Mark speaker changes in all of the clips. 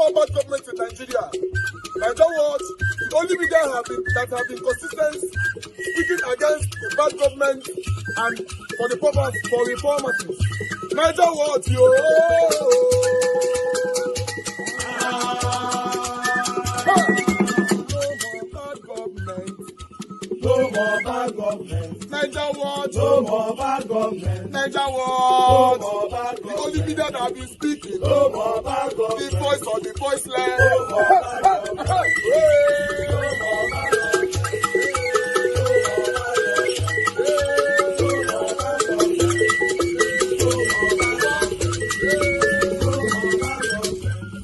Speaker 1: more bad government in Nigeria. Nigeria what? The only media that have been consistent speaking against the bad government and for the purpose for reformers. Nigeria what, yo? No more bad government. Niger what? No more bad government. Niger what? No more bad government. The only media that have been speaking. No more bad government. The voice of the voiceless. No more bad government. No more bad government.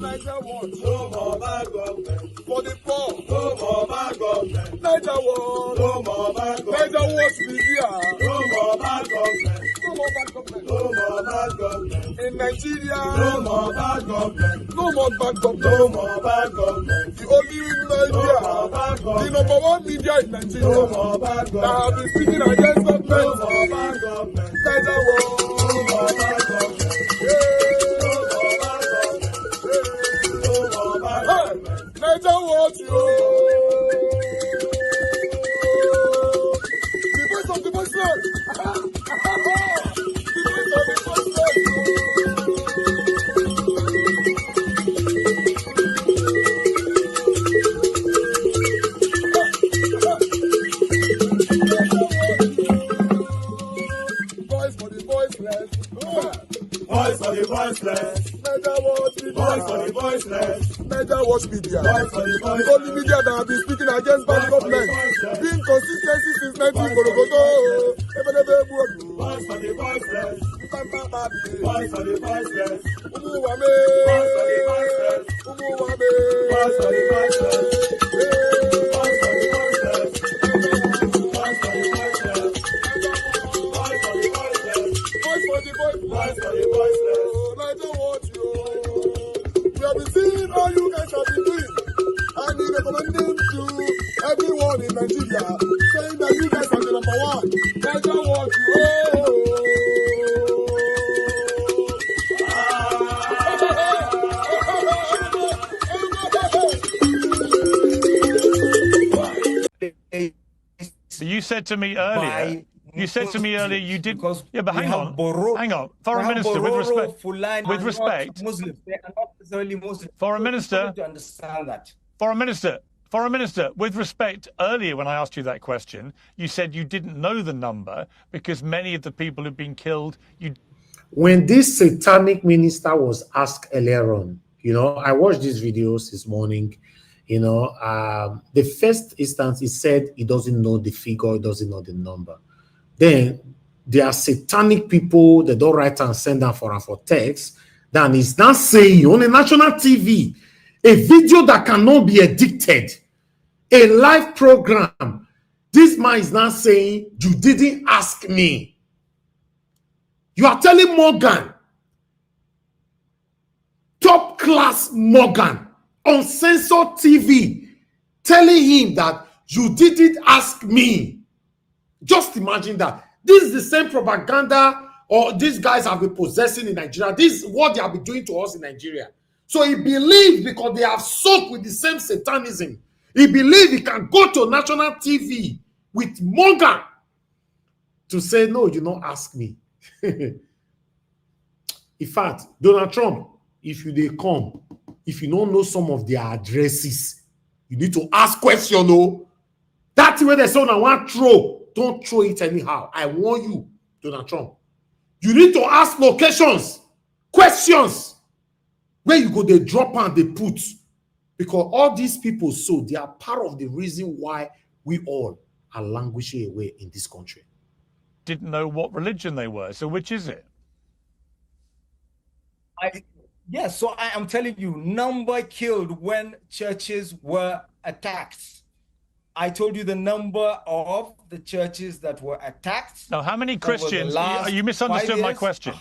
Speaker 1: Niger what? No more bad government. For the poor. No more bad government. Niger what? No more bad government. Niger what media? No more bad government. No more bad government. No more bad government. In Nigeria. No more bad government. No more bad government. No more bad government. The only media. No more bad government. The number one media in Nigeria. No more bad government. That have been speaking against government. No more bad government. Niger what? No more bad government. Niger what, yo? The voice of the voiceless. The voice of the voiceless. Voice for the voiceless. Voice for the voiceless. Niger what media? Voice for the voiceless. Niger watch media. Voice for the voiceless. The only media that have been speaking against bad government. Being consistency since 1944.
Speaker 2: Voice for the voiceless.
Speaker 1: Voice for the voiceless.
Speaker 2: Umuwame. Voice for the voiceless.
Speaker 1: Umuwame.
Speaker 2: Voice for the voiceless. Voice for the voiceless. Voice for the voiceless. Voice for the voiceless.
Speaker 1: Voice for the voiceless.
Speaker 2: Voice for the voiceless.
Speaker 1: Niger watch you. We have been seeing all you guys have been doing. And we recommending to everyone in Nigeria, saying that you guys are the number one. Niger watch
Speaker 3: you. You said to me earlier. You said to me earlier you did. Yeah, but hang on. Hang on. Foreign minister, with respect. With respect.
Speaker 4: Muslims. They are not necessarily Muslims.
Speaker 3: Foreign minister.
Speaker 4: To understand that.
Speaker 3: Foreign minister. Foreign minister, with respect, earlier when I asked you that question, you said you didn't know the number because many of the people who've been killed,
Speaker 5: When this satanic minister was asked earlier on, I watched these videos this morning, the first instance, he said he doesn't know the figure, he doesn't know the number. Then there are satanic people that don't write and send them for text. Then he's not saying on a national TV, a video that cannot be edited, a live program. This man is not saying, you didn't ask me. You are telling Morgan, top class Morgan, on Censor TV, telling him that you didn't ask me. Just imagine that. This is the same propaganda or these guys have been possessing in Nigeria. This is what they have been doing to us in Nigeria. So he believes because they have soaked with the same satanism. He believes he can go to national TV with Morgan to say, no, you don't ask me. In fact, Donald Trump, if you they come, if you don't know some of their addresses, you need to ask questions. No, that's where the son I want throw. Don't throw it anyhow. I warn you, Donald Trump. You need to ask locations, questions, where you go, they drop and they put. Because all these people, so they are part of the reason why we all are languishing away in this country.
Speaker 3: Didn't know what religion they were. So which is it?
Speaker 4: Yes, so I am telling you, number killed when churches were attacked. I told you the number of the churches that were attacked.
Speaker 3: Now, how many Christians? You misunderstood my question.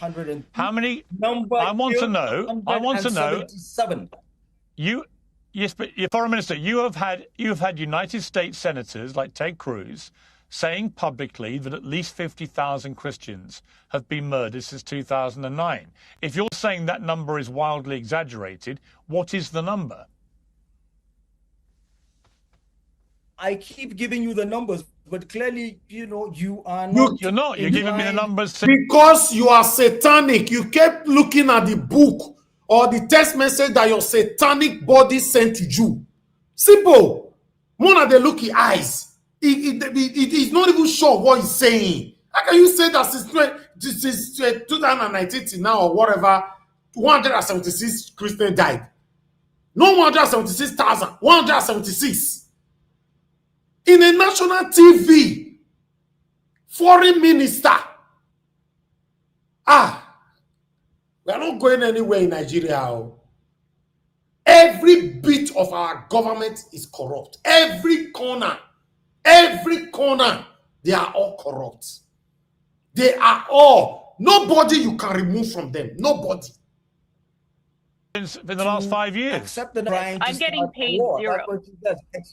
Speaker 3: How many? I want to know. I want to know. Yes, but Foreign Minister, you have had United States senators like Ted Cruz saying publicly that at least 50,000 Christians have been murdered since 2009. If you're saying that number is wildly exaggerated, what is the number?
Speaker 4: I keep giving you the numbers, but clearly, you know, you are not.
Speaker 3: You're not. You're giving me the numbers.
Speaker 5: Because you are satanic. You kept looking at the book or the text message that your satanic body sent to you. Simple. One of the looky eyes. It's not even sure what he's saying. How can you say that since 2019 till now or whatever, 176 Christians died? No 176,000, 176. In a national TV, foreign minister. We are not going anywhere in Nigeria. Every bit of our government is corrupt. Every corner, they are all corrupt. They are all. Nobody you can remove from them. Nobody.
Speaker 3: In the last 5 years.
Speaker 6: I'm getting paid zero.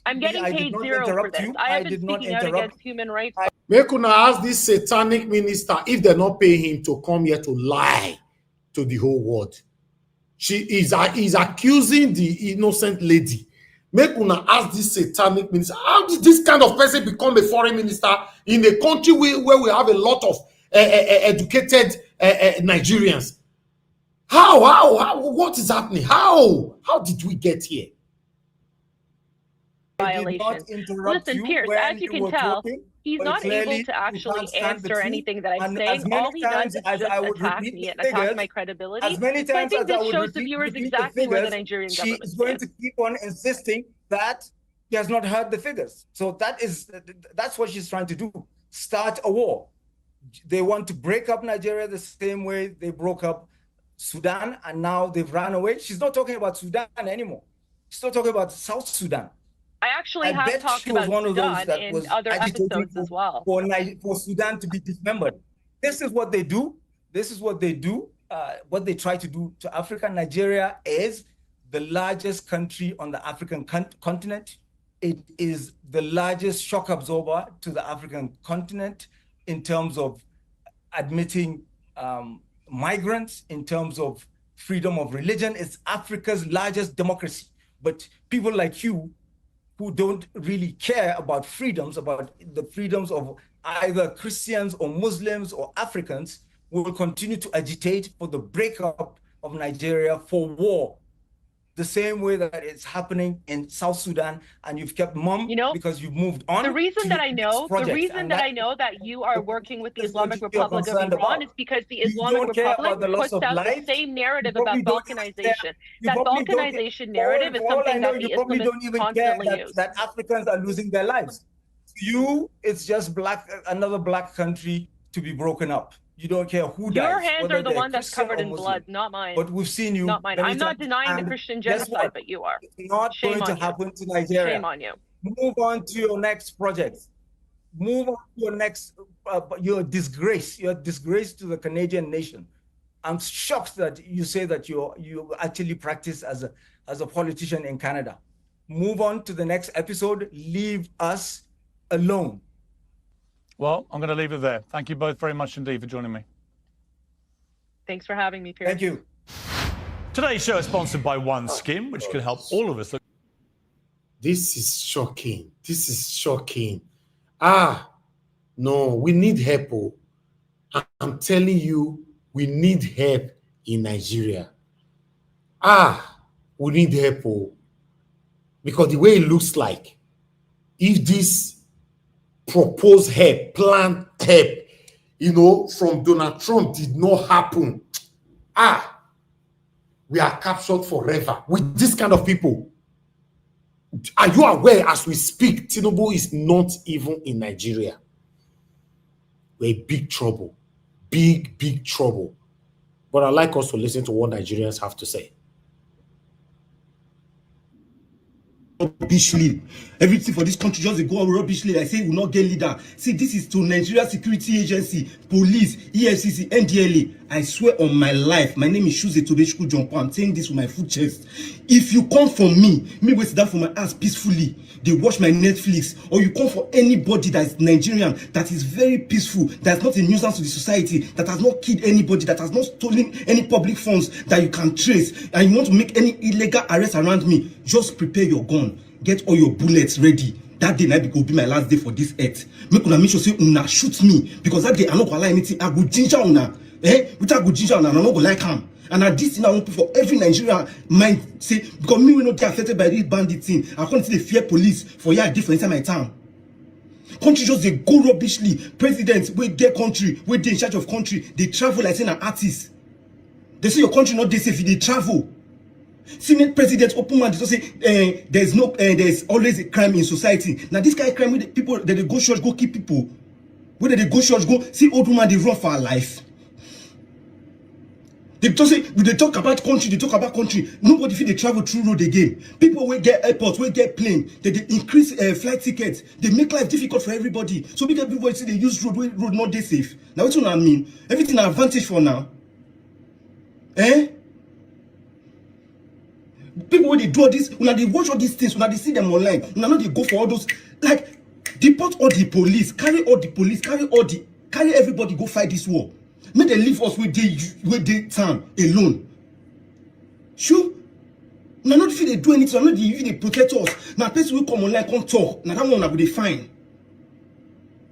Speaker 6: I'm getting paid zero for this. I have been speaking out against human rights.
Speaker 5: Make una ask this satanic minister if they're not paying him to come here to lie to the whole world. He's accusing the innocent lady. Make una ask this satanic minister, how did this kind of person become a foreign minister in a country where we have a lot of educated Nigerians? How, what is happening? How did we get here?
Speaker 6: Violation. Listen, Pierce, as you can tell, he's not able to actually answer anything that I'm saying. All he does is just attack me and attack my credibility. So I think this shows the viewers exactly where the Nigerian government
Speaker 4: is going to keep on insisting that he has not heard the figures. So that's what she's trying to do. Start a war. They want to break up Nigeria the same way they broke up Sudan, and now they've run away. She's not talking about Sudan anymore. She's not talking about South Sudan.
Speaker 6: I actually have talked about Sudan in other episodes as well.
Speaker 4: For Sudan to be dismembered. This is what they do. This is what they do. What they try to do to Africa. Nigeria is the largest country on the African continent. It is the largest shock absorber to the African continent in terms of admitting migrants, in terms of freedom of religion. It's Africa's largest democracy. But people like you, who don't really care about freedoms, about the freedoms of either Christians or Muslims or Africans, will continue to agitate for the breakup of Nigeria, for war. The same way that it's happening in South Sudan, and you've kept mum because you've moved on.
Speaker 6: The reason that I know that you are working with the Islamic Republic of Iran is because the Islamic Republic puts out the same narrative about balkanization. That balkanization narrative is something that the Islamists constantly use.
Speaker 4: That Africans are losing their lives. To you, it's just another black country to be broken up. You don't care who dies.
Speaker 6: Your hands are the one that's covered in blood, not mine.
Speaker 4: But we've seen you.
Speaker 6: Not mine. I'm not denying the Christian genocide, but you are.
Speaker 4: It's not going to happen to Nigeria.
Speaker 6: Shame on you.
Speaker 4: Move on to your next project. Move on to your next, your disgrace. Your disgrace to the Canadian nation. I'm shocked that you say that you actually practice as a politician in Canada. Move on to the next episode. Leave us alone.
Speaker 3: Well, I'm going to leave it there. Thank you both very much indeed for joining me.
Speaker 6: Thanks for having me, Pierre.
Speaker 4: Thank you.
Speaker 3: Today's show is sponsored by OneSkin, which can help all of us look.
Speaker 5: This is shocking. This is shocking. No, we need help. I'm telling you, we need help in Nigeria. We need help. Because the way it looks like, if this proposed help, planned help, from Donald Trump did not happen, we are captured forever with this kind of people. Are you aware, as we speak, Tinubu is not even in Nigeria? We're in big trouble. Big trouble. But I'd like us to listen to what Nigerians have to say.
Speaker 7: rubbishly. Everything for this country just dey go rubbishly. I say we will not get leader. See, this is to Nigeria Security Agency, police, EFCC, NDLA. I swear on my life, my name is Shuze Tobechukwu Jompo. I'm saying this with my full chest. If you come for me wait sit down for my ass peacefully, they watch my Netflix, or you come for anybody that is Nigerian, that is very peaceful, that's not a nuisance to the society, that has not killed anybody, that has not stolen any public funds that you can trace, and you want to make any illegal arrest around me, just prepare your gun, get all your bullets ready. That day night will be my last day for this earth. Make una make sure say una shoot me, because that day I no go allow anything. I go ginger una, which I go ginger una, and I no go like am. And at this thing I want for every Nigerian mind say, because me will not get affected by this bandit thing. I can't see the fear police for year different inside my town. Country just they go rubbishly. Presidents we get country, we they in charge of country, they travel like saying an artist. They say your country not they safe, they travel. Senate president open man, they just say there's always a crime in society. Now this kind of crime with the people that they go church, go keep people. Where they go church, go see old woman they run for her life. They just say they talk about country, they talk about country. Nobody feel they travel through road again. People will get airports, will get plane, they increase flight tickets, they make life difficult for everybody. So because everybody see they use road not they safe. Now what I mean? Everything an advantage for now. People when they do all this, when they watch all these things, when they see them online, when they go for all those, like deport all the police, carry everybody go fight this war. Make they leave us with the time alone. Sure. Now not if they do anything, not if they protect us. Now person will come online, come talk. Now that one will be fine.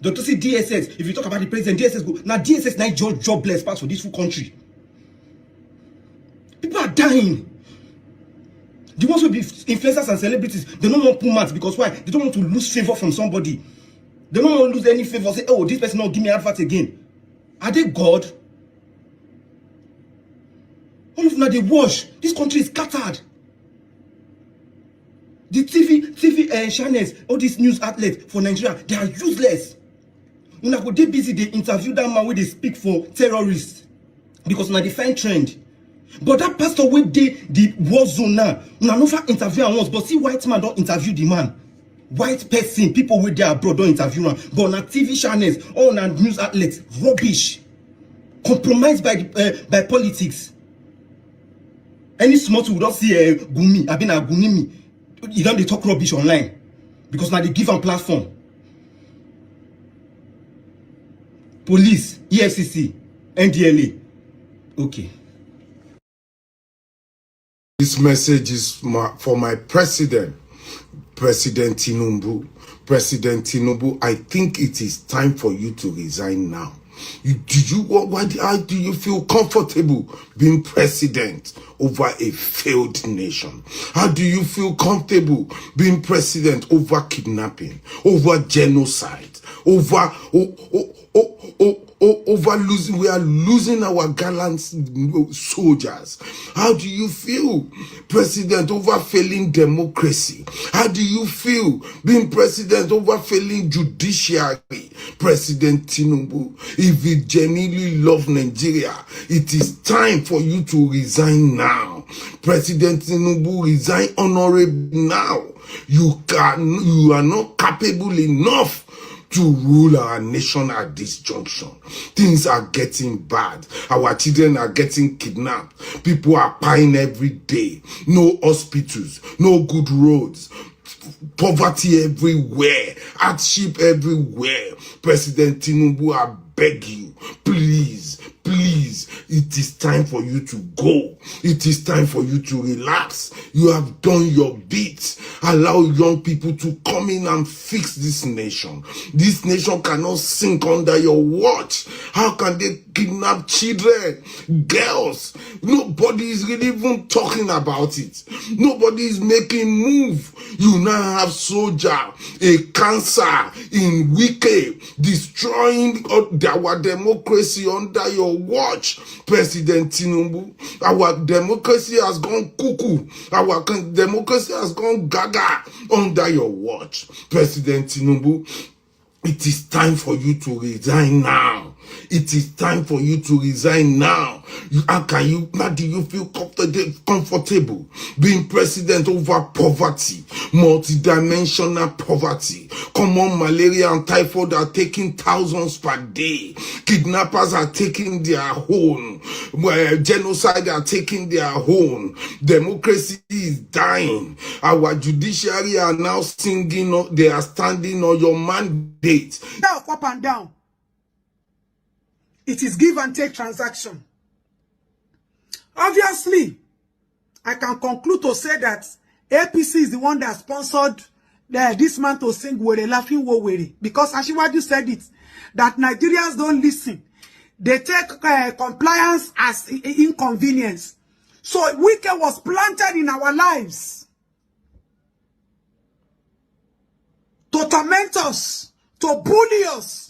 Speaker 7: Doctor say DSS, if you talk about the president, DSS go. Now DSS now jobless part for this full country. People are dying. The ones who be influencers and celebrities, they don't want pull mats because why? They don't want to lose favor from somebody. They don't want to lose any favor. Say, oh, this person not give me advert again. Are they God? All of them they wash. This country is scattered. The TV channels, all these news outlets for Nigeria, they are useless. When I go they busy, they interview that man where they speak for terrorists. Because now they find trend. But that pastor where the war zone now, una no fit interview am once, but see white man don't interview the man. White person, people with their abroad don't interview am. But on TV channels, all on news outlets, rubbish. Compromised by politics. Any smart who don't see Gumi, I been a Gunimi, you don't they talk rubbish online. Because now they give them platform. Police, EFCC, NDLA. Okay.
Speaker 5: This message is for my president, President Tinubu. President Tinubu, I think it is time for you to resign now. How do you feel comfortable being president over a failed nation? How do you feel comfortable being president over kidnapping, over genocide, over losing? We are losing our gallant soldiers. How do you feel, president, over failing democracy? How do you feel being president over failing judiciary? President Tinubu, if you genuinely love Nigeria, it is time for you to resign now. President Tinubu, resign honorably now. You are not capable enough to rule our nation at this junction. Things are getting bad. Our children are getting kidnapped. People are dying every day. No hospitals, no good roads. Poverty everywhere, hardship everywhere. President Tinubu, I beg you, please, it is time for you to go. It is time for you to relax. You have done your bit. Allow young people to come in and fix this nation. This nation cannot sink under your watch. How can they kidnap children, girls? Nobody is really even talking about it. Nobody is making move. You now have soldier, a cancer in Wike, destroying our democracy under your watch. President Tinubu, our democracy has gone cuckoo. Our democracy has gone gaga under your watch. President Tinubu, it is time for you to resign now. It is time for you to resign now. How do you feel comfortable being president over poverty, multidimensional poverty? Common malaria and typhoid are taking thousands per day. Kidnappers are taking their own. Genocide are taking their own. Democracy is dying. Our judiciary are now singing, they are standing on your mandate.
Speaker 8: Now, up and down. It is give and take transaction. Obviously, I can conclude to say that APC is the one that sponsored this man to sing Were Laughing Wo Were, because Asiwaju said it, that Nigerians don't listen. They take compliance as inconvenience. So Wike was planted in our lives to torment us, to bully us.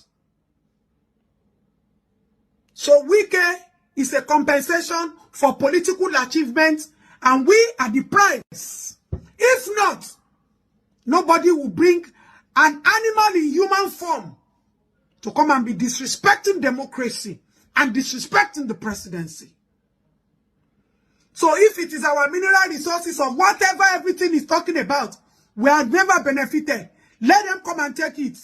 Speaker 8: So Wike is a compensation for political achievements, and we are the price. If not, nobody will bring an animal in human form to come and be disrespecting democracy and disrespecting the presidency. So if it is our mineral resources or whatever everything is talking about, we have never benefited. Let them come and take it.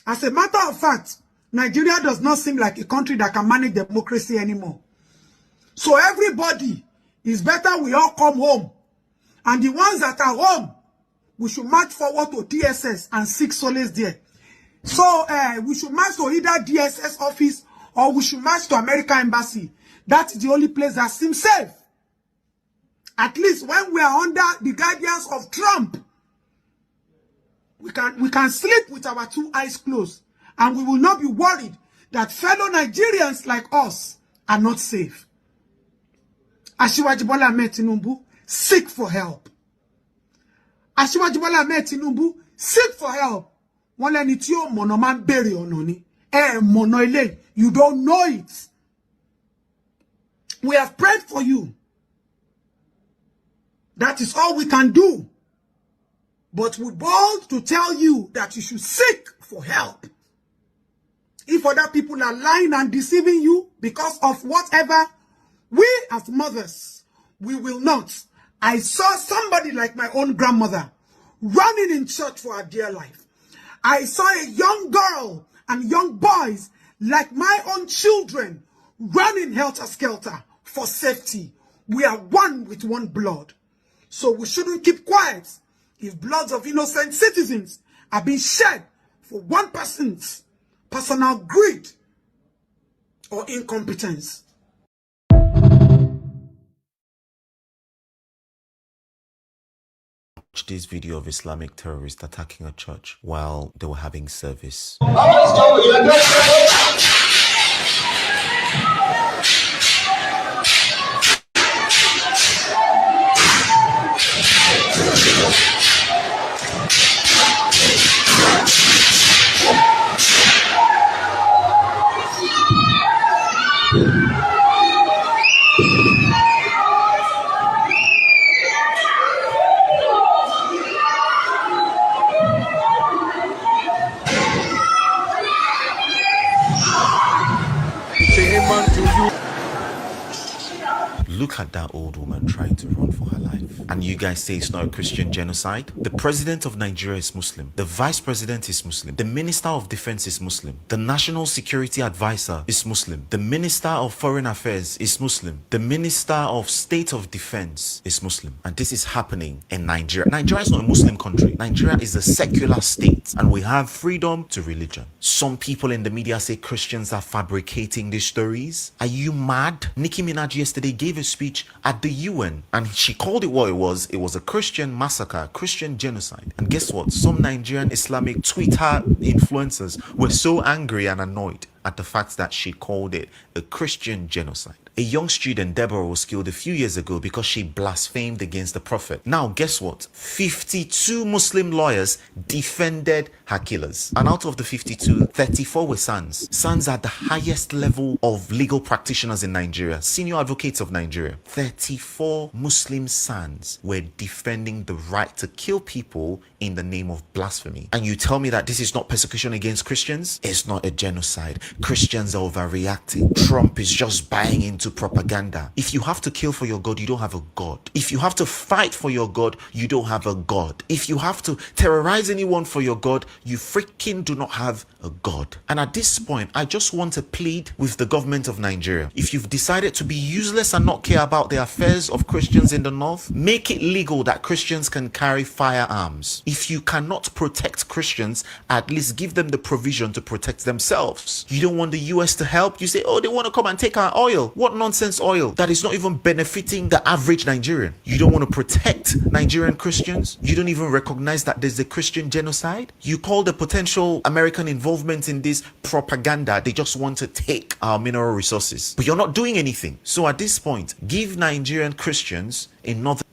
Speaker 8: As a matter of fact, Nigeria does not seem like a country that can manage democracy anymore. So everybody, is better we all come home. And the ones that are home, we should march forward to DSS and seek solace there. So we should march to either DSS office or we should march to American embassy. That's the only place that seems safe. At least when we are under the guidance of Trump, we can sleep with our two eyes closed. And we will not be worried that fellow Nigerians like us are not safe. Asiwaju Bola Ahmed Tinubu, seek for help. Asiwaju Bola Ahmed Tinubu, seek for help. Wọ́n lẹ́ni tí ó mọ̀nà máa ń bèrè ọ̀nà ni. Mọ̀nà ilé, you don't know it. We have prayed for you. That is all we can do. But we bold to tell you that you should seek for help. If other people are lying and deceiving you because of whatever, we as mothers, we will not. I saw somebody like my own grandmother running in church for her dear life. I saw a young girl and young boys like my own children running helter-skelter for safety. We are one with one blood. So we shouldn't keep quiet if bloods of innocent citizens are being shed for one person's personal greed or incompetence.
Speaker 9: Watch this video of Islamic terrorists attacking a church while they were having service. Look at that old woman trying to run for her life. And you guys say it's not a Christian genocide? The president of Nigeria is Muslim. The vice president is Muslim. The minister of defense is Muslim. The national security advisor is Muslim. The minister of foreign affairs is Muslim. The minister of state of defense is Muslim. And this is happening in Nigeria. Nigeria is not a Muslim country. Nigeria is a secular state. And we have freedom to religion. Some people in the media say Christians are fabricating these stories. Are you mad? Nicki Minaj yesterday gave a speech at the UN and she called it what it was. It was a Christian massacre, Christian genocide. And guess what? Some Nigerian Islamic Twitter influencers were so angry and annoyed at the fact that she called it a Christian genocide. A young student, Deborah, was killed a few years ago because she blasphemed against the Prophet. Now, guess what? 52 Muslim lawyers defended her killers. And out of the 52, 34 were sons. Sons are the highest level of legal practitioners in Nigeria, senior advocates of Nigeria. 34 Muslim sons were defending the right to kill people in the name of blasphemy. And you tell me that this is not persecution against Christians? It's not a genocide. Christians are overreacting. Trump is just buying into propaganda. If you have to kill for your God, you don't have a God. If you have to fight for your God, you don't have a God. If you have to terrorize anyone for your God, you freaking do not have a God. And at this point, I just want to plead with the government of Nigeria. If you've decided to be useless and not care about the affairs of Christians in the north, make it legal that Christians can carry firearms. If you cannot protect Christians, at least give them the provision to protect themselves. You don't want the US to help? You say, oh, they want to come and take our oil. What nonsense oil that is not even benefiting the average Nigerian? You don't want to protect Nigerian Christians? You don't even recognize that there's a Christian genocide? You call the potential American involvement in this propaganda. They just want to take our mineral resources. But you're not doing anything. So at this point, give Nigerian Christians in northern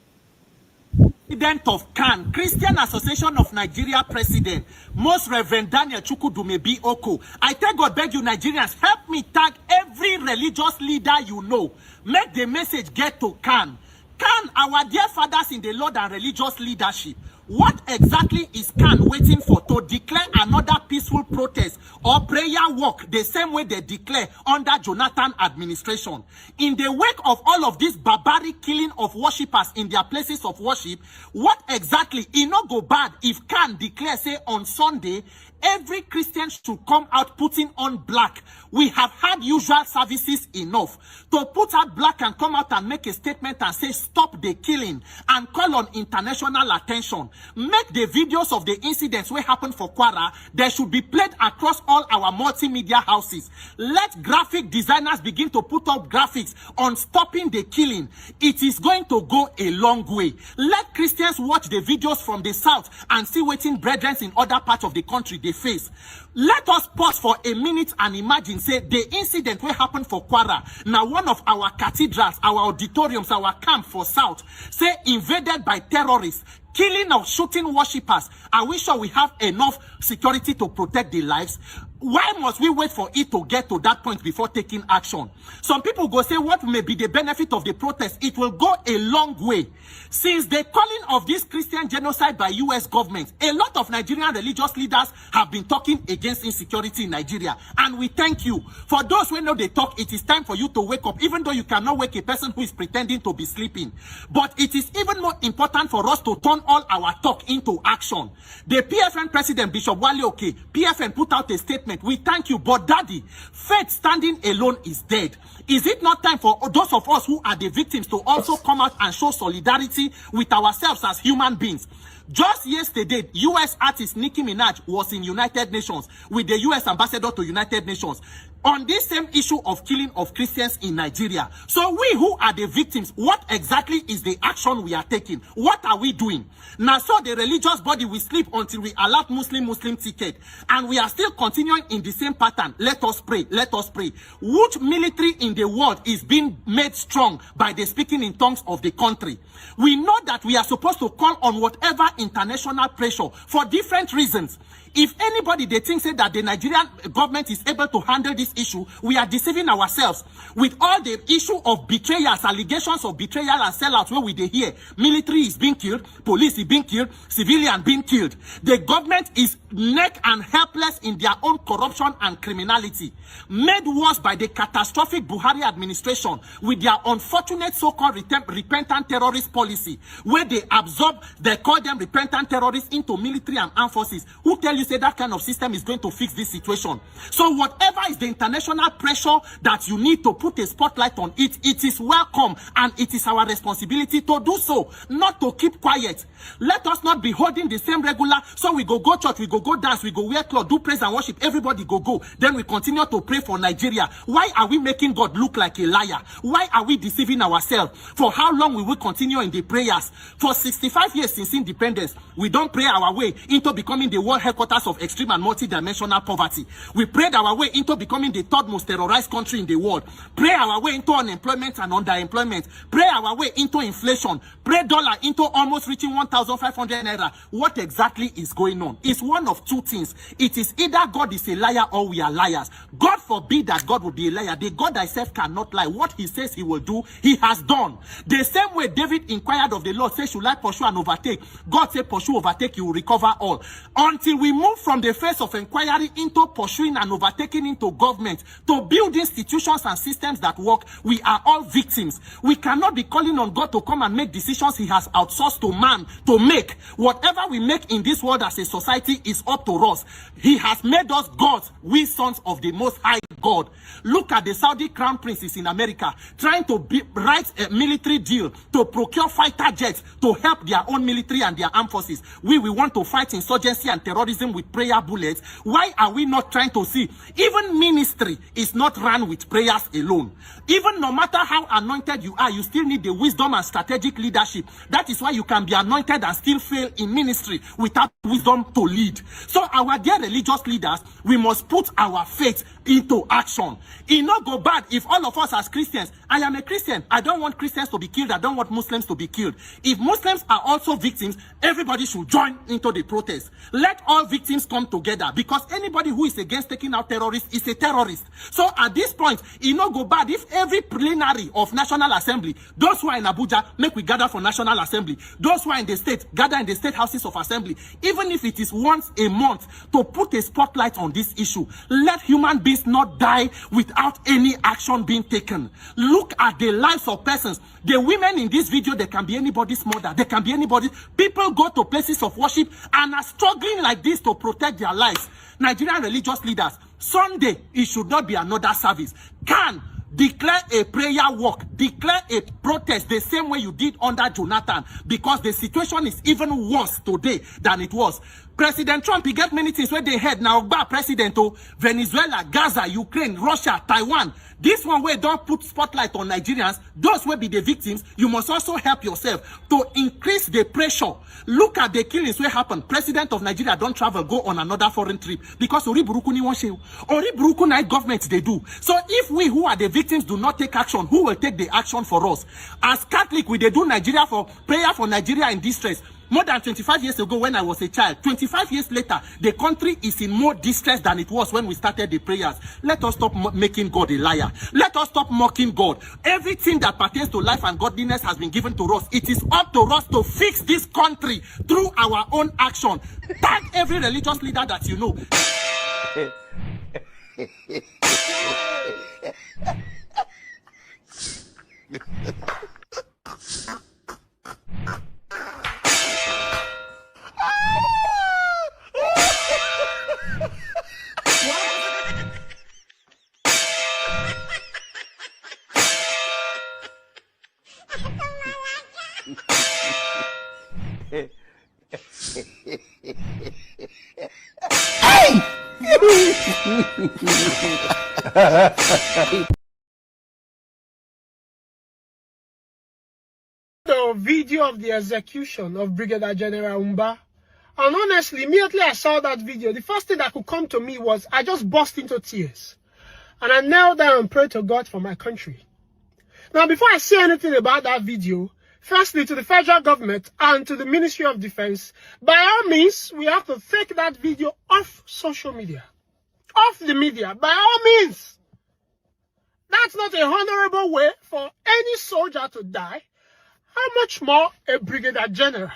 Speaker 10: President of CAN, Christian Association of Nigeria President, Most Reverend Daniel Chukwudumebi Oko. I tell God, beg you Nigerians, help me tag every religious leader you know. Make the message get to CAN. CAN, our dear fathers in the Lord and religious leadership. What exactly is CAN waiting for to declare another peaceful protest or prayer walk the same way they declare under Jonathan administration? In the wake of all of this barbaric killing of worshippers in their places of worship, what exactly it not go bad if CAN declare, say, on Sunday, every Christian should come out putting on black? We have had usual services enough. To put out black and come out and make a statement and say stop the killing and call on international attention. Make the videos of the incidents where happened for Kwara, they should be played across all our multimedia houses. Let graphic designers begin to put up graphics on stopping the killing. It is going to go a long way. Let Christians watch the videos from the south and see waiting brethren in other parts of the country they face. Let us pause for a minute and imagine, say, the incident where happened for Kwara. Now, one of our cathedrals, our auditoriums, our camp for South, say, invaded by terrorists, killing or shooting worshippers. Are we sure we have enough security to protect their lives? Why must we wait for it to get to that point before taking action? Some people go say, what may be the benefit of the protest? It will go a long way. Since the calling of this Christian genocide by US government, a lot of Nigerian religious leaders have been talking against insecurity in Nigeria. And we thank you. For those who know they talk, it is time for you to wake up, even though you cannot wake a person who is pretending to be sleeping. But it is even more important for us to turn all our talk into action. The PFN president, Bishop Wale Oke, PFN put out a statement. We thank you, but daddy, faith standing alone is dead. Is it not time for those of us who are the victims to also come out and show solidarity with ourselves as human beings? Just yesterday, US artist Nicki Minaj was in United Nations with the US ambassador to United Nations on this same issue of killing of Christians in Nigeria. So we who are the victims, what exactly is the action we are taking? What are we doing? Now, so the religious body will sleep until we allow Muslim ticket. And we are still continuing in the same pattern. Let us pray. Let us pray. Which military in the world is being made strong by the speaking in tongues of the country? We know that we are supposed to call on whatever international pressure for different reasons. If anybody they think say that the Nigerian government is able to handle this issue, we are deceiving ourselves. With all the issue of betrayals, allegations of betrayal and sellouts where we they hear, military is being killed, police is being killed, civilian being killed. The government is neck and helpless in their own corruption and criminality, made worse by the catastrophic Buhari administration with their unfortunate so-called repentant terrorist policy, where they absorb, they call them repentant terrorists into military and armed forces. Who tell you say that kind of system is going to fix this situation? So whatever is the international pressure that you need to put a spotlight on it, it is welcome, and it is our responsibility to do so, not to keep quiet. Let us not be holding the same regular, so we go church, we go dance, we go wear clothes, do praise and worship, everybody go. Then we continue to pray for Nigeria. Why are we making God look like a liar? Why are we deceiving ourselves? For how long will we continue in the prayers? For 65 years since independence, we don't pray our way into becoming the world headquarters quarters of extreme and multi-dimensional poverty. We prayed our way into becoming the third most terrorized country in the world. Pray our way into unemployment and underemployment. Pray our way into inflation. Pray dollar into almost reaching 1,500 naira. What exactly is going on? It's one of two things. It is either God is a liar or we are liars. God forbid that God will be a liar. The God thyself cannot lie. What he says he will do, he has done. The same way David inquired of the Lord, say, should I pursue and overtake? God said, pursue, overtake, you will recover all. Until we move from the phase of inquiry into pursuing and overtaking into government, to build institutions and systems that work, we are all victims. We cannot be calling on God to come and make decisions he has outsourced to man to make. Whatever we make in this world as a society is up to us. He has made us gods, we sons of the Most High God. Look at the Saudi crown princes in America trying to write a military deal to procure fighter jets to help their own military and their armed forces. We want to fight insurgency and terrorism with prayer bullets. Why are we not trying to see? Even ministry is not run with prayers alone. Even no matter how anointed you are, you still need the wisdom and strategic leadership. That is why you can be anointed and still fail in ministry without wisdom to lead. So our dear religious leaders, we must put our faith into action. It not go bad if all of us as Christians, I am a Christian, I don't want Christians to be killed, I don't want Muslims to be killed. If Muslims are also victims, everybody should join into the protest. Let all victims come together, because anybody who is against taking out terrorists is a terrorist. So at this point, it not go bad if every plenary of National Assembly, those who are in Abuja, make we gather for National Assembly. Those who are in the state, gather in the state houses of assembly. Even if it is once a month, to put a spotlight on this issue. Let human beings not die without any action being taken. Look at the lives of persons. The women in this video, they can be anybody's mother. They can be anybody. People go to places of worship and are struggling like this to protect their lives. Nigerian religious leaders, Sunday, it should not be another service. Can declare a prayer walk, declare a protest the same way you did under Jonathan, because the situation is even worse today than it was. President Trump, he get many things where they head now, but President Venezuela, Gaza, Ukraine, Russia, Taiwan. This one where don't put spotlight on Nigerians, those will be the victims. You must also help yourself to increase the pressure. Look at the killings where happen. President of Nigeria don't travel, go on another foreign trip because Oriburuku ni won't show. Oriburuku night government they do. So if we who are the victims do not take action, who will take the action for us? As Catholic, we they do Nigeria for prayer for Nigeria in distress. More than 25 years ago when I was a child, 25 years later, the country is in more distress than it was when we started the prayers. Let us stop making God a liar. Let us stop mocking God. Everything that pertains to life and godliness has been given to us. It is up to us to fix this country through our own action. Tag every religious leader that you know.
Speaker 8: The video of the execution of Brigadier General Umba, and honestly, immediately I saw that video, the first thing that could come to me was I just burst into tears, and I knelt down and prayed to God for my country. Now, before I say anything about that video, firstly, to the federal government and to the Ministry of Defense, by all means, we have to take that video off social media, off the media, by all means. That's not a honorable way for any soldier to die. How much more a brigadier general?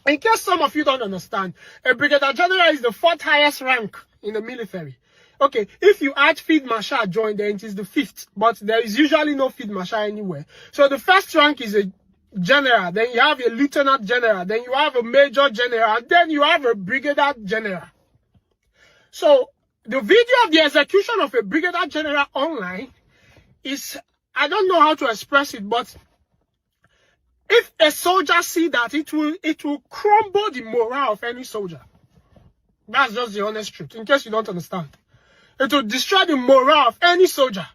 Speaker 8: In case some of you don't understand, a brigadier general is the 4th highest rank in the military. Okay, if you add field marshal join, then it is the 5th, but there is usually no field marshal anywhere. So the first rank is a general, then you have a lieutenant general, then you have a major general, then you have a brigadier general. So the video of the execution of a brigadier general online is, I don't know how to express it, but if a soldier see that, it will crumble the morale of any soldier. That's just the honest truth, in case you don't understand. It will destroy the morale of any soldier.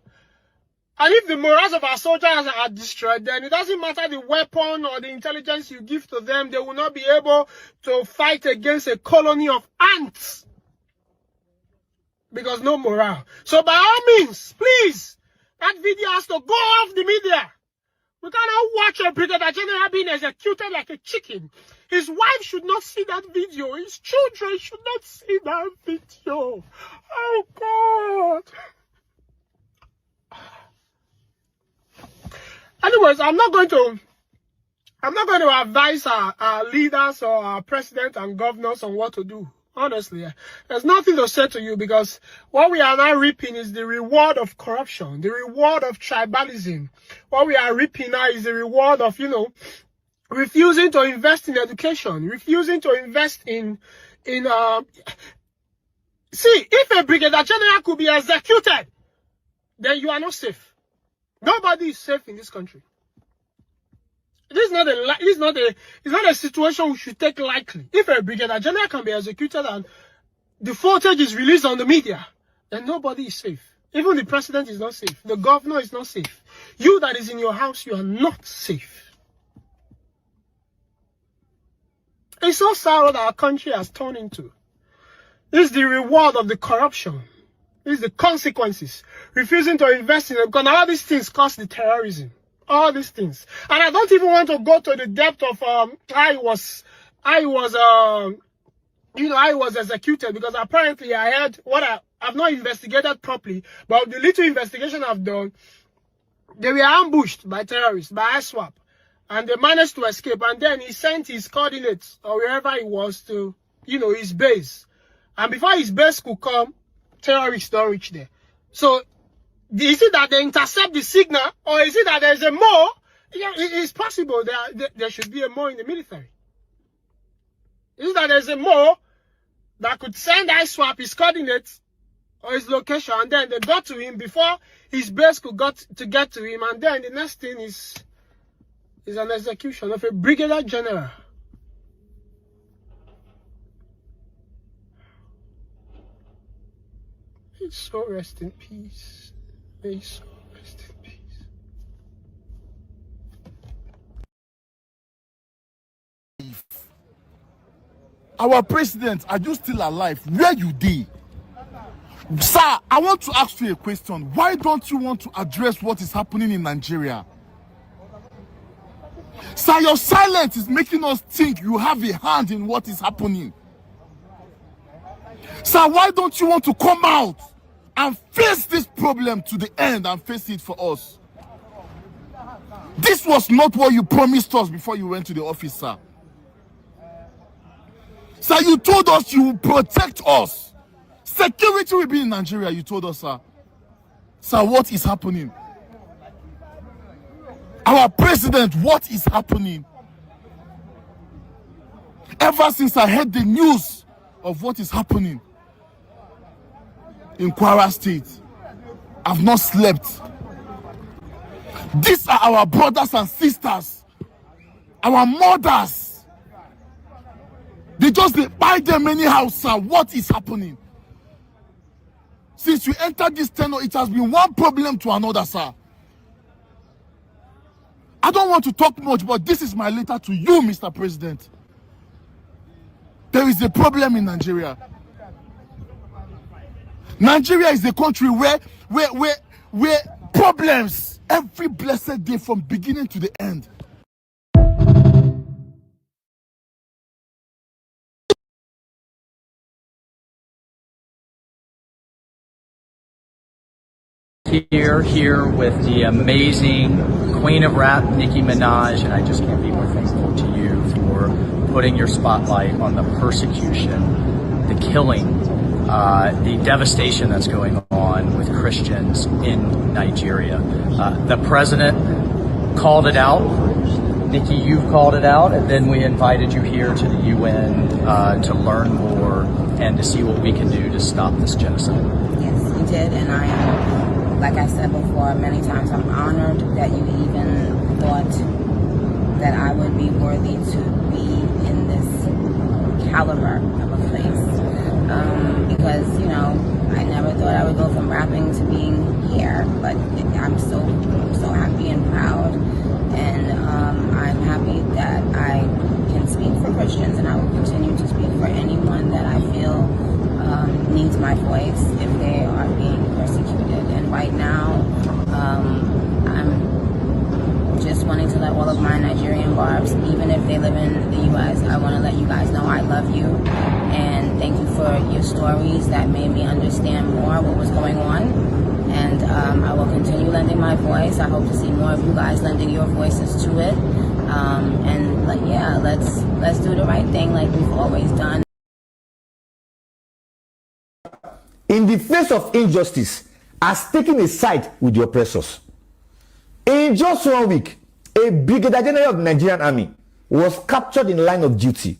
Speaker 11: And if the morals of our soldiers are destroyed, then it doesn't matter the weapon or the intelligence you give to them, they will not be able to fight against a colony of ants. Because no morale. So by all means, please, that video has to go off the media. We cannot watch a brigadier general being executed like a chicken. His wife should not see that video. His children should not see that video. Oh, God. Anyways, I'm not going to advise our leaders or our president and governors on what to do. Honestly, there's nothing to say to you, because what we are now reaping is the reward of corruption, the reward of tribalism. What we are reaping now is the reward of, refusing to invest in education, refusing to invest in see, if a brigadier general could be executed, then you are not safe. Nobody is safe in this country. It's not a situation we should take lightly. If a brigadier general can be executed and the footage is released on the media, then nobody is safe. Even the president is not safe. The governor is not safe. You that is in your house, you are not safe. It's so sad what our country has turned into. It's the reward of the corruption. It's the consequences. Refusing to invest in it, because all these things cause the terrorism. All these things. And I don't even want to go to the depth of I was executed, because apparently I heard I've not investigated properly, but the little investigation I've done, they were ambushed by terrorists, by ISWAP, and they managed to escape. And then he sent his coordinates or wherever he was to, his base. And before his base could come, terrorists don't reach there. So is it that they intercept the signal, or is it that there's a more? It's possible there should be a more in the military. Is it that there's a more that could send ISWAP his coordinates or his location, and then they got to him before his base could get to him, and then the next thing is an execution of a brigadier general. May so rest in peace. May so rest in peace.
Speaker 5: Our president, are you still alive? Where you dey? Sir, I want to ask you a question. Why don't you want to address what is happening in Nigeria? Sir, your silence is making us think you have a hand in what is happening. Sir, why don't you want to come out and face this problem to the end and face it for us? This was not what you promised us before you went to the office, sir. Sir, you told us you would protect us. Security will be in Nigeria, you told us, sir. Sir, what is happening? Our president, what is happening? Ever since I heard the news of what is happening in Kwara State, I've not slept. These are our brothers and sisters, our mothers. They buy them anyhow, sir. What is happening? Since you entered this tenure, it has been one problem to another, sir. I don't want to talk much, but this is my letter to you, Mr. President. There is a problem in Nigeria. Nigeria is a country where problems every blessed day from beginning to the end.
Speaker 12: Here with the amazing Queen of Rap, Nicki Minaj, and I just can't be more thankful to you for putting your spotlight on the persecution, the killing, the devastation that's going on with Christians in Nigeria. The president called it out. Nicki, you've called it out, and then we invited you here to the UN to learn more and to see what we can do to stop this genocide.
Speaker 13: Yes, you did, and I am, like I said before many times, I'm honored that you even thought that I would be worthy to be in this caliber of a place. Because, I never thought I would go from rapping to being here, but I'm so happy and proud, and I'm happy that I can speak for Christians, and I will continue to speak for anyone that I feel needs my voice if they are being persecuted. And right now, I'm just wanting to let all of my Nigerian barbs, even if they live in the U.S., I want to let you guys know I love you, and thank you for your stories that made me understand more what was going on. And I will continue lending my voice. I hope to see more of you guys lending your voices to it. And let's do the right thing like we've always done.
Speaker 14: In the face of injustice, has taken a side with the oppressors. In just 1 week, a brigadier general of the Nigerian army was captured in line of duty.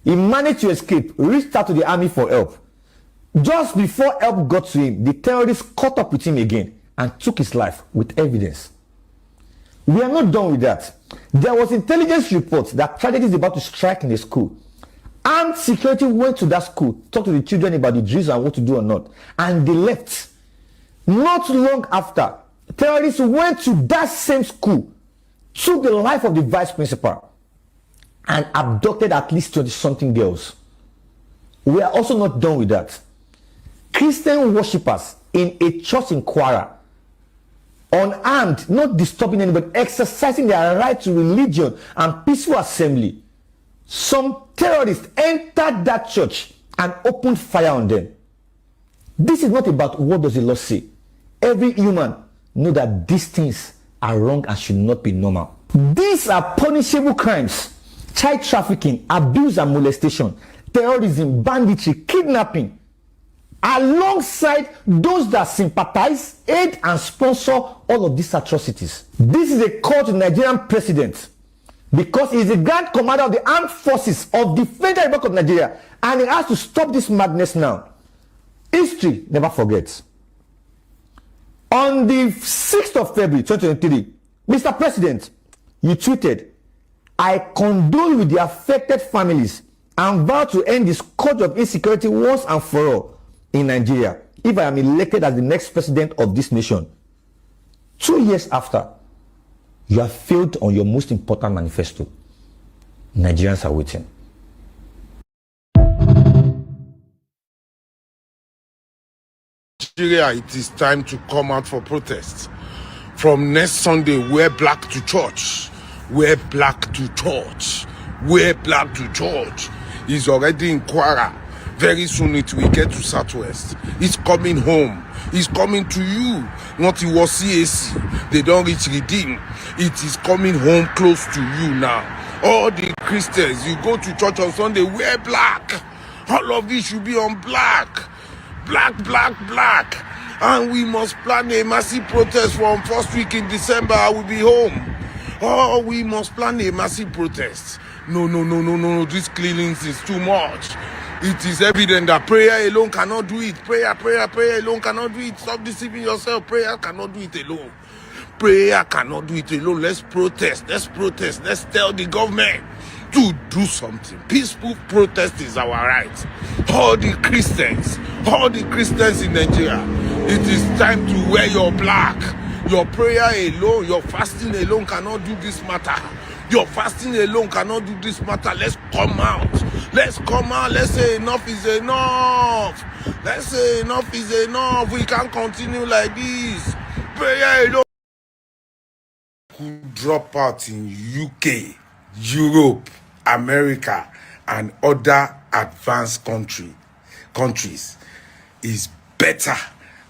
Speaker 14: He managed to escape, reached out to the army for help. Just before help got to him, the terrorists caught up with him again and took his life with evidence. We are not done with that. There was intelligence reports that tragedy is about to strike in the school. Armed security went to that school, talked to the children about the drills and what to do or not, and they left. Not long after, terrorists went to that same school, took the life of the vice principal, and abducted at least 20-something girls. We are also not done with that. Christian worshippers in a church in Kwara, unarmed, not disturbing anybody, exercising their right to religion and peaceful assembly. Some terrorists entered that church and opened fire on them. This is not about what does the law say. Every human knows that these things are wrong and should not be normal. These are punishable crimes: child trafficking, abuse and molestation, terrorism, banditry, kidnapping, alongside those that sympathize, aid and sponsor all of these atrocities. This is a call to the Nigerian president, because he is the Grand Commander of the Armed Forces of the Federal Republic of Nigeria, and he has to stop this madness now. History never forgets. On the 6th of February 2023, Mr. President, you tweeted, "I condole with the affected families and vow to end the scourge of insecurity once and for all in Nigeria if I am elected as the next president of this nation." 2 years after, you have failed on your most important manifesto. Nigerians are waiting.
Speaker 5: Nigeria, it is time to come out for protest. From next Sunday, wear black to church. Wear black to church. Wear black to church. He's already in Kwara. Very soon it will get to Southwest. He's coming home. He's coming to you. Not it was CAC. They don't reach Redeem. It is coming home close to you now. All the Christians, you go to church on Sunday, wear black. All of this should be on black. Black, black, black. And we must plan a massive protest from first week in December. I will be home. Oh, we must plan a massive protest. No. This cleanings is too much. It is evident that prayer alone cannot do it. Prayer alone cannot do it. Stop deceiving yourself. Prayer cannot do it alone. Prayer cannot do it alone. Let's protest. Let's tell the government to do something. Peaceful protest is our right. All the Christians in Nigeria, it is time to wear your black. Your prayer alone, your fasting alone cannot do this matter. Your fasting alone cannot do this matter. Let's come out. Let's say enough is enough. Let's say enough is enough. We can't continue like this. Prayer alone. Who drop out in UK, Europe, America, and other advanced countries is better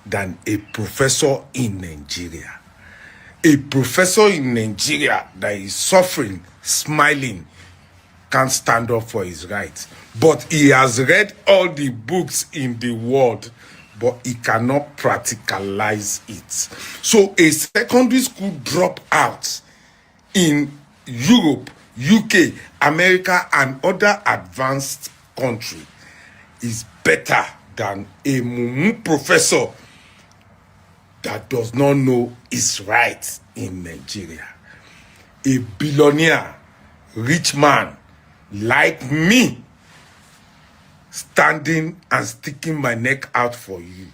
Speaker 5: than a professor in Nigeria. A professor in Nigeria that is suffering, smiling, can't stand up for his rights. But he has read all the books in the world, but he cannot practicalize it. So a secondary school dropout in Europe, UK, America, and other advanced countries is better than a mumu professor that does not know his rights in Nigeria. A billionaire, rich man like me
Speaker 1: standing and sticking my neck out for you.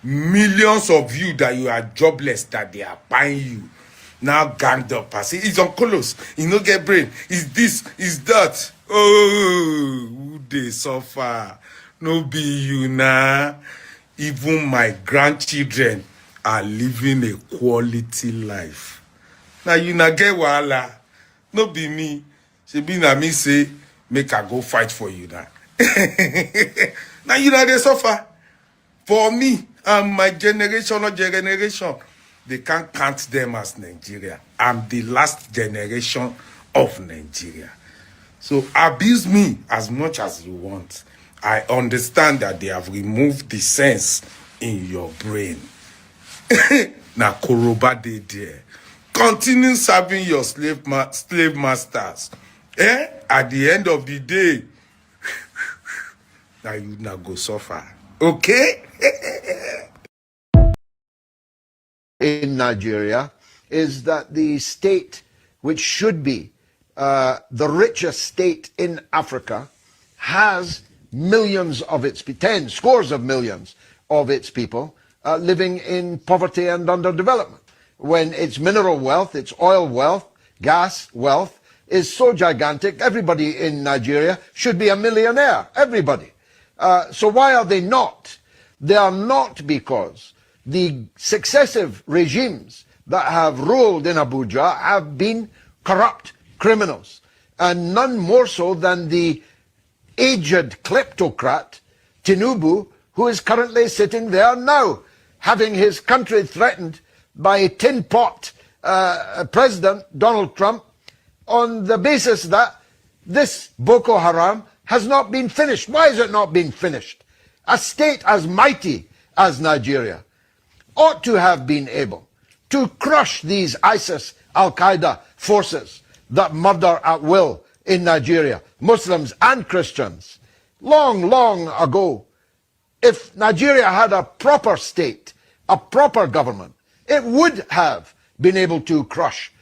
Speaker 1: Millions of you that you are jobless, that they are buying you, now ganged up. I say, it's on colors, you no get brain, it's this, it's that. Oh, who they suffer? No be you now. Even my grandchildren are living a quality life. Now you na get wahala. No be me. She be na me say, make I go fight for you now. Now you know they suffer. For me and my generation or generation, they can't count them as Nigeria. I'm the last generation of Nigeria. So abuse me as much as you want. I understand that they have removed the sense in your brain. Now Koroba dey there. Continue serving your slave masters. At the end of the day, now you now go suffer. Okay?
Speaker 15: In Nigeria is that the state, which should be the richest state in Africa, has millions of its, 10 scores of millions of its people living in poverty and underdevelopment, when its mineral wealth, its oil wealth, gas wealth is so gigantic. Everybody in Nigeria should be a millionaire, everybody. So why are they not? They are not because the successive regimes that have ruled in Abuja have been corrupt criminals, and none more so than the aged kleptocrat Tinubu, who is currently sitting there now, having his country threatened by a tin pot President Donald Trump, on the basis that this Boko Haram has not been finished. Why is it not being finished? A state as mighty as Nigeria ought to have been able to crush these ISIS, Al-Qaeda forces that murder at will in Nigeria, Muslims and Christians, long, long ago. If Nigeria had a proper state, a proper government, it would have been able to crush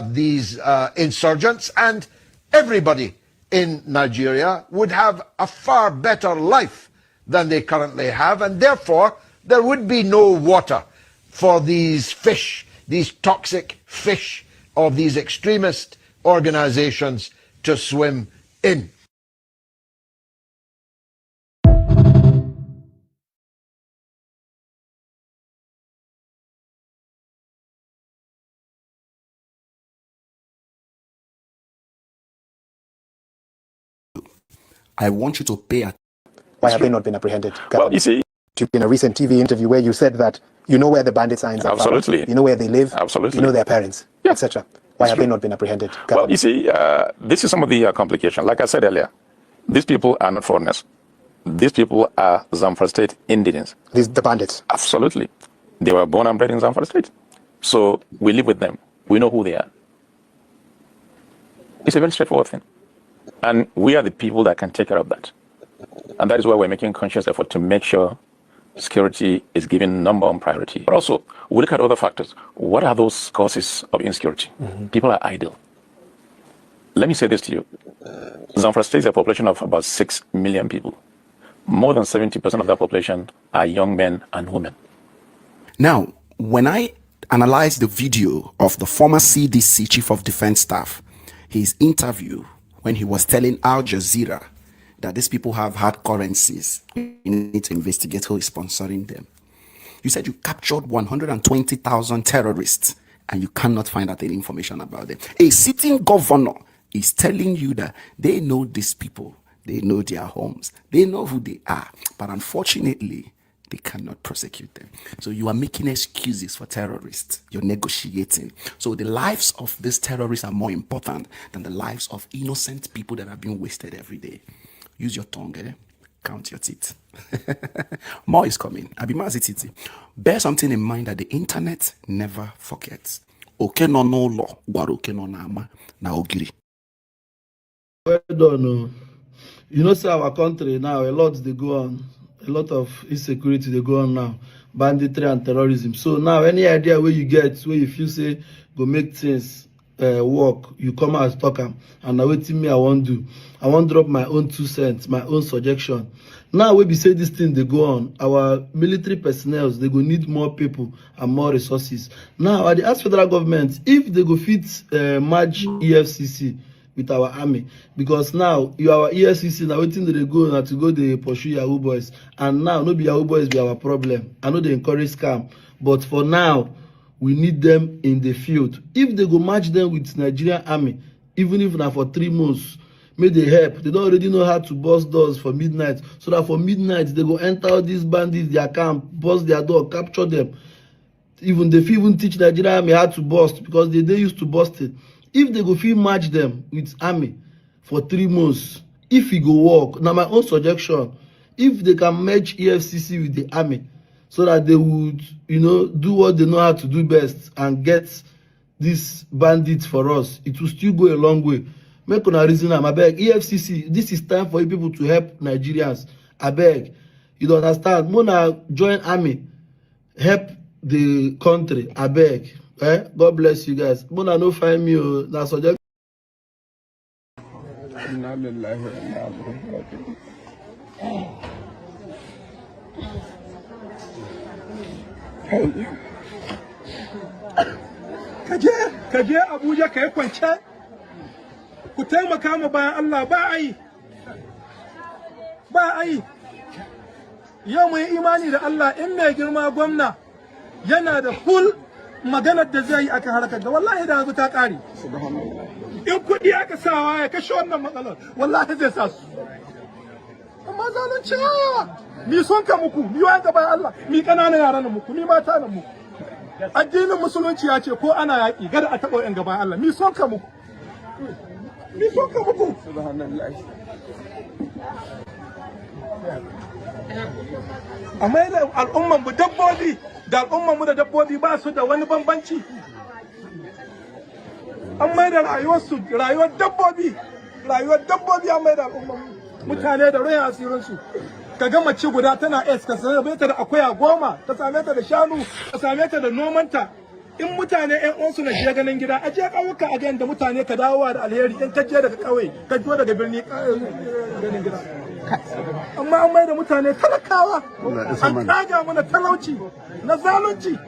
Speaker 15: these insurgents, and everybody in Nigeria would have a far better life than they currently have, and therefore there would be no water for these fish, these toxic fish of these extremist organizations to swim in.
Speaker 16: I want you to pay attention.
Speaker 17: Why have they not been apprehended?
Speaker 16: Well, you see,
Speaker 17: in a recent TV interview where you said that you know where the bandit signs are.
Speaker 16: Absolutely.
Speaker 17: You know where they live.
Speaker 16: Absolutely.
Speaker 17: You know their parents,
Speaker 16: yeah,
Speaker 17: etc. Why have they not been apprehended?
Speaker 16: Well, you see, this is some of the complication. Like I said earlier, these people are not foreigners. These people are Zamfara State indigenous.
Speaker 17: These the bandits.
Speaker 16: Absolutely. They were born and bred in Zamfara State. So we live with them. We know who they are. It's a very straightforward thing. And we are the people that can take care of that. And that is why we're making conscious effort to make sure security is given number one priority. But also, we look at other factors. What are those causes of insecurity? People are idle. Let me say this to you. Zamfara State is a population of about 6 million people. More than 70% of that population are young men and women. Now, when I analyze the video of the former CDC Chief of Defense Staff, his interview when he was telling Al Jazeera that these people have hard currencies, you need to investigate who is sponsoring them. You said you captured 120,000 terrorists and you cannot find out any information about them. A sitting governor is telling you that they know these people, they know their homes, they know who they are, but unfortunately, they cannot prosecute them. So you are making excuses for terrorists. You're negotiating. So the lives of these terrorists are more important than the lives of innocent people that are being wasted every day. Use your tongue, count your teeth. More is coming. Abimazititi. Bear something in mind that the internet never forgets. Oke no no law, oke no nama, na ogiri.
Speaker 18: Well done. You know, say our country now, a lot they go on. A lot of insecurity they go on now, banditry and terrorism. So now any idea where you get, where you feel say go make things work, you come out talk am, and now wetin me I wan do. I wan drop my own 2 cents, my own suggestion. Now we be say this thing they go on, our military personnel they go need more people and more resources. Now I dey ask federal government if they go fit merge EFCC with our army, because now our EFCC now wetin they go now to go dey pursue Yahoo boys, and now no be Yahoo boys be our problem. I know they encourage scam, but for now we need them in the field. If they go match them with Nigerian army, even if now for 3 months, may they help. They don't already know how to bust doors for midnight, so that for midnight they go enter all these bandits, their camp, bust their door, capture them. Even they even teach Nigerian army how to bust, because they used to bust it. If they go feel match them with army for 3 months, if it go work, now my own suggestion, if they can merge EFCC with the army, so that they would, do what they know how to do best and get these bandits for us, it will still go a long way. Make una reason am, abeg. EFCC, this is time for you people to help Nigerians. Abeg, you don't understand? Mona join army, help the country. Abeg, God bless you guys. Mona no find me. Na suggest.
Speaker 11: Kaje Abuja ka yi kwance, ku taimaka ma bayan Allah, ba a yi. Yau mai imani da Allah, in mai girma gwamna yana da full maganar da zai yi akan harkar da wallahi da yanzu ta ƙare. In kuɗi aka sawa ya kashe wannan matsalar, wallahi zai sa su. Amma zalunci mi son ka muku, mi wayan ka bayan Allah, mi ƙananan yaran muku, mi mata nan muku. Addinin musulunci ya ce ko ana yaƙi gada a taɓa yan gaban Allah, mi son ka muku. Mi son ka muku. Amma da al'umman mu dabbobi, da al'umman mu da dabbobi ba su da wani bambanci. An mai da rayuwar dabbobi an mai da al'umman mutane da rayan asirinsu. Ka ga mace guda tana ka same ta da akuya 10, ka same ta da shanu, ka same ta da nomanta. In mutane ƴan uwansu na je ganin gida, a je ƙauyuka a ga da mutane ka dawowa da alheri, in ka je daga ƙauye, ka zo daga birni ganin gida. Amma an mai da mutane talakawa, an kaga mana talauci na zalunci.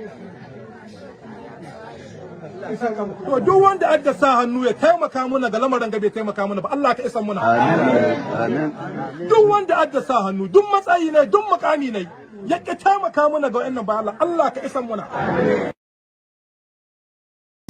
Speaker 11: To duk wanda aka sa hannu ya taimaka mana ga lamarin ga bai taimaka mana ba, Allah ka isa muna. Amin. Duk wanda aka sa hannu, duk matsayi ne, duk makami ne, ya ka taimaka mana ga wannan ba Allah ka isa muna.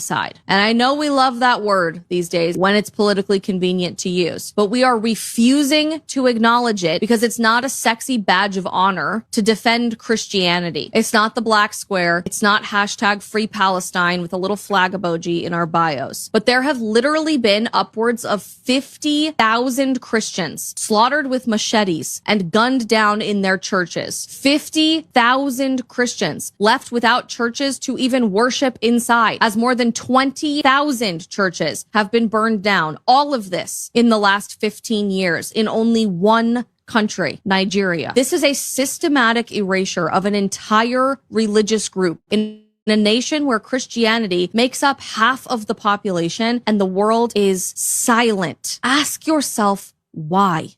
Speaker 19: Side. And I know we love that word these days when it's politically convenient to use, but we are refusing to acknowledge it because it's not a sexy badge of honor to defend Christianity. It's not the black square. It's not hashtag free Palestine with a little flag emoji in our bios. But there have literally been upwards of 50,000 Christians slaughtered with machetes and gunned down in their churches. 50,000 Christians left without churches to even worship inside, as more than 20,000 churches have been burned down. All of this in the last 15 years in only one country, Nigeria. This is a systematic erasure of an entire religious group in a nation where Christianity makes up half of the population and the world is silent. Ask yourself why.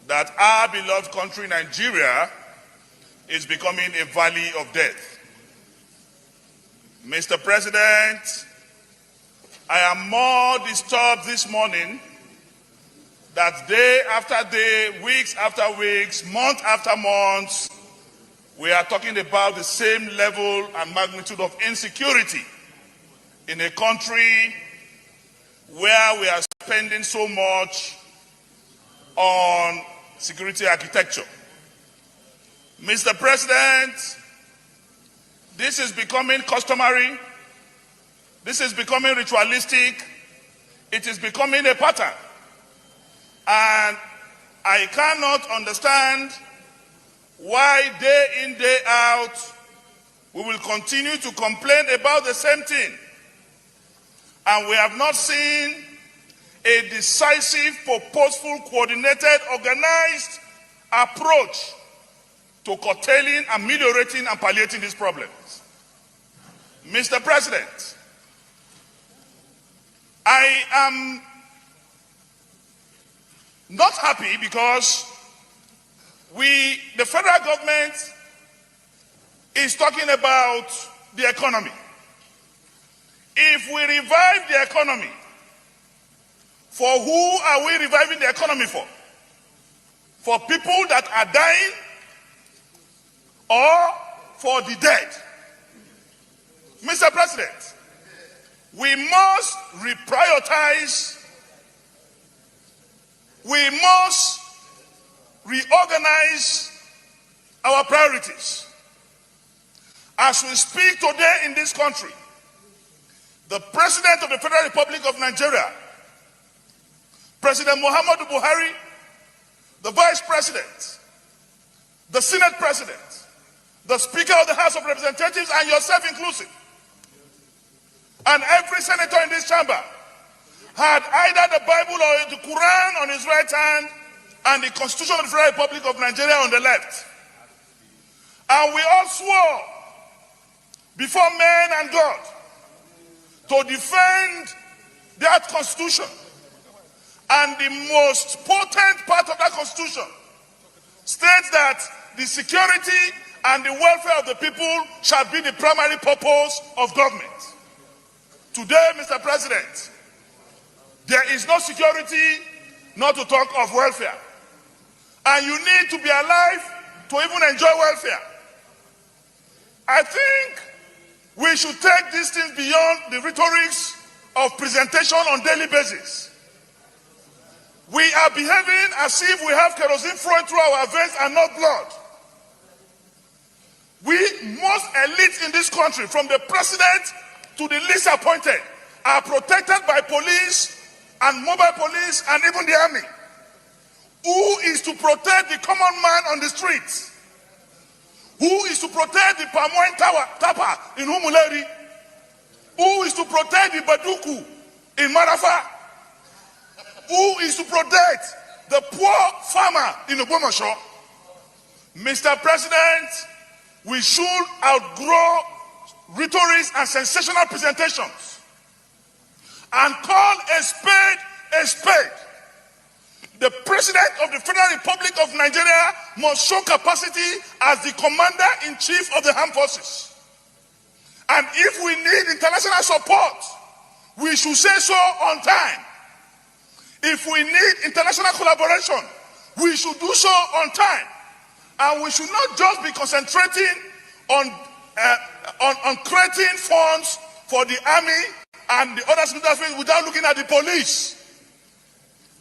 Speaker 20: that our beloved country, Nigeria, is becoming a valley of death. Mr. President, I am more disturbed this morning that day after day, weeks after weeks, month after month, we are talking about the same level and magnitude of insecurity in a country where we are spending so much on security architecture. Mr. President, this is becoming customary. This is becoming ritualistic. It is becoming a pattern. And I cannot understand why day in, day out, we will continue to complain about the same thing. And we have not seen a decisive, purposeful, coordinated, organized approach to curtailing, ameliorating, and palliating these problems. Mr. President, I am not happy because the federal government is talking about the economy. If we revive the economy, for who are we reviving the economy for? For people that are dying or for the dead? Mr. President, we must reprioritize. We must reorganize our priorities. As we speak today in this country, the President of the Federal Republic of Nigeria, President Muhammadu Buhari, the Vice President, the Senate President, the Speaker of the House of Representatives, and yourself inclusive, and every senator in this chamber had either the Bible or the Quran on his right hand and the Constitution of the Federal Republic of Nigeria on the left. And we all swore before men and God to defend that Constitution. And the most potent part of that Constitution states that the security and the welfare of the people shall be the primary purpose of government. Today, Mr. President, there is no security, not to talk of welfare. And you need to be alive to even enjoy welfare. I think we should take these things beyond the rhetorics of presentation on daily basis. We are behaving as if we have kerosene flowing through our veins and not blood. Most elites in this country, from the president to the least appointed, are protected by police and mobile police and even the army. Who is to protect the common man on the streets? Who is to protect the palm oil tapper in Humuleri? Who is to protect the Baduku in Marafa? Who is to protect the poor farmer in Obomasho? Mr. President, we should outgrow rhetorics and sensational presentations and call a spade a spade. The President of the Federal Republic of Nigeria must show capacity as the Commander-in-Chief of the Armed Forces. And if we need international support, we should say so on time. If we need international collaboration, we should do so on time. And we should not just be concentrating on creating funds for the army and the other military without looking at the police.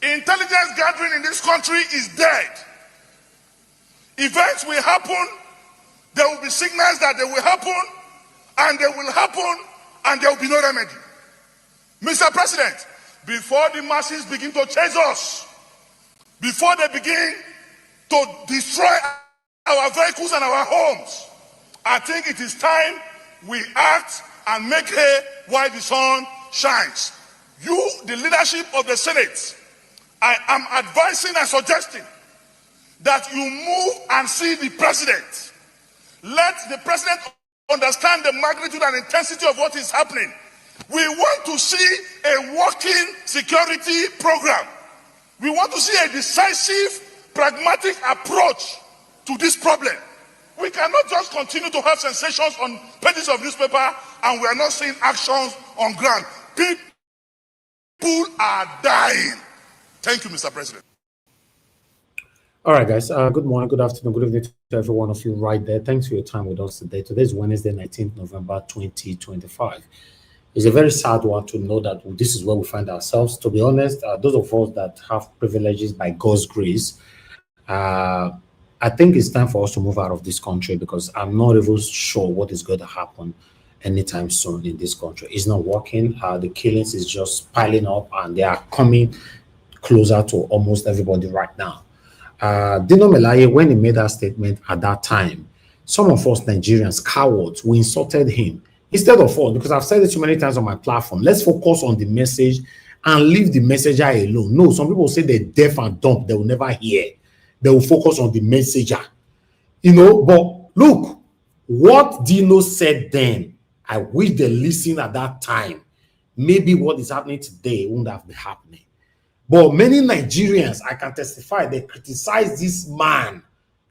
Speaker 20: Intelligence gathering in this country is dead. Events will happen, there will be signals that they will happen, and they will happen, and there will be no remedy. Mr. President, before the masses begin to chase us, before they begin to destroy our vehicles and our homes, I think it is time we act and make hay while the sun shines. You, the leadership of the Senate, I am advising and suggesting that you move and see the president. Let the president understand the magnitude and intensity of what is happening. We want to see a working security program. We want to see a decisive pragmatic approach to this problem. We cannot just continue to have sensations on pages of newspaper and we are not seeing actions on ground. People are dying. Thank you, Mr. President.
Speaker 5: All right, guys. Good morning, good afternoon, good evening to every one of you right there. Thanks for your time with us today. Today is Wednesday, 19th November, 2025. It's a very sad one to know that this is where we find ourselves. To be honest, those of us that have privileges by God's grace, I think it's time for us to move out of this country because I'm not even sure what is going to happen anytime soon in this country. It's not working. The killings is just piling up and they are coming closer to almost everybody right now. Dino Melaye, when he made that statement at that time, some of us Nigerians, cowards, we insulted him. Instead of all, because I've said it too many times on my platform, let's focus on the message and leave the messenger alone. No, some people say they're deaf and dumb, they will never hear. They will focus on the messenger. You know, but look, what Dino said then, I wish they listened at that time. Maybe what is happening today wouldn't have been happening. But many Nigerians, I can testify, they criticize this man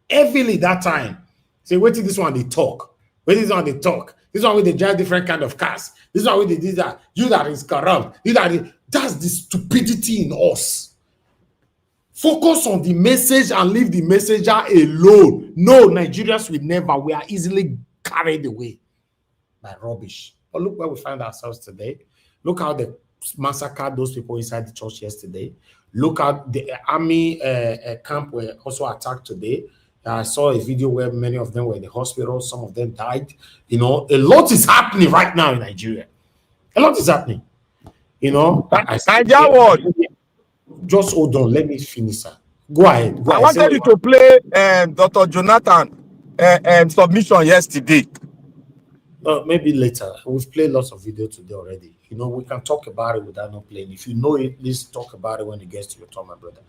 Speaker 5: heavily that time. Say, wait till this one they talk. Wait till this one they talk. This one with they drive different kind of cars. This one with they do that. You that is corrupt. You that is, that's the stupidity in us. Focus on the message and leave the messenger alone. No, Nigerians will never. We are easily carried away by rubbish. But look where we find ourselves today. Look how they massacred those people inside the church yesterday. Look at the army camp were also attacked today. I saw a video where many of them were in the hospital. Some of them died. You know, a lot is happening right now in Nigeria. A lot is happening. You know, just hold on. Let me finish, sir. Go ahead.
Speaker 1: I wanted you to play Dr. Jonathan submission yesterday.
Speaker 5: Maybe later. We've played lots of video today already. You know, we can talk about it without not playing. If you know it, please talk about it when it gets to your turn, my brother.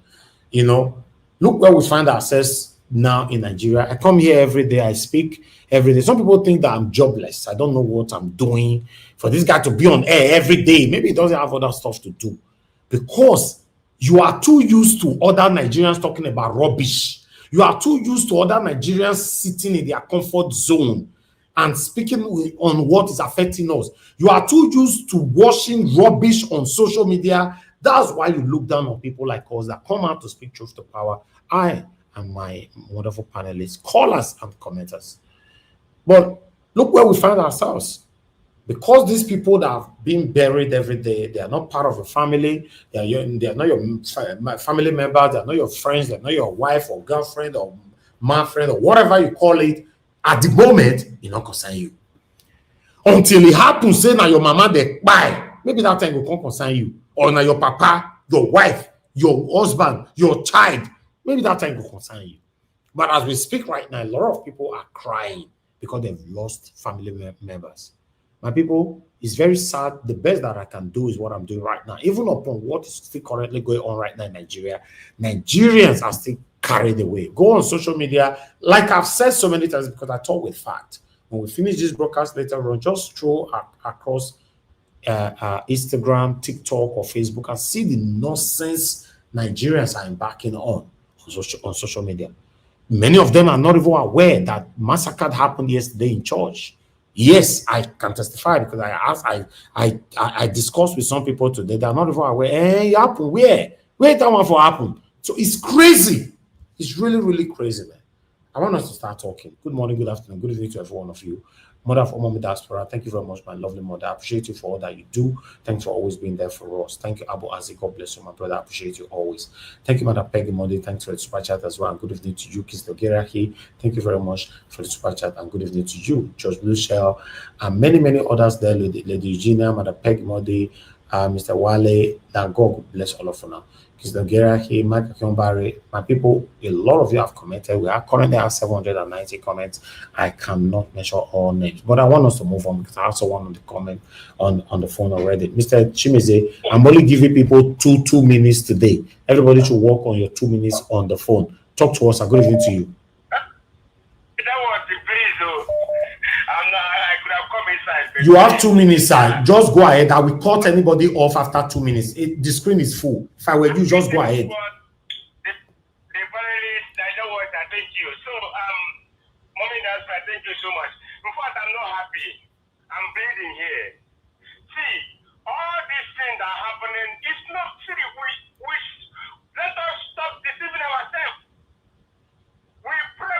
Speaker 5: You know, look where we find ourselves now in Nigeria. I come here every day. I speak every day. Some people think that I'm jobless. I don't know what I'm doing. For this guy to be on air every day, maybe he doesn't have other stuff to do. Because you are too used to other Nigerians talking about rubbish. You are too used to other Nigerians sitting in their comfort zone and speaking on what is affecting us. You are too used to watching rubbish on social media. That's why you look down on people like us that come out to speak truth to power. I and my wonderful panelists, callers and commenters. But look where we find ourselves. Because these people that have been buried every day, they are not part of a family, they are not your family members, they are not your friends, they are not your wife or girlfriend or man friend or whatever you call it. At the moment, it not concern you. Until it happens, say now your mama they buy. Maybe that time will come concern you. Or now your papa, your wife, your husband, your child. Maybe that time will concern you. But as we speak right now, a lot of people are crying because they've lost family members. My people, it's very sad. The best that I can do is what I'm doing right now. Even upon what is still currently going on right now in Nigeria, Nigerians are still carried away. Go on social media. Like I've said so many times, because I talk with fact. When we finish this broadcast later on, just scroll across Instagram, TikTok, or Facebook and see the nonsense Nigerians are embarking on social media. Many of them are not even aware that massacre happened yesterday in church. Yes, I can testify because I discussed with some people today. They are not even aware. Hey, happen where that one for happen? So it's crazy. It's really, really crazy, man. I want us to start talking. Good morning, good afternoon, good evening to every one of you. Mother of Omami Diaspora, thank you very much, my lovely mother. I appreciate you for all that you do. Thanks for always being there for us. Thank you, Abu Azi. God bless you, my brother. I appreciate you always. Thank you, Mother Peggy Modi. Thanks for the super chat as well. And good evening to you, Kiss Dogerahi. Thank you very much for the super chat. And good evening to you, George Blue Shell, and many, many others there. Lady Eugenia, Mother Peggy Modi, Mr. Wale. That God bless all of you now. Kiss Dogerahi, Mike Kyombari. My people, a lot of you have commented. We are currently at 790 comments. I cannot measure all names, but I want us to move on because I also want on the comment on the phone already. Mr. Chimize, I'm only giving people two minutes today. Everybody should work on your 2 minutes on the phone. Talk to us. I'm good evening to you. You have 2 minutes, sir. Just go ahead. I will cut anybody off after 2 minutes. The screen is full. If I were you, just go ahead.
Speaker 21: They finally thank you. So, Mommy Nasra, thank you so much. In fact, I'm not happy. I'm bleeding here. See, all these things that are happening, it's not, see, let us stop deceiving ourselves. We pray.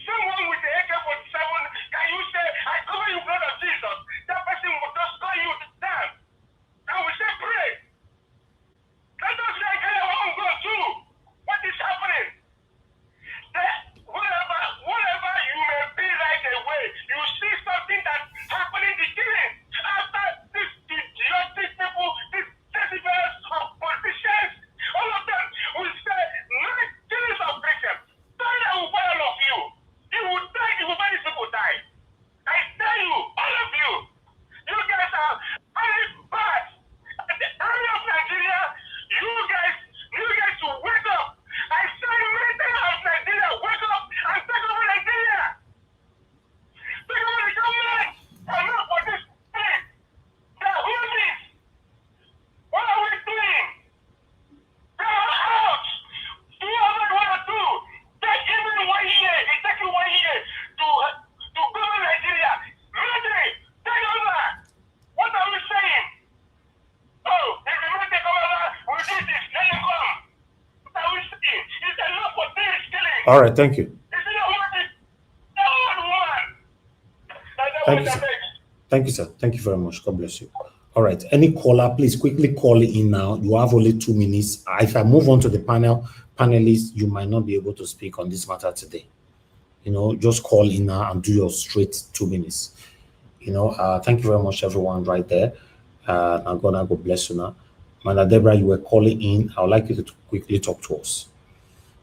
Speaker 21: Someone with the AK-47, can you say, I cover you, blood of Jesus? That person will just call you down. And we say, pray. Let us get our own God too. What is happening? Whatever you may be right away, you see something that's happening, the killing. After these people, these decibels of politicians, all of them will say, nice killings of Christians. Sorry, I will buy all of you. You will die, you will buy these people die. I tell you, all of you, you guys are very bad. The army of Nigeria, you guys will wake up. I say, military of Nigeria, wake up and take over Nigeria. Take over the government. I'm not for this thing. They are hoolies. What are we doing? They are out. Do whatever you want to do. Take even 1 year. It takes you 1 year to govern Nigeria. Military, take over. What are we saying? Oh, if the military come over, we do this. Let them come. What are we saying? It's enough for this killing.
Speaker 5: All right, thank you. Thank you, sir. Thank you, sir. Thank you very much. God bless you. All right. Any caller, please quickly call in now. You have only 2 minutes. If I move on to the panelists, you might not be able to speak on this matter today. Just call in now and do your straight 2 minutes. Thank you very much, everyone, right there. I'm gonna go bless you now. Mother Deborah, you were calling in. I would like you to quickly talk to us.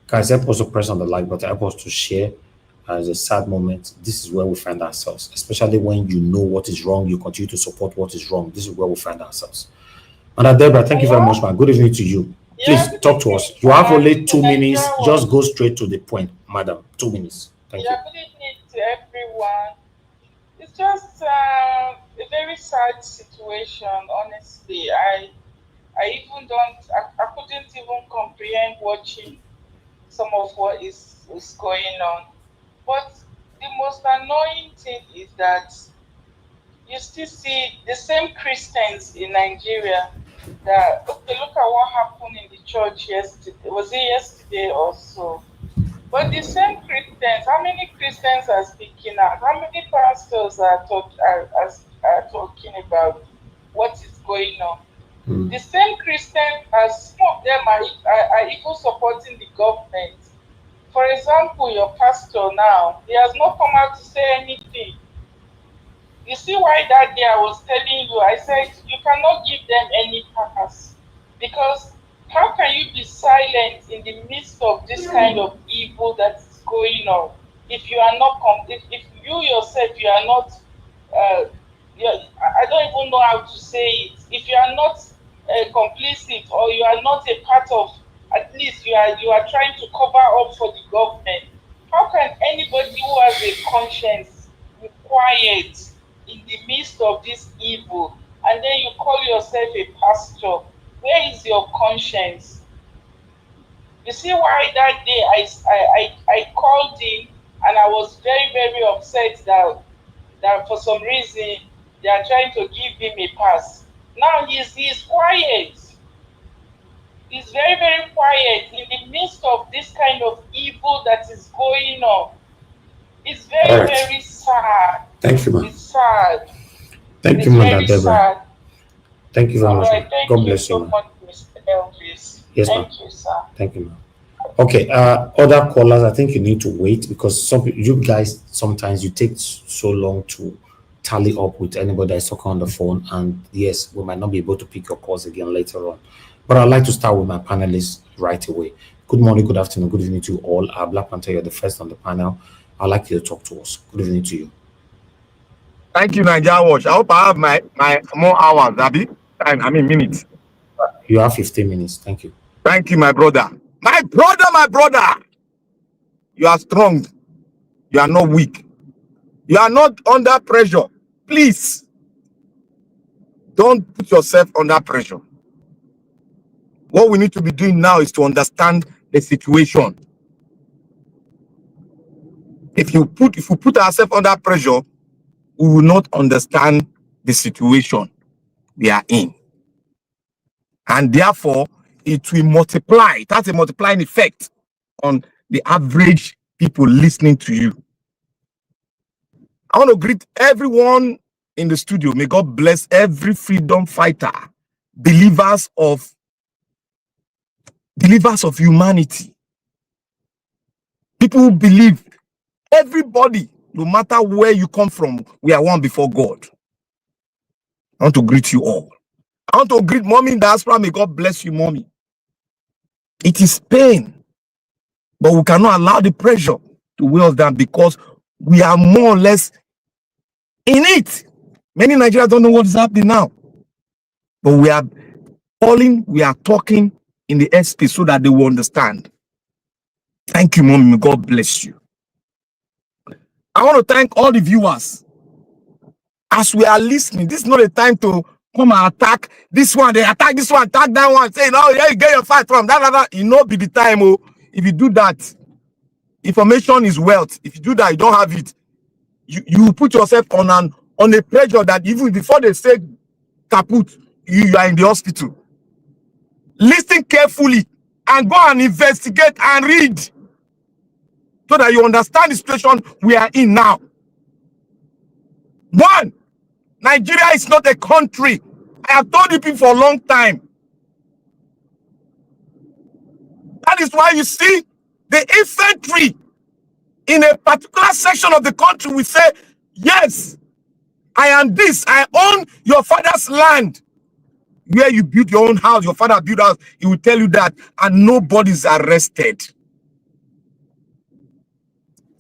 Speaker 5: Guys, help us to press on the like button, help us to share. As a sad moment, this is where we find ourselves, especially when you know what is wrong, you continue to support what is wrong. This is where we find ourselves. Mother Deborah, thank you very much, man. Good evening to you. Please talk to us. You have only 2 minutes. Just go straight to the point, madam. 2 minutes. Thank you.
Speaker 22: Good evening to everyone. It's just a very sad situation, honestly. I couldn't even comprehend watching some of what is going on. But the most annoying thing is that you still see the same Christians in Nigeria that, okay, look at what happened in the church yesterday. Was it yesterday or so? But the same Christians, how many Christians are speaking out? How many pastors are talking about what is going on? The same Christians, some of them are even supporting the government. For example, your pastor now, he has not come out to say anything. You see why that day I was telling you, I said, you cannot give them any pass. Because how can you be silent in the midst of this kind of evil that is going on? If you are not, if you yourself, you are not, I don't even know how to say it. If you are not complicit or you are not a part of, at least you are trying to cover up for the government. How can anybody who has a conscience be quiet in the midst of this evil, and then you call yourself a pastor? Where is your conscience? You see why that day I called in and I was very, very upset that for some reason they are trying to give him a pass. Now he's quiet. He's very, very quiet in the midst of this kind of evil that is going on. It's very, very sad.
Speaker 5: Thank you, ma'am.
Speaker 22: It's sad.
Speaker 5: Thank you, Mother Deborah. Thank you very much. God bless you, ma'am. Yes, ma'am.
Speaker 22: Thank you, sir.
Speaker 5: Thank you, ma'am. Okay, other callers, I think you need to wait because you guys, sometimes you take so long to tally up with anybody that's talking on the phone, and yes, we might not be able to pick your calls again later on. But I'd like to start with my panelists right away. Good morning, good afternoon, good evening to you all. Black Panther, you're the first on the panel. I'd like you to talk to us. Good evening to you.
Speaker 23: Thank you, Nigeria Watch. I hope I have my more hours, Abby. Minutes.
Speaker 5: You have 15 minutes. Thank you.
Speaker 23: Thank you, my brother. My brother. You are strong. You are not weak. You are not under pressure. Please, don't put yourself under pressure. What we need to be doing now is to understand the situation. If we put ourselves under pressure, we will not understand the situation we are in. And therefore, it will multiply. It has a multiplying effect on the average people listening to you. I want to greet everyone in the studio. May God bless every freedom fighter, believers of humanity. People who believe, everybody, no matter where you come from, we are one before God. I want to greet you all. I want to greet mommy in diaspora. May God bless you, mommy. It is pain, but we cannot allow the pressure to weigh us down because we are more or less in it. Many Nigerians don't know what is happening now, but we are calling, we are talking in the airspace so that they will understand. Thank you, mommy. May God bless you. I want to thank all the viewers. As we are listening, this is not a time to come and attack this one. They attack this one, attack that one, saying, "Oh, yeah, you get your fight from that." It not be the time. Oh, if you do that, information is wealth. If you do that, you don't have it. You put yourself on a pressure that even before they say kaput, you are in the hospital. Listen carefully and go and investigate and read so that you understand the situation we are in now. One, Nigeria is not a country. I have told you people for a long time. That is why you see the infantry in a particular section of the country will say, yes, I am this. I own your father's land. Where you build your own house, your father built house, he will tell you that, and nobody's arrested.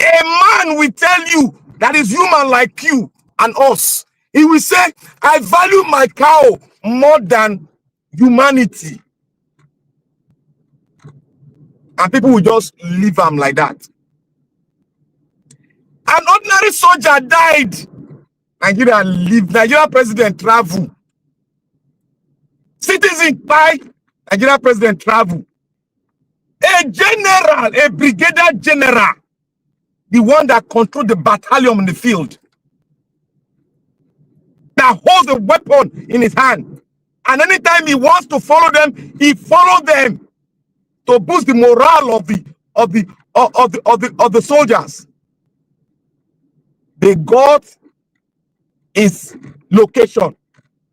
Speaker 23: A man will tell you that is human like you and us. He will say, I value my cow more than humanity. And people will just leave him like that. An ordinary soldier died. Nigeria leave. Nigeria president travel. Citizen buy. Nigeria president travel. A general, a brigadier general, the one that controls the battalion in the field, that holds a weapon in his hand, and anytime he wants to follow them, he follows them to boost the morale of the soldiers. They got his location.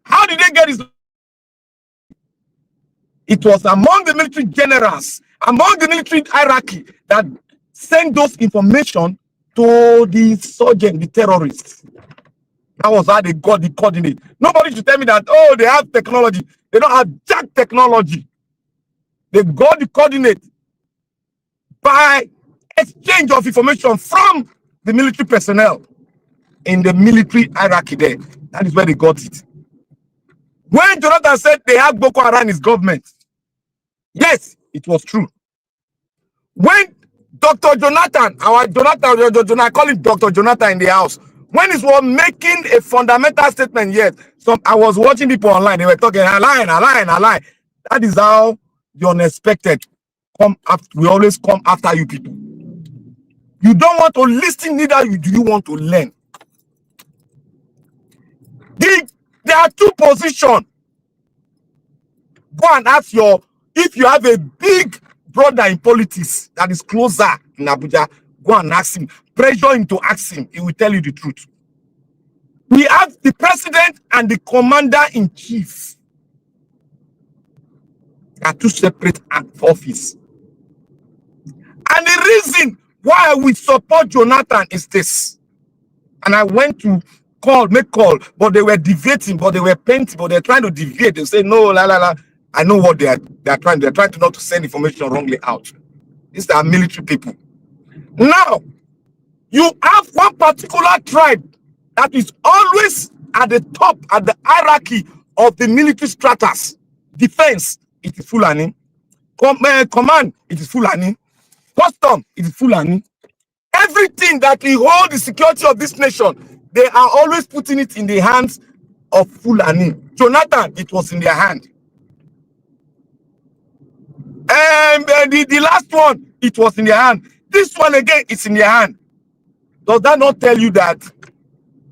Speaker 23: How did they get his? It was among the military generals, among the military hierarchy, that sent those information to the sergeant, the terrorists. That was how they got the coordinate. Nobody should tell me that, oh, they have technology. They don't have jack technology. They got the coordinate by exchange of information from the military personnel in the military hierarchy there. That is where they got it. When Jonathan said they have Boko Haram in his government, yes, it was true. When Dr. Jonathan, I call him Dr. Jonathan in the house, when he was making a fundamental statement, yes, I was watching people online, they were talking, I lie. That is how the unexpected come after. We always come after you people. You don't want to listen, neither do you want to learn. There are two positions. Go and ask if you have a big brother in politics that is closer in Abuja, go and ask him. Pressure him to ask him. He will tell you the truth. We have the president and the commander-in-chief. They are two separate offices. And the reason why we support Jonathan is this. And I went to make call, but they were deviating, but they were painting, but they're trying to deviate. They say, no, I know what they are trying. They're trying to not to send information wrongly out. These are military people. Now, you have one particular tribe that is always at the top, at the hierarchy of the military stratas. Defense, it is Fulani. Command, it is Fulani. Custom, it is Fulani. Everything that will hold the security of this nation, they are always putting it in the hands of Fulani. Jonathan, it was in their hand. And The last one, it was in their hand. This one again, it's in their hand. Does that not tell you that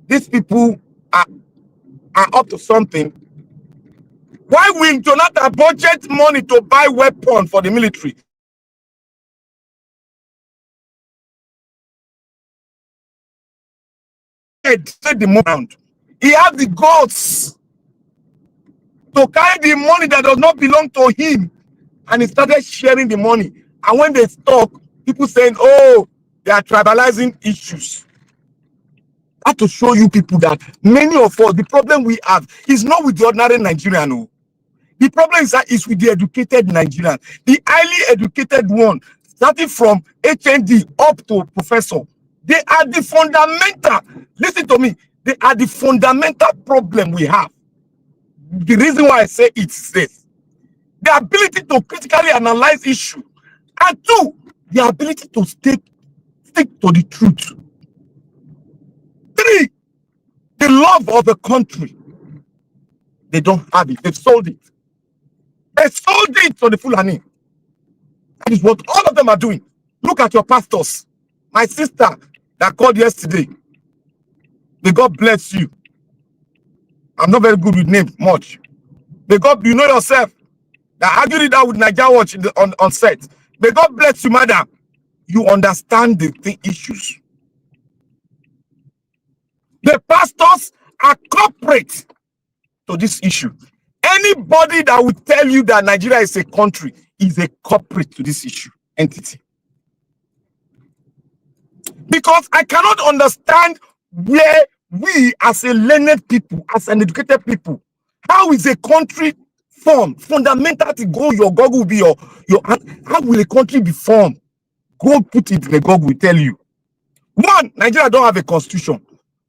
Speaker 23: these people are up to something? Why will Jonathan budget money to buy weapons for the military? He has the guts to carry the money that does not belong to him, and he started sharing the money. And when they talk, people saying, "Oh, they are tribalizing issues." I have to show you people that many of us, the problem we have is not with the ordinary Nigerian. No. The problem is that it's with the educated Nigerian, the highly educated one, starting from HND up to professor. They are the fundamental. Listen to me. They are the fundamental problem we have. The reason why I say it's this: the ability to critically analyze issue, and two, the ability to stick to the truth. Three, the love of the country. They don't have it. They've sold it. They sold it to the Fulani. That is what all of them are doing. Look at your pastors. My sister that called yesterday. May God bless you. I'm not very good with names much. May God, you know yourself. That argued it out with Niger Watch on set. May God bless you, madam. You understand the issues. The pastors are corporate to this issue. Anybody that would tell you that Nigeria is a country is a corporate to this issue entity. Because I cannot understand where we as a learned people, as an educated people, how is a country formed? Fundamental to go, your Google will be your how will a country be formed? Go put it in the Google will tell you. One, Nigeria don't have a constitution.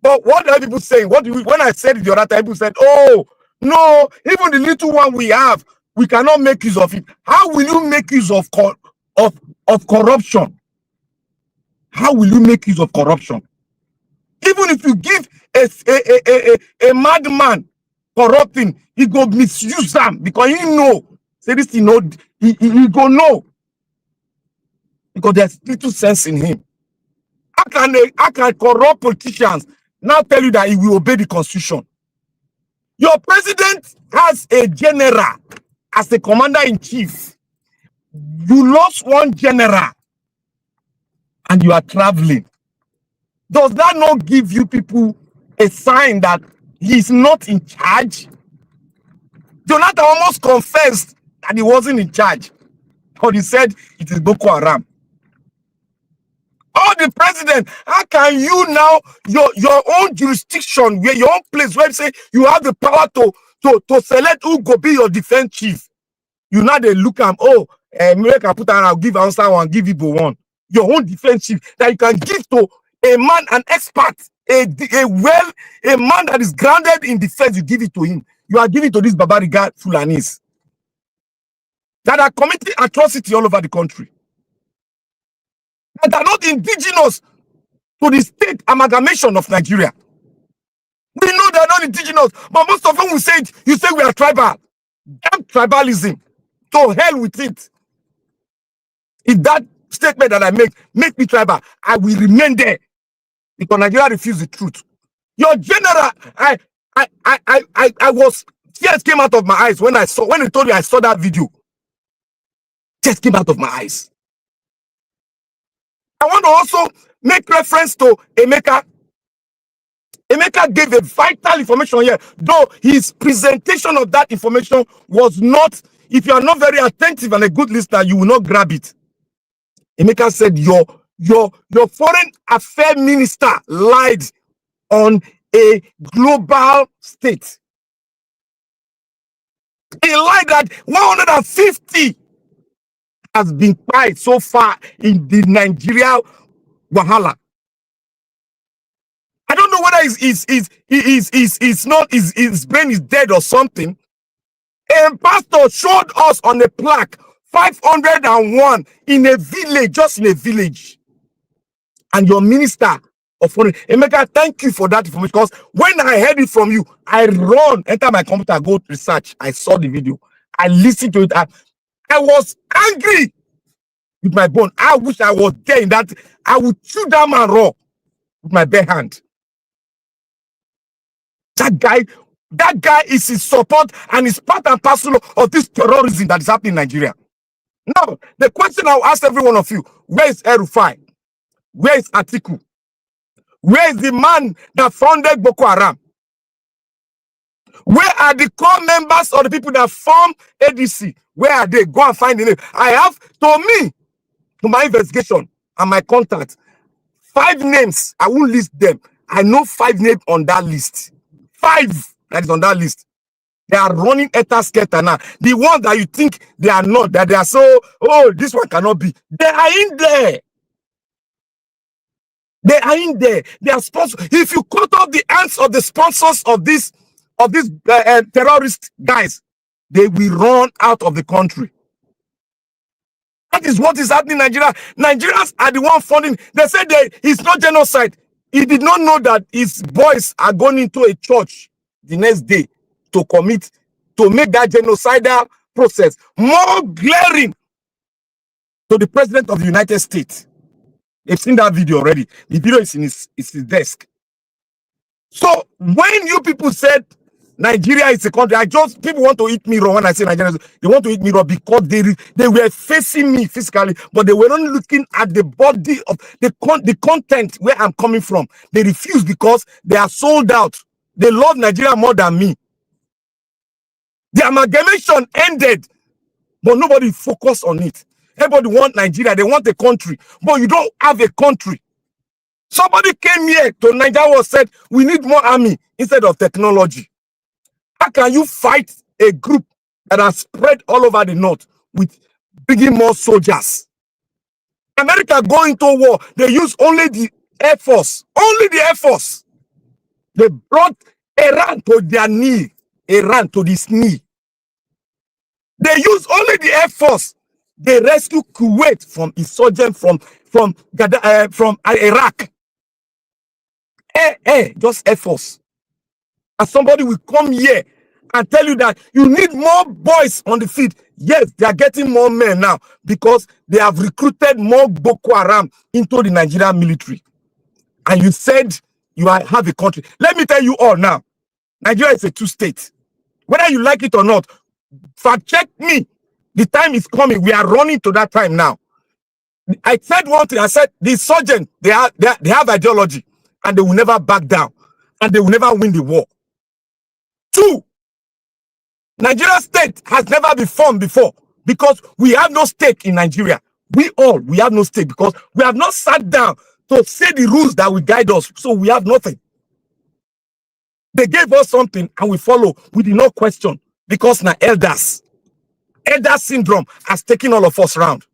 Speaker 23: But what are people saying? When I said it the other time, people said, "Oh, no, even the little one we have, we cannot make use of it." How will you make use of corruption? How will you make use of corruption? Even if you give a madman corrupting, he go misuse them because he know. Say this thing, he go know. Because there's little sense in him. How can corrupt politicians now tell you that he will obey the constitution? Your president has a general as the commander-in-chief. You lost one general and you are traveling. Does that not give you people a sign that he's not in charge? Jonathan almost confessed that he wasn't in charge. But he said it is Boko Haram. Oh, the president, how can you now, your own jurisdiction, where your own place, where you say you have the power to select who go be your defense chief? You now they look at, oh, America put on, I'll give answer one, give you one. Your own defense chief that you can give to a man, an expert, a man that is grounded in defense, you give it to him. You are giving to these Babariga Fulanis that are committing atrocity all over the country, that are not indigenous to the state amalgamation of Nigeria. We know they are not indigenous, but most of them will say it. You say we are tribal. Damn tribalism. To hell with it. If that statement that I make me tribal, I will remain there. Because Nigeria refused the truth. Your general, I was, tears came out of my eyes when they told you I saw that video. Tears came out of my eyes. I want to also make reference to Emeka. Emeka gave a vital information here, though his presentation of that information was not, if you are not very attentive and a good listener, you will not grab it. Emeka said your foreign affairs minister lied on a global state. He lied that 150 has been tried so far in the Nigeria Wahala. I don't know whether his brain is dead or something. A pastor showed us on a plaque 501 in a village, just in a village. And your minister of foreign, Emeka, thank you for that information. Because when I heard it from you, I run, enter my computer, go research. I saw the video. I listened to it. I was angry with my bone. I wish I was there in that. I would chew that man raw with my bare hand. That guy is in support and is part and parcel of this terrorism that is happening in Nigeria. Now, the question I'll ask every one of you, where is El-Rufai? Where is Atiku? Where is the man that founded Boko Haram? Where are the core members or the people that form ADC? Where are they? Go and find the name. I have, to my investigation and my contact, 5 names. I won't list them. I know 5 names on that list. 5 that is on that list. They are running Eta-Sketa now. The ones that you think they are not, that they are so, oh, this one cannot be. They are in there. They are in there. They are sponsors. If you cut off the hands of the sponsors of these terrorist guys, they will run out of the country. That is what is happening in Nigeria. Nigerians are the one funding. They said it's not genocide. He did not know that his boys are going into a church the next day to make that genocidal process more glaring to the president of the United States. They've seen that video already. The video is in his desk. So when you people said Nigeria is a country, people want to eat me raw when I say Nigeria. They want to eat me raw because they were facing me physically, but they were not looking at the body of the content where I'm coming from. They refuse because they are sold out. They love Nigeria more than me. The amalgamation ended, but nobody focused on it. Everybody want Nigeria. They want a country, but you don't have a country. Somebody came here to Nigeria and said, we need more army instead of technology. How can you fight a group that has spread all over the north with bringing more soldiers? America going to war, they use only the Air Force. Only the Air Force. They brought Iran to their knee. Iran to this knee. They use only the Air Force. They rescue Kuwait from insurgents from Iraq. Just Air Force. And somebody will come here and tell you that you need more boys on the field. Yes, they are getting more men now because they have recruited more Boko Haram into the Nigerian military. And you said you have a country. Let me tell you all now. Nigeria is a 2-state. Whether you like it or not, fact check me. The time is coming. We are running to that time now. I said one thing. I said the insurgents, they have ideology and they will never back down and they will never win the war. 2, Nigeria state has never been formed before because we have no stake in Nigeria. We have no stake because we have not sat down to say the rules that will guide us. So we have nothing. They gave us something and we follow. We did not question because now elders. Elder syndrome has taken all of us around.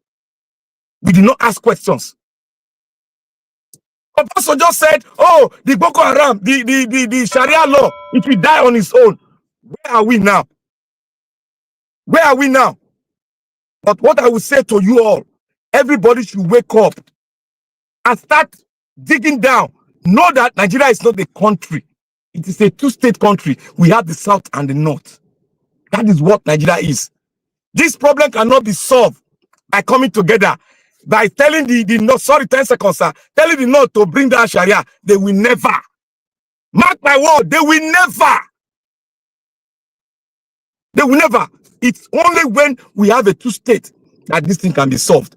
Speaker 23: We did not ask questions. Apostle just said, oh, the Boko Haram, the Sharia law, it will die on its own. Where are we now? Where are we now? But what I will say to you all, everybody should wake up and start digging down. Know that Nigeria is not a country. It is a 2-state country. We have the south and the north. That is what Nigeria is. This problem cannot be solved by coming together, by telling the north, sorry, 10 seconds, sir, telling the north to bring down Sharia. They will never. Mark my word, they will never. They will never. It's only when we have a 2-state that this thing can be solved.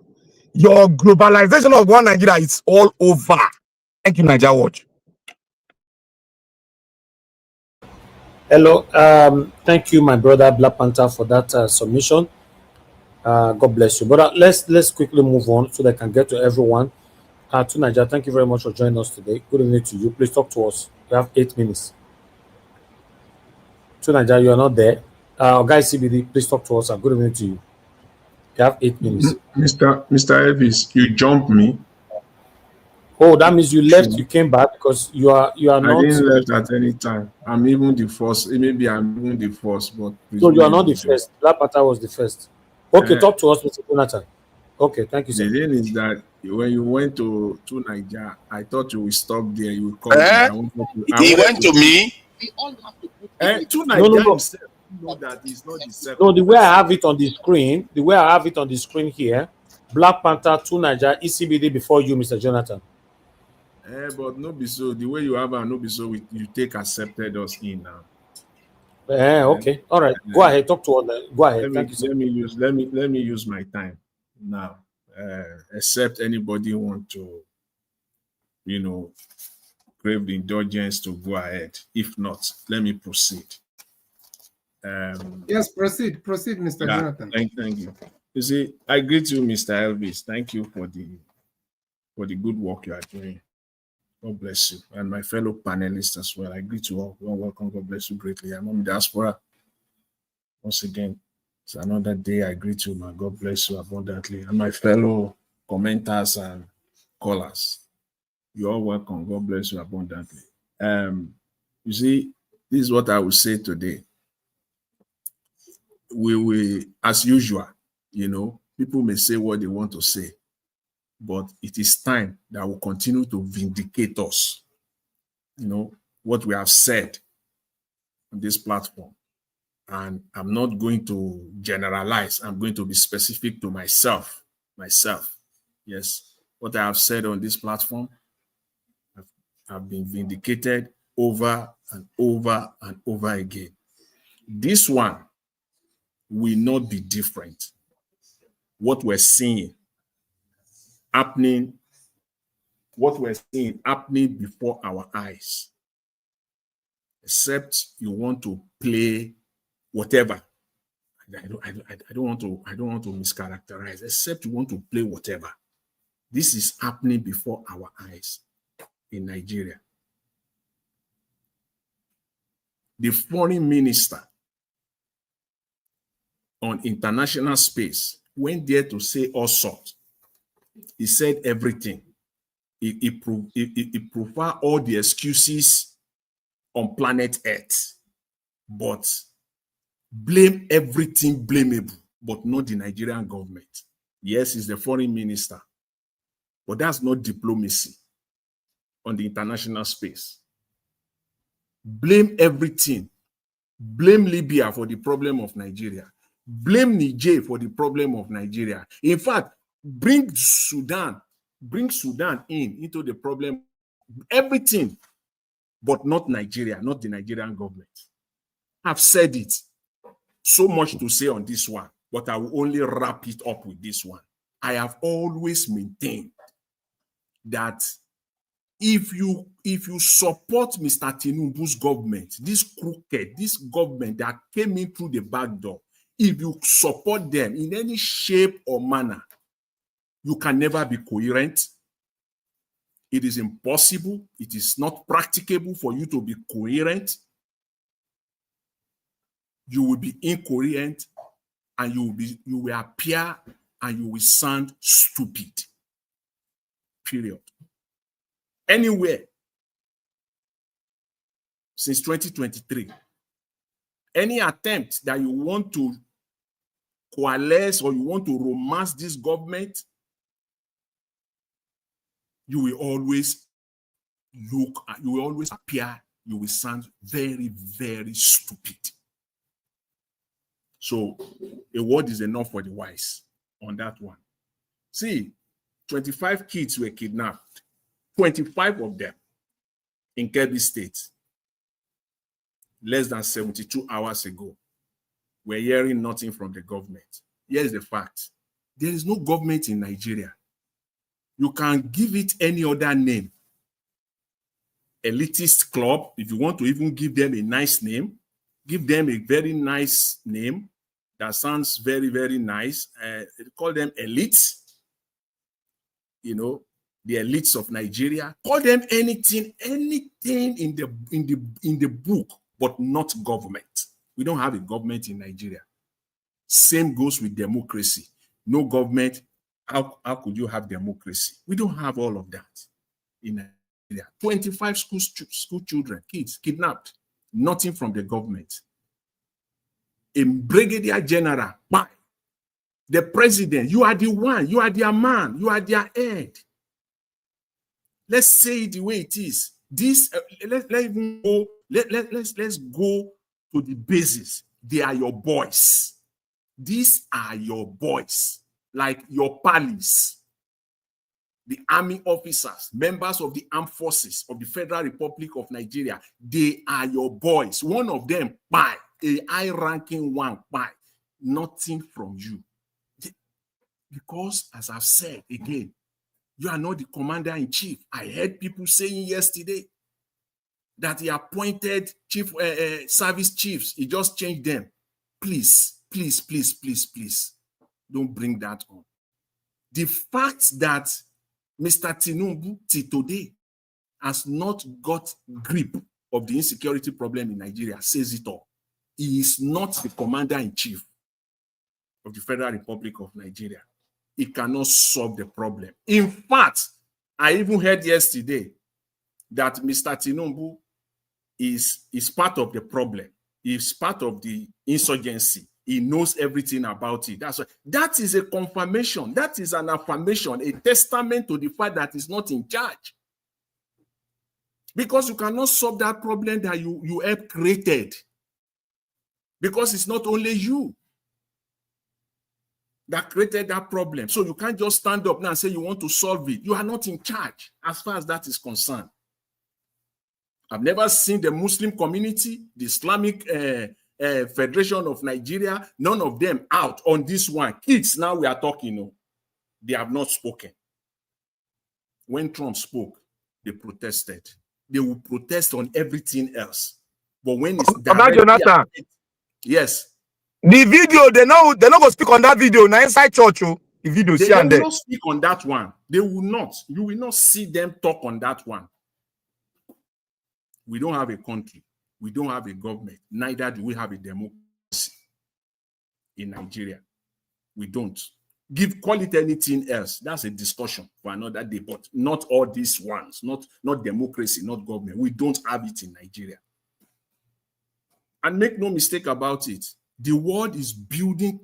Speaker 23: Your globalization of one Nigeria is all over. Thank you, Nigeria Watch.
Speaker 2: Hello, thank you, my brother Black Panther, for that submission. God bless you, brother. Let's quickly move on so that I can get to everyone. To Nigeria, thank you very much for joining us today. Good evening to you. Please talk to us. You have 8 minutes. To Nigeria, you are not there. Guys, CBD, please talk to us. Good evening to you. You have 8 minutes.
Speaker 4: Mr. Elvis, you jumped me.
Speaker 2: Oh, that means you left. You came back because you are not.
Speaker 4: I didn't left at any time. I'm even the first. Maybe I'm even the first, but
Speaker 2: so you are not the first. Black Panther was the first. Okay, talk to us, Mr. Jonathan. Okay, thank you, sir.
Speaker 4: The thing is that when you went to Nigeria, I thought you would stop there. You would come.
Speaker 21: He went to me.
Speaker 4: We all have to put to Nigeria.
Speaker 2: No.
Speaker 4: Know that it's not the second.
Speaker 2: No, the way I have it on the screen, here, Black Panther to Nigeria, ECBD before you, Mr. Jonathan.
Speaker 4: But no be so. The way you have and no be so, you take accepted us in now.
Speaker 2: Okay, all right. Go ahead. Talk to all. Go ahead. Thank you, sir.
Speaker 4: Let me use my time now. Except anybody want to, crave the indulgence to go ahead. If not, let me proceed.
Speaker 3: Yes, proceed, Mr. Jonathan.
Speaker 4: Thank you. You see, I greet you, Mr. Elvis. Thank you for the good work you are doing. God bless you. And my fellow panelists as well. I greet you all. Welcome. God bless you greatly. I'm on diaspora. Once again, it's another day. I greet you, man. God bless you abundantly. And my fellow commenters and callers, you're all welcome. God bless you abundantly. You see, this is what I will say today. We as usual, people may say what they want to say, but it is time that will continue to vindicate us. What we have said on this platform. And I'm not going to generalize. I'm going to be specific to myself. Yes. What I have said on this platform, I've been vindicated over and over and over again. This one will not be different. What we're seeing happening before our eyes, except you want to play whatever. I don't want to mischaracterize, except you want to play whatever. This is happening before our eyes in Nigeria. The foreign minister on international space went there to say all sorts. He said everything. He provided all the excuses on planet Earth, but blame everything blamable, but not the Nigerian government. Yes, he's the foreign minister, but that's not diplomacy on the international space. Blame everything. Blame Libya for the problem of Nigeria. Blame Niger for the problem of Nigeria. In fact, bring Sudan into the problem. Everything, but not Nigeria, not the Nigerian government. I've said it. So much to say on this one, but I will only wrap it up with this one. I have always maintained that if you support Mr. Tinubu's government, this government that came in through the back door, if you support them in any shape or manner, you can never be coherent. It is impossible. It is not practicable for you to be coherent. You will be incoherent, and you will appear and you will sound stupid. Period. Anywhere since 2023, any attempt that you want to coalesce or you want to romance this government, you will always appear, you will sound very, very stupid. So a word is enough for the wise on that one. See, 25 kids were kidnapped, 25 of them in Kebbi State, less than 72 hours ago. We're hearing nothing from the government. Here's the fact. There is no government in Nigeria. You can give it any other name. Elitist club, if you want to even give them a nice name, give them a very nice name that sounds very, very nice. Call them elites. The elites of Nigeria. Call them anything in the book, but not government. We don't have a government in Nigeria. Same goes with democracy. No government. How could you have democracy? We don't have all of that in Nigeria. 25 school children, kids kidnapped. Nothing from the government. A brigadier general, why? The president, you are the one, you are their man, you are their head. Let's say it the way it is. This let's go to the basis. They are your boys. These are your boys. like your pals, the army officers, members of the armed forces of the Federal Republic of Nigeria, they are your boys. One of them, by a high-ranking one, by nothing from you. Because, as I've said again, you are not the commander-in-chief. I heard people saying yesterday that he appointed service chiefs. He just changed them. Please, please, please, please, please, don't bring that on. The fact that Mr. Tinubu till today has not got grip of the insecurity problem in Nigeria says it all. He is not the commander-in-chief of the Federal Republic of Nigeria. He cannot solve the problem. In fact, I even heard yesterday that Mr. Tinubu is part of the problem. He's part of the insurgency. He knows everything about it. That is a confirmation. That is an affirmation, a testament to the fact that he's not in charge. Because you cannot solve that problem that you have created. Because it's not only you that created that problem. So you can't just stand up now and say you want to solve it. You are not in charge as far as that is concerned. I've never seen the Muslim community, the Islamic Federation of Nigeria, none of them out on this one. Kids, now we are talking, they have not spoken. When Trump spoke, they protested. They will protest on everything else. But when it's directly
Speaker 23: Jonathan,
Speaker 4: yes.
Speaker 23: The video, they're not going to speak on that video. Now inside church, the video,
Speaker 4: They will not speak on that one. They will not. You will not see them talk on that one. We don't have a country. We don't have a government. Neither do we have a democracy in Nigeria. We don't. Call it anything else. That's a discussion for another day, but not all these ones. Not democracy, not government. We don't have it in Nigeria. And make no mistake about it. The world is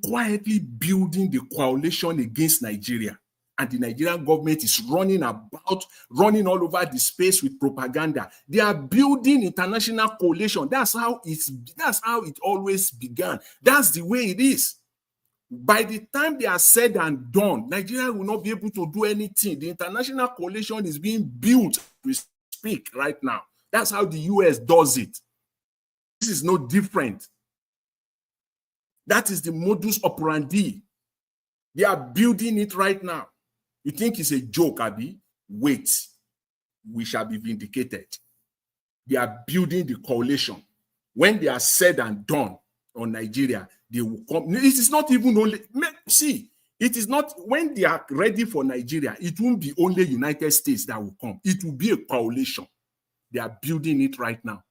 Speaker 4: quietly building the coalition against Nigeria. And the Nigerian government is running all over the space with propaganda. They are building international coalition. That's how it always began. That's the way it is. By the time they are said and done, Nigeria will not be able to do anything. The international coalition is being built, we speak right now. That's how the US does it. This is no different. That is the modus operandi. They are building it right now. You think it's a joke, Abi? Wait. We shall be vindicated. They are building the coalition. When they are said and done on Nigeria, they will come. It is not even only, see, it is not, when they are ready for Nigeria, it won't be only United States that will come. It will be a coalition. They are building it right now.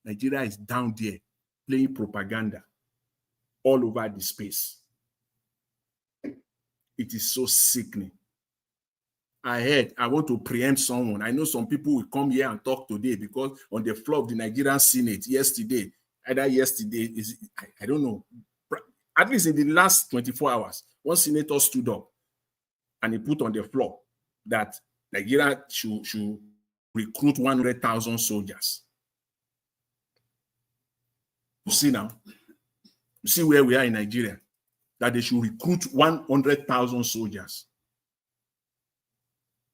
Speaker 4: Nigeria is down there playing propaganda all over the space. It is so sickening. I want to preempt someone. I know some people will come here and talk today because on the floor of the Nigerian Senate yesterday, I don't know, at least in the last 24 hours, one senator stood up and he put on the floor that Nigeria should recruit 100,000 soldiers. You see now? You see where we are in Nigeria? That they should recruit 100,000 soldiers.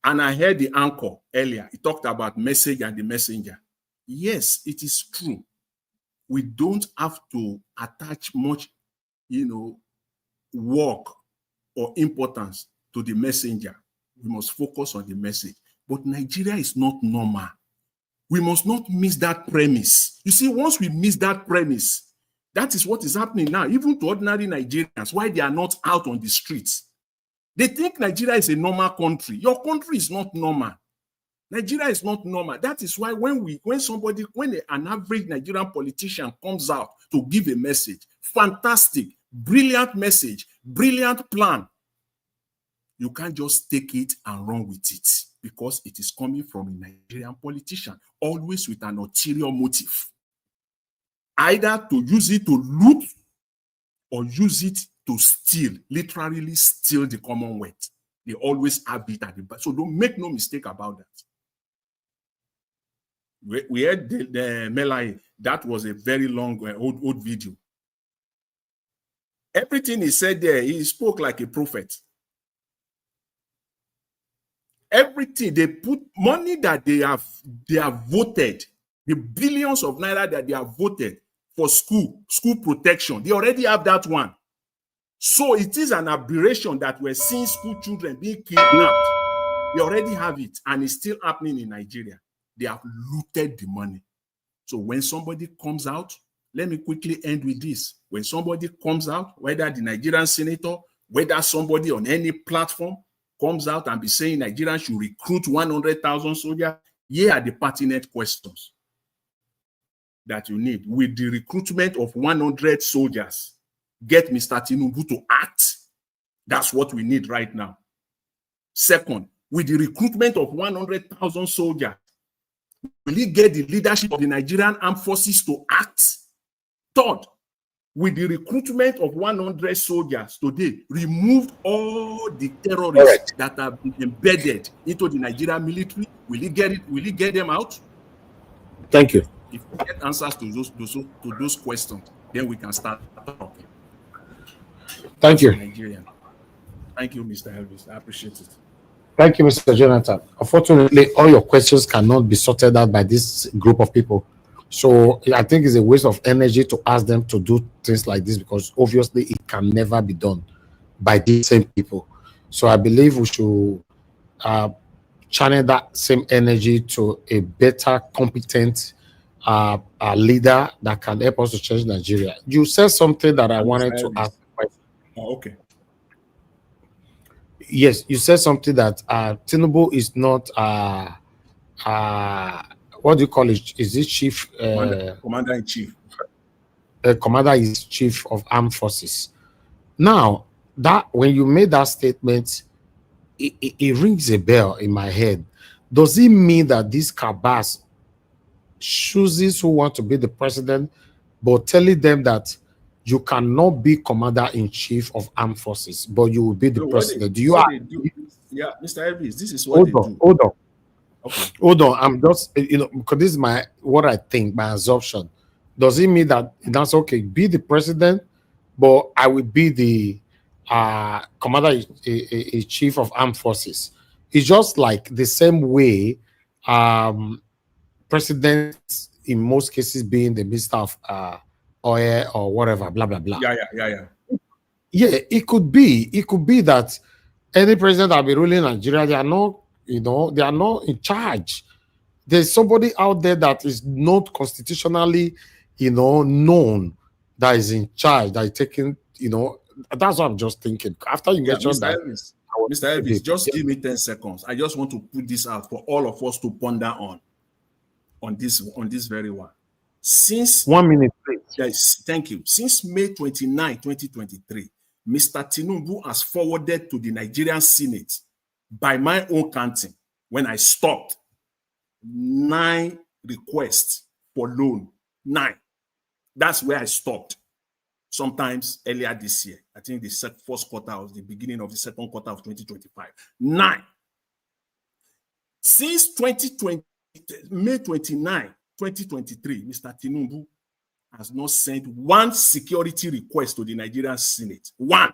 Speaker 4: And I heard the anchor earlier. He talked about message and the messenger. Yes, it is true. We don't have to attach much, work or importance to the messenger. We must focus on the message. But Nigeria is not normal. We must not miss that premise. You see, once we miss that premise, that is what is happening now, even to ordinary Nigerians, why they are not out on the streets. They think Nigeria is a normal country. Your country is not normal. Nigeria is not normal. That is why when an average Nigerian politician comes out to give a message, fantastic, brilliant message, brilliant plan, you can't just take it and run with it because it is coming from a Nigerian politician, always with an ulterior motive. Either to use it to loot or use it to steal, literally steal the Commonwealth. They always have it at the back. So don't make no mistake about that. We had the Melai. That was a very long, old video. Everything he said there, he spoke like a prophet. Everything they put money that they have voted, the billions of naira that they have voted for school protection. They already have that one. So it is an aberration that we're seeing school children being kidnapped. They already have it, and it's still happening in Nigeria. They have looted the money. So when somebody comes out, let me quickly end with this. When somebody comes out, whether the Nigerian senator, whether somebody on any platform comes out and be saying Nigerians should recruit 100,000 soldiers, here are the pertinent questions that you need. With the recruitment of 100 soldiers, get Mr. Tinubu to act. That's what we need right now. Second, with the recruitment of 100,000 soldiers, will he get the leadership of the Nigerian armed forces to act? Third, with the recruitment of 100 soldiers today, remove all the terrorists that have been embedded into the Nigerian military. Will he get it? Will he get them out?
Speaker 2: Thank you.
Speaker 4: If we get answers to those questions, then we can start talking.
Speaker 2: Thank you.
Speaker 4: Nigerian. Thank you, Mr. Elvis. I appreciate it.
Speaker 2: Thank you, Mr. Jonathan. Unfortunately, all your questions cannot be sorted out by this group of people. So I think it's a waste of energy to ask them to do things like this, because obviously it can never be done by these same people. So I believe we should channel that same energy to a better, competent leader that can help us to change Nigeria. You said something that I wanted to ask.
Speaker 4: Oh, okay.
Speaker 2: Yes, you said something that Tinubu is not what do you call it? Is it chief?
Speaker 4: Commander-in-chief.
Speaker 2: Commander is chief of armed forces. Now, that when you made that statement, it rings a bell in my head. Does it mean that this cabas chooses who want to be the president, but telling them that you cannot be commander-in-chief of armed forces, but you will be the president?
Speaker 4: Yeah, Mr. Elvis, this is what they do.
Speaker 2: Hold on.
Speaker 4: Okay.
Speaker 2: Hold on. I'm just, because this is what I think, my assumption. Does it mean that that's okay? Be the president, but I will be the commander-in-chief of armed forces. It's just like the same way presidents in most cases being the minister of oil or whatever, blah blah blah. Yeah, it could be that any president that will be ruling Nigeria, they are not, they are not in charge. There's somebody out there that is not constitutionally, known, that is in charge, that is taking, that's what I'm just thinking. After you mentioned
Speaker 4: Mr.
Speaker 2: that,
Speaker 4: Mr. Elvis, just give me 10 seconds. I just want to put this out for all of us to ponder on this very one. Since
Speaker 2: 1 minute, please.
Speaker 4: Yes, thank you. Since May 29, 2023, Mr. Tinubu has forwarded to the Nigerian Senate, by my own counting, when I stopped, 9 requests for loan. 9. That's where I stopped. Sometimes earlier this year, I think the first quarter or the beginning of the second quarter of 2025. 9. Since May 29, 2023, Mr. Tinubu has not sent one security request to the Nigerian Senate. 1.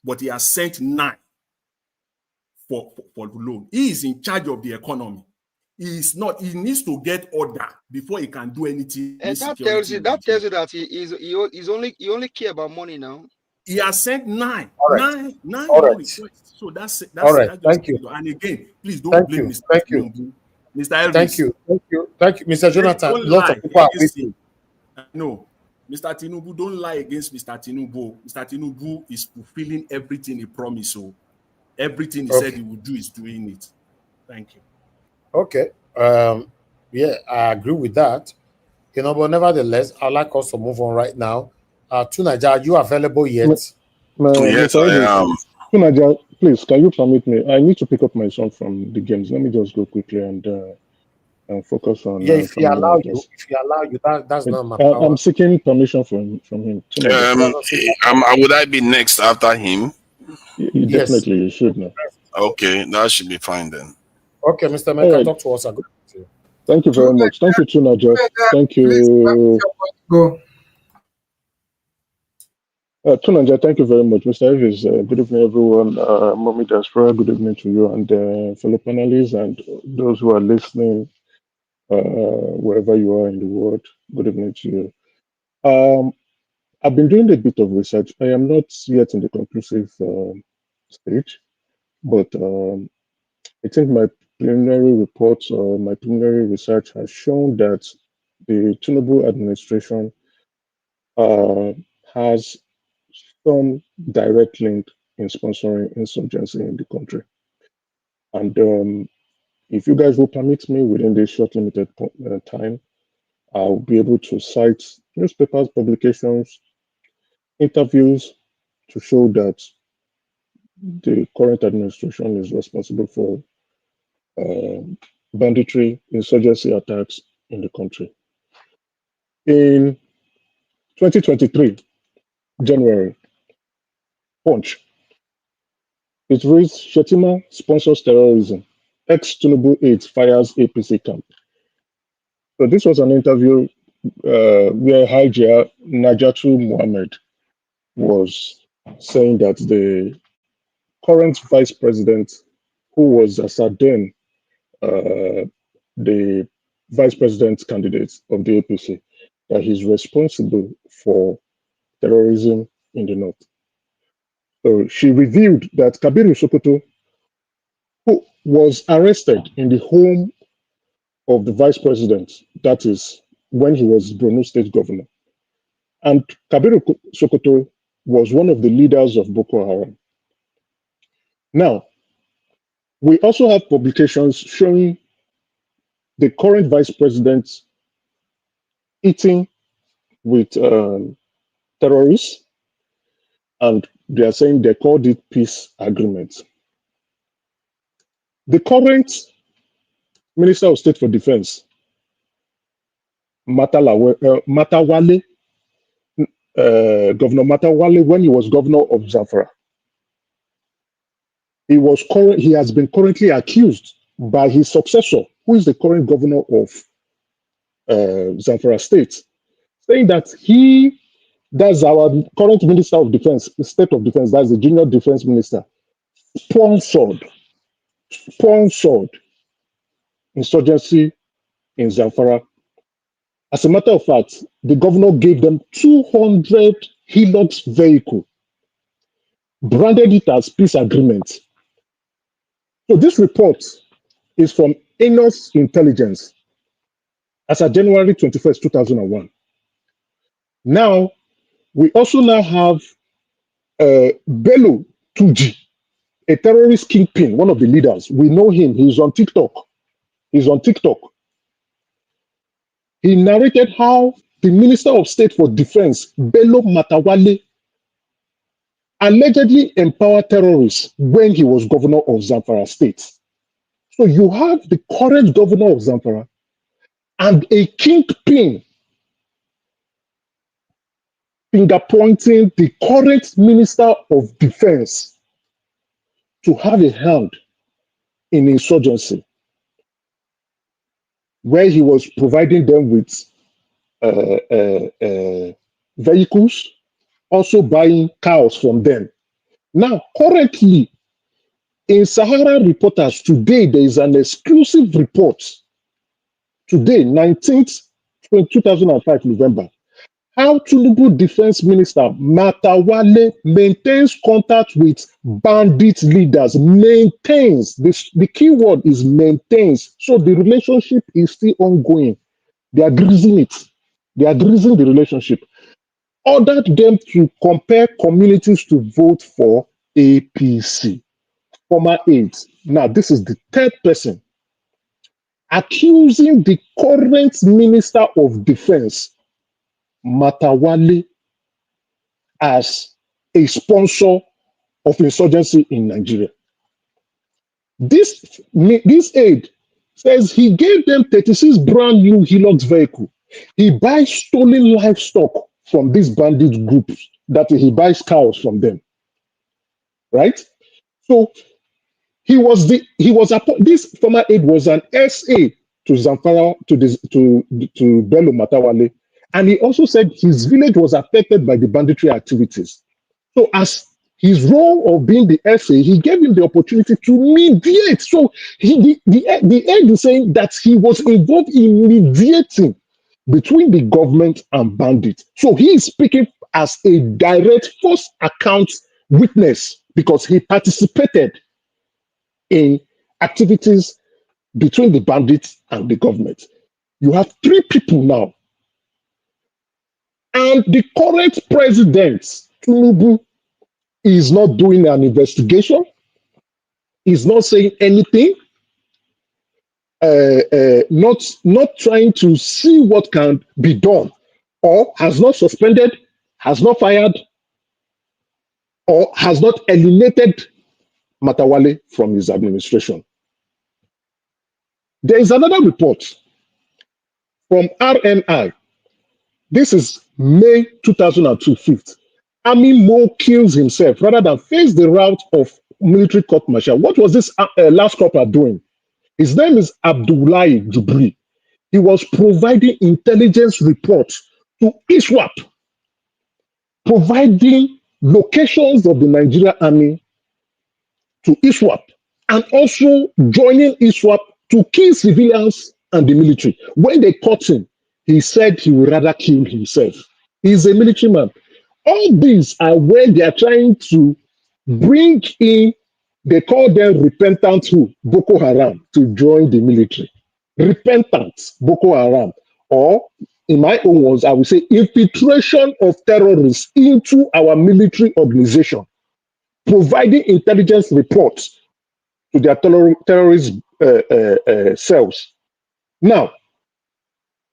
Speaker 4: But he has sent 9 for loan. He is in charge of the economy. He is not. He needs to get order before he can do anything.
Speaker 6: And that tells you that he only care about money now.
Speaker 4: He has sent 9
Speaker 2: All right.
Speaker 4: requests. So that's
Speaker 2: all right.
Speaker 4: Thank
Speaker 2: you.
Speaker 4: And again, please don't blame Mr. Tinubu. Mr. Elvis.
Speaker 2: Thank you, Mr. Jonathan. Lots of people are waiting.
Speaker 4: No, Mr. Tinubu, don't lie against Mr. Tinubu. Mr. Tinubu is fulfilling everything he promised. So everything he said he would do is doing it. Thank you.
Speaker 2: Okay. Yeah, I agree with that. But nevertheless, I'd like us to move on right now. Tunaja, are you available yet?
Speaker 7: Yes, I am. Tunaja, please, can you permit me? I need to pick up my son from the games. Let me just go quickly and focus on.
Speaker 2: Yeah, if you allow you, that's not my power.
Speaker 7: I'm seeking permission from him. Would
Speaker 9: I be next after him?
Speaker 2: Yes.
Speaker 7: Definitely, you should know.
Speaker 9: Okay, that should be fine then.
Speaker 2: Okay, Mr. Meka, talk to us.
Speaker 7: Thank you very much. Thank you, Tunaja. Thank you.
Speaker 8: Go.
Speaker 7: Tunanja, thank you very much. Mr. Elvis, good evening, everyone. Mommy Diaspora, good evening to you and fellow panelists and those who are listening, wherever you are in the world. Good evening to you. I've been doing a bit of research. I am not yet in the conclusive stage, but I think my preliminary reports or my preliminary research has shown that the Tinubu administration has some direct link in sponsoring insurgency in the country. And if you guys will permit me within this short limited time, I'll be able to cite newspapers, publications, interviews to show that the current administration is responsible for banditry, insurgency attacks in the country. In 2023, January, Punch, it reads Shetima sponsors terrorism. Ex-Tinubu aides fires APC camp. So this was an interview where Hajia Najatu Mohammed was saying that the current vice president, who was Assad then the vice president candidate of the APC, that he's responsible for terrorism in the north. So she revealed that Kabiru Sokoto, who was arrested in the home of the vice president, that is when he was Borno state governor. And Kabiru Sokoto was one of the leaders of Boko Haram. Now, we also have publications showing the current vice president eating with terrorists, and they are saying they called it peace agreements. The current Minister of State for Defense, Matawale, Governor Matawale, when he was governor of Zamfara, he has been currently accused by his successor, who is the current governor of Zamfara State, saying that that's our current Minister of Defense, the State of Defense, that's the junior defense minister, sponsored insurgency in Zamfara. As a matter of fact, the governor gave them 200 Hilux vehicle, branded it as peace agreement. So this report is from Enos Intelligence as of January 21st, 2001. Now, we also now have Bello Tuji, a terrorist kingpin, one of the leaders. We know him. He's on TikTok. He narrated how the Minister of State for Defense, Bello Matawale, allegedly empowered terrorists when he was governor of Zamfara State. So you have the current governor of Zamfara and a kingpin finger pointing the current Minister of Defense to have a hand in insurgency, where he was providing them with vehicles, also buying cows from them. Now, currently, in Sahara Reporters today, there is an exclusive report. Today, 19th, 2005, November, how Tinubu Defense Minister Matawale maintains contact with bandit leaders. Maintains. The key word is maintains. So the relationship is still ongoing. They are greasing it. They are greasing the relationship. Ordered them to compare communities to vote for APC. Former aides. Now, this is the third person accusing the current Minister of Defense, Matawale, as a sponsor of insurgency in Nigeria. This aide says he gave them 36 brand new Hilux vehicle. He buys stolen livestock from these bandit groups, that he buys cows from them. Right? So this former aide was an SA to Zamfara, to Bello Matawale, and he also said his village was affected by the banditry activities. So as his role of being the SA, he gave him the opportunity to mediate. So the end is saying that he was involved in mediating between the government and bandits. So he is speaking as a direct first account witness because he participated in activities between the bandits and the government. You have three people now. And the current president, Tinubu, is not doing an investigation. He's not saying anything. Not trying to see what can be done, or has not suspended, has not fired, or has not eliminated Matawale from his administration. There is another report from RNI. This is May 2002, 5th. Army Mo kills himself rather than face the route of military court martial. What was this last corporal doing? His name is Abdullahi Jubri. He was providing intelligence reports to ISWAP, providing locations of the Nigerian army to ISWAP, and also joining ISWAP to kill civilians and the military. When they caught him, he said he would rather kill himself. He's a military man. All these are when they are trying to bring in, they call them repentant who? Boko Haram, to join the military. Repentant Boko Haram, or in my own words, I would say infiltration of terrorists into our military organization, providing intelligence reports to their terrorist cells. Now,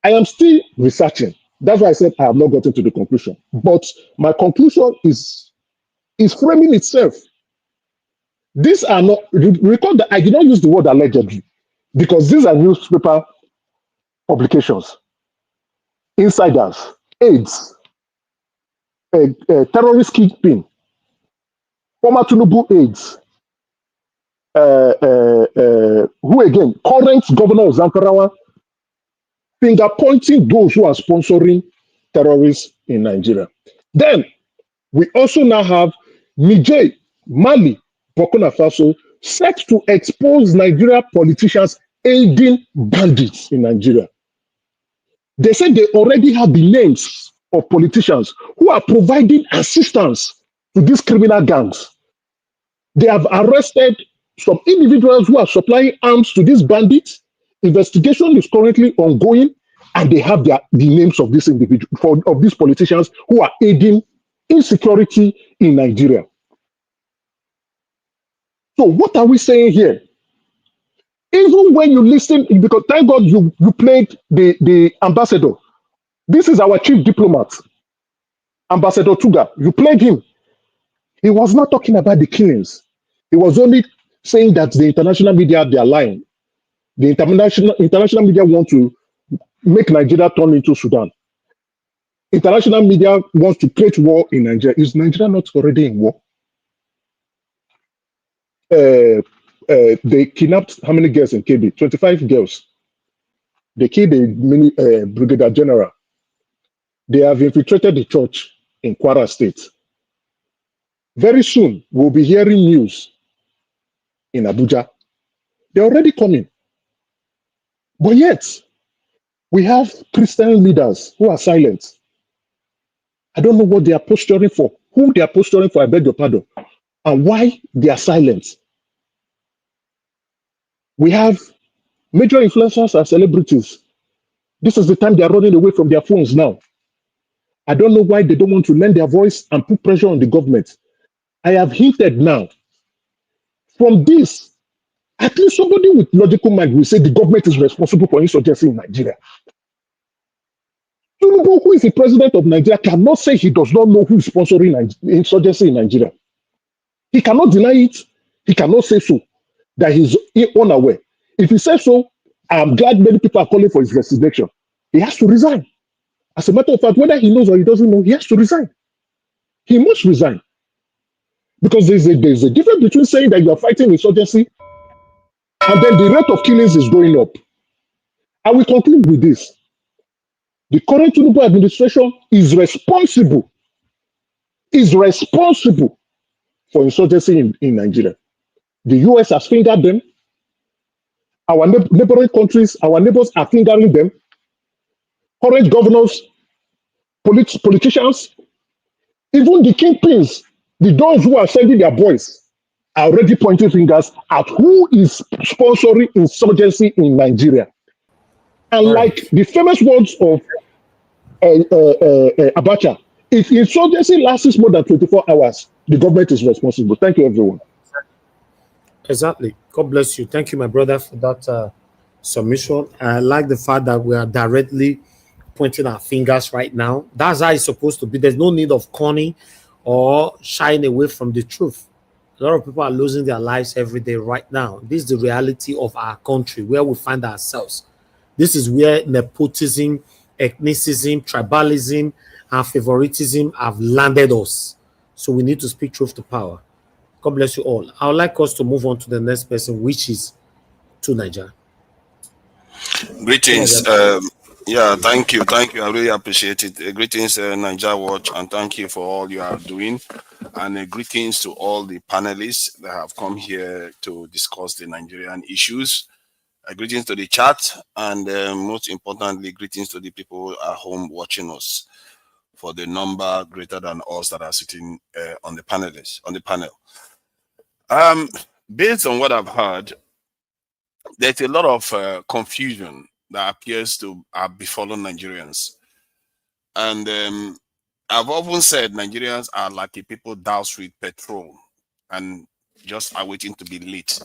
Speaker 7: I am still researching. That's why I said I have not gotten to the conclusion. But my conclusion is framing itself. These are not, recall that I did not use the word allegedly, because these are newspaper publications, insiders, aides, terrorist kingpin, former Tinubu aides, who again, current governor of Zamfara, finger pointing those who are sponsoring terrorists in Nigeria. Then we also now have Niger, Mali, Burkina Faso set to expose Nigeria politicians aiding bandits in Nigeria. They said they already have the names of politicians who are providing assistance to these criminal gangs. They have arrested some individuals who are supplying arms to these bandits. Investigation is currently ongoing, and they have the names of these individuals, of these politicians who are aiding insecurity in Nigeria. So what are we saying here? Even when you listen, because thank God you played the ambassador. This is our chief diplomat, Ambassador Tuga. You played him. He was not talking about the killings. He was only saying that the international media, they are lying. The international media want to make Nigeria turn into Sudan. International media wants to create war in Nigeria. Is Nigeria not already in war? They kidnapped how many girls in KB? 25 girls. They killed a brigadier general. They have infiltrated the church in Kwara State. Very soon, we'll be hearing news in Abuja. They're already coming. But yet, we have Christian leaders who are silent. I don't know what they are posturing for, who they are posturing for, I beg your pardon, and why they are silent. We have major influencers and celebrities. This is the time they are running away from their phones now. I don't know why they don't want to lend their voice and put pressure on the government. I have hinted now. From this, at least somebody with logical mind will say the government is responsible for insurgency in Nigeria. Tinubu, who is the president of Nigeria, cannot say he does not know who is sponsoring insurgency in Nigeria. He cannot deny it. He cannot say so, that he's unaware. If he says so, I'm glad many people are calling for his resignation. He has to resign. As a matter of fact, whether he knows or he doesn't know, he has to resign. He must resign. Because there's a difference between saying that you are fighting insurgency and then the rate of killings is going up. I will conclude with this. The current Tinubu administration is responsible is responsible for insurgency in Nigeria. The US has fingered them. Our neighboring countries, our neighbors are fingering them. Current governors, politicians, even the kingpins, those who are sending their boys, are already pointing fingers at who is sponsoring insurgency in Nigeria. And like the famous words of Abacha, if insurgency lasts more than 24 hours, the government is responsible. Thank you, everyone.
Speaker 2: Exactly. God bless you. Thank you, my brother, for that submission. I like the fact that we are directly pointing our fingers right now. That's how it's supposed to be. There's no need of conning or shying away from the truth. A lot of people are losing their lives every day right now. This is the reality of our country, where we find ourselves. This is where nepotism, ethnicism, tribalism, and favoritism have landed us. So we need to speak truth to power. God bless you all. I would like us to move on to the next person, which is to Nigeria.
Speaker 9: Greetings. Yeah, thank you. Thank you. I really appreciate it. Greetings, Niger Watch, and thank you for all you are doing. And greetings to all the panelists that have come here to discuss the Nigerian issues. Greetings to the chat, and most importantly, greetings to the people at home watching us, for the number greater than us that are sitting on the panel. Based on what I've heard, there's a lot of confusion that appears to have befallen Nigerians. And I've often said Nigerians are like a people doused with petrol and just are waiting to be lit.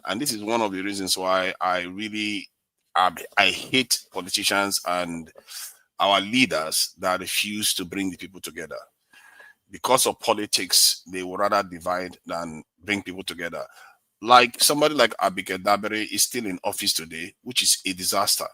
Speaker 9: And this is one of the reasons why I really I hate politicians and our leaders that refuse to bring the people together. Because of politics, they would rather divide than bring people together. Like somebody like Abike Dabere is still in office today, which is a disaster,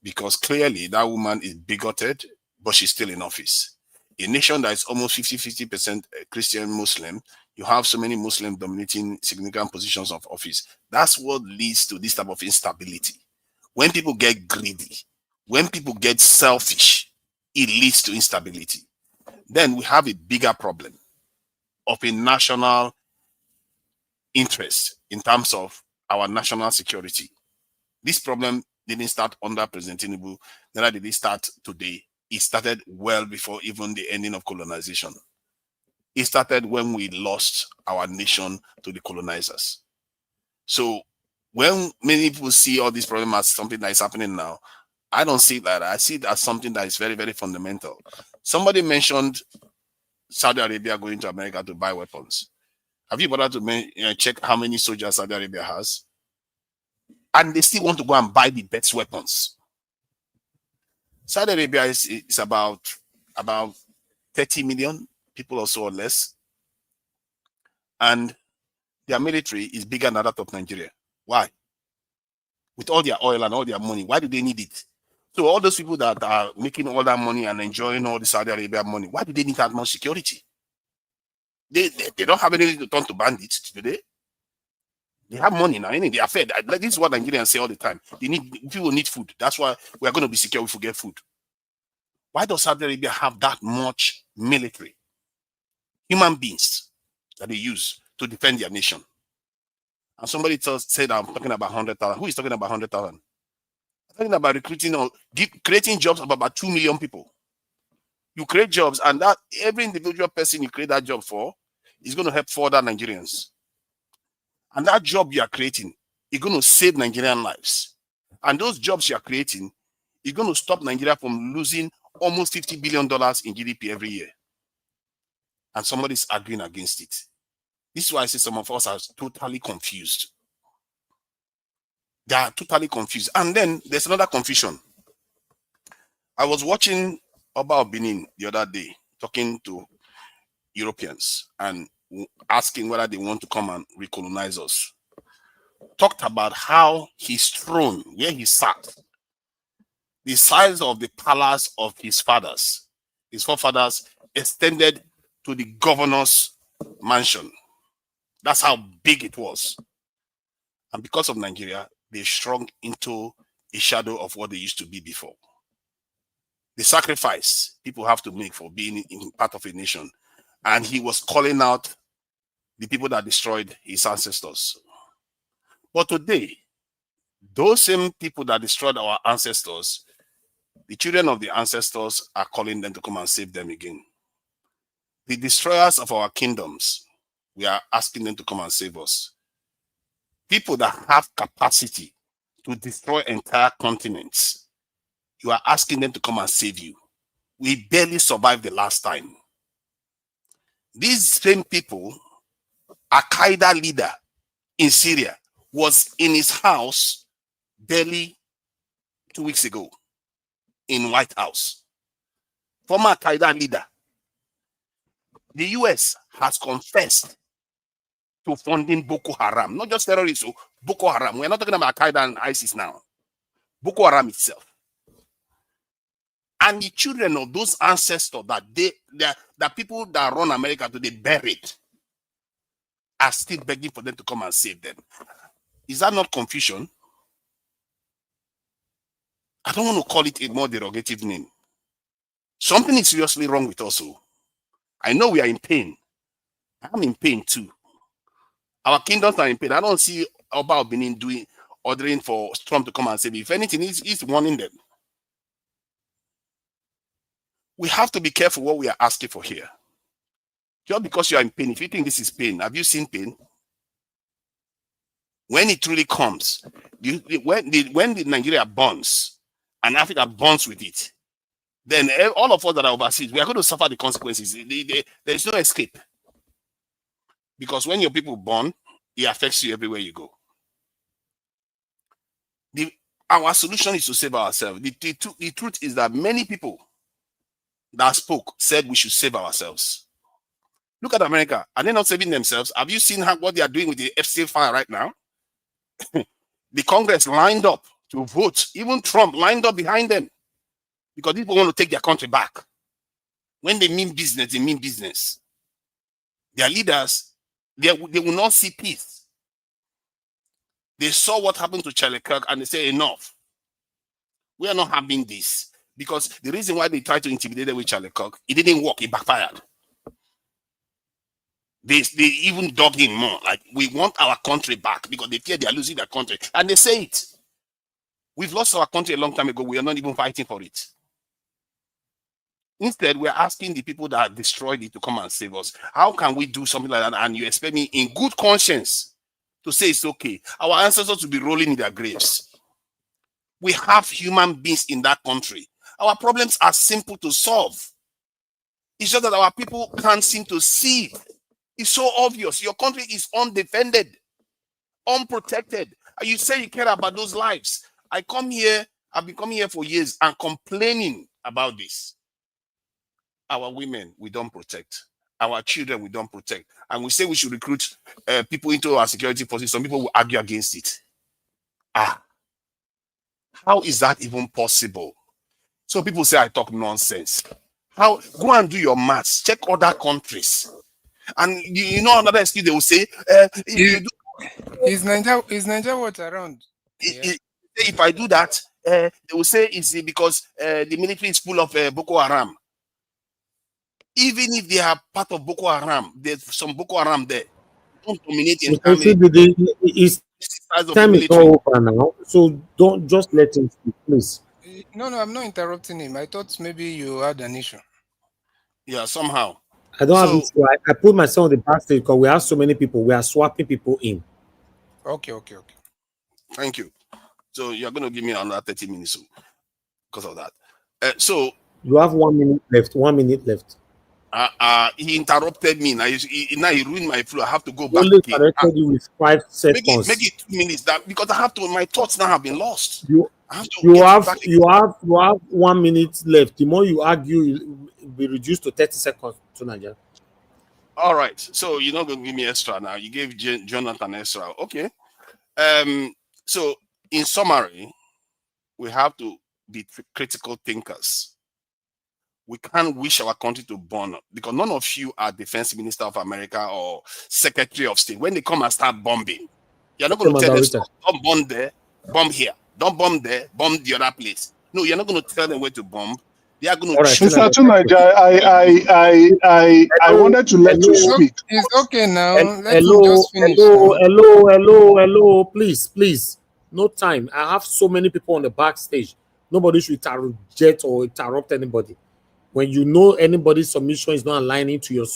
Speaker 9: because clearly that woman is bigoted, but she's still in office. A nation that is almost 50% Christian Muslim, you have so many Muslims dominating significant positions of office. That's what leads to this type of instability. When people get greedy, when people get selfish, it leads to instability. Then we have a bigger problem of a national interest in terms of our national security. This problem didn't start under President Tinubu, neither did it start today. It started well before even the ending of colonization. It started when we lost our nation to the colonizers. So when many people see all this problem as something that is happening now, I don't see that. I see it as something that is very, very fundamental. Somebody mentioned Saudi Arabia going to America to buy weapons. Have you bothered to check how many soldiers Saudi Arabia has? And they still want to go and buy the best weapons. Saudi Arabia is about 30 million people or so or less. And their military is bigger than that of Nigeria. Why? With all their oil and all their money, why do they need it? So all those people that are making all that money and enjoying all the Saudi Arabia money, why do they need that much security? They don't have anything to turn to bandits today. They have money now. They are fed. This is what Nigerians say all the time. People need food. That's why we are going to be secure if we get food. Why does Saudi Arabia have that much military? Human beings that they use to defend their nation. And somebody said I'm talking about 100,000. Who is talking about 100,000? I'm talking about recruiting or creating jobs of about 2 million people. You create jobs, and that every individual person you create that job for is going to help further Nigerians. And that job you are creating is going to save Nigerian lives. And those jobs you are creating is going to stop Nigeria from losing almost $50 billion in GDP every year. And somebody's arguing against it. This is why I say some of us are totally confused. They are totally confused. And then there's another confusion. I was watching Oba Benin the other day, talking to Europeans and asking whether they want to come and recolonize us. Talked about how his throne, where he sat, the size of the palace of his forefathers, extended to the governor's mansion. That's how big it was. And because of Nigeria, they shrunk into a shadow of what they used to be before. The sacrifice people have to make for being in part of a nation and he was calling out the people that destroyed his ancestors. But today, those same people that destroyed our ancestors, the children of the ancestors are calling them to come and save them again. The destroyers of our kingdoms, we are asking them to come and save us. People that have capacity to destroy entire continents, you are asking them to come and save you. We barely survived the last time. These same people, Al-Qaeda leader in Syria was in his house barely 2 weeks ago in White House. Former Al-Qaeda leader. The US has confessed to funding Boko Haram, not just terrorists, Boko Haram. We're not talking about Al-Qaeda and ISIS now. Boko Haram itself. And the children of those ancestors that people that run America today buried are still begging for them to come and save them. Is that not confusion? I don't want to call it a more derogative name. Something is seriously wrong with us. I know we are in pain. I'm in pain too. Our kingdoms are in pain. I don't see Oba Benin ordering for Trump to come and save me. If anything, he's warning them. We have to be careful what we are asking for here. Just because you are in pain, if you think this is pain, have you seen pain? When it truly comes, when the Nigeria burns and Africa burns with it, then all of us that are overseas, we are going to suffer the consequences. There is no escape. Because when your people burn, it affects you everywhere you go. Our solution is to save ourselves. The truth is that many people that spoke said we should save ourselves. Look at America. Are they not saving themselves? Have you seen what they are doing with the Epstein file right now? The Congress lined up to vote. Even Trump lined up behind them. Because people want to take their country back. When they mean business, they mean business. Their leaders, they will not see peace. They saw what happened to Charlie Kirk and they say, enough. We are not having this. Because the reason why they tried to intimidate them with Charlie Kirk, it didn't work, it backfired. They even dug in more. Like, we want our country back because they fear they are losing their country. And they say it. We've lost our country a long time ago. We are not even fighting for it. Instead, we're asking the people that destroyed it to come and save us. How can we do something like that? And you expect me in good conscience to say it's okay. Our ancestors will be rolling in their graves. We have human beings in that country. Our problems are simple to solve. It's just that our people can't seem to see it. It's so obvious. Your country is undefended, unprotected. And you say you care about those lives. I've been coming here for years and complaining about this. Our women, we don't protect. Our children, we don't protect. And we say we should recruit people into our security forces. Some people will argue against it. How is that even possible? So people say I talk nonsense. Go and do your maths. Check other countries. And you know another excuse they will say,
Speaker 3: is Nigeria what around?
Speaker 9: If I do that, they will say it's because the military is full of Boko Haram. Even if they are part of Boko Haram, there's some Boko Haram there. Don't dominate entirely.
Speaker 2: Time is not over now, so don't just let him speak, please.
Speaker 3: No, I'm not interrupting him. I thought maybe you had an issue.
Speaker 9: Yeah, somehow.
Speaker 2: I don't have issue. I put myself on the backstage because we have so many people. We are swapping people in.
Speaker 3: Okay.
Speaker 9: Thank you. So you're going to give me another 30 minutes because of that. So
Speaker 2: you have 1 minute left. 1 minute left.
Speaker 9: He interrupted me. Now he ruined my flow. I have to go back.
Speaker 2: Only corrected you with 5 seconds.
Speaker 9: Make it 2 minutes. Because I have to. My thoughts now have been lost.
Speaker 2: You have 1 minute left. The more you argue, it will be reduced to 30 seconds to Nigeria.
Speaker 9: All right. So you're not going to give me extra now. You gave Jonathan extra. Okay. So in summary, we have to be critical thinkers. We can't wish our country to burn up because none of you are Defense Minister of America or Secretary of State. When they come and start bombing, you're not going to tell them, don't bomb there, bomb here. Don't bomb there, bomb the other place. No, you're not going to tell them where to bomb. They are going
Speaker 2: All
Speaker 9: to
Speaker 2: right,
Speaker 9: choose.
Speaker 7: Mr.
Speaker 2: Tunaja, thank you.
Speaker 7: I
Speaker 2: Hello,
Speaker 7: wanted to let you
Speaker 2: hello,
Speaker 7: speak.
Speaker 3: It's okay now. Let him
Speaker 2: hello,
Speaker 3: just finish
Speaker 2: hello,
Speaker 3: now.
Speaker 2: hello, hello, hello. Please, please. No time. I have so many people on the backstage. Nobody should interject or interrupt anybody. When you know anybody's submission is not aligning to your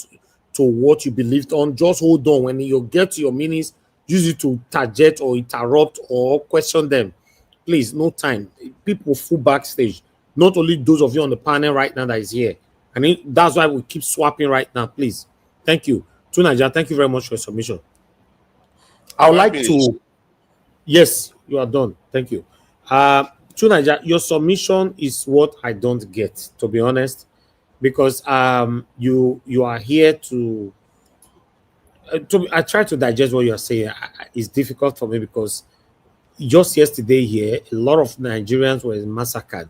Speaker 2: to what you believed on, just hold on. When you get to your meanings, use it to interject or interrupt or question them. Please, no time. People full backstage. Not only those of you on the panel right now that is here. I mean, that's why we keep swapping right now. Please. Thank you. Tunaja, thank you very much for your submission. I would
Speaker 9: Have I
Speaker 2: like
Speaker 9: finished?
Speaker 2: to, yes, you are done. Thank you. Tunaja, your submission is what I don't get, to be honest, because you are here to I try to digest what you are saying. It's difficult for me because just yesterday here, a lot of Nigerians were massacred.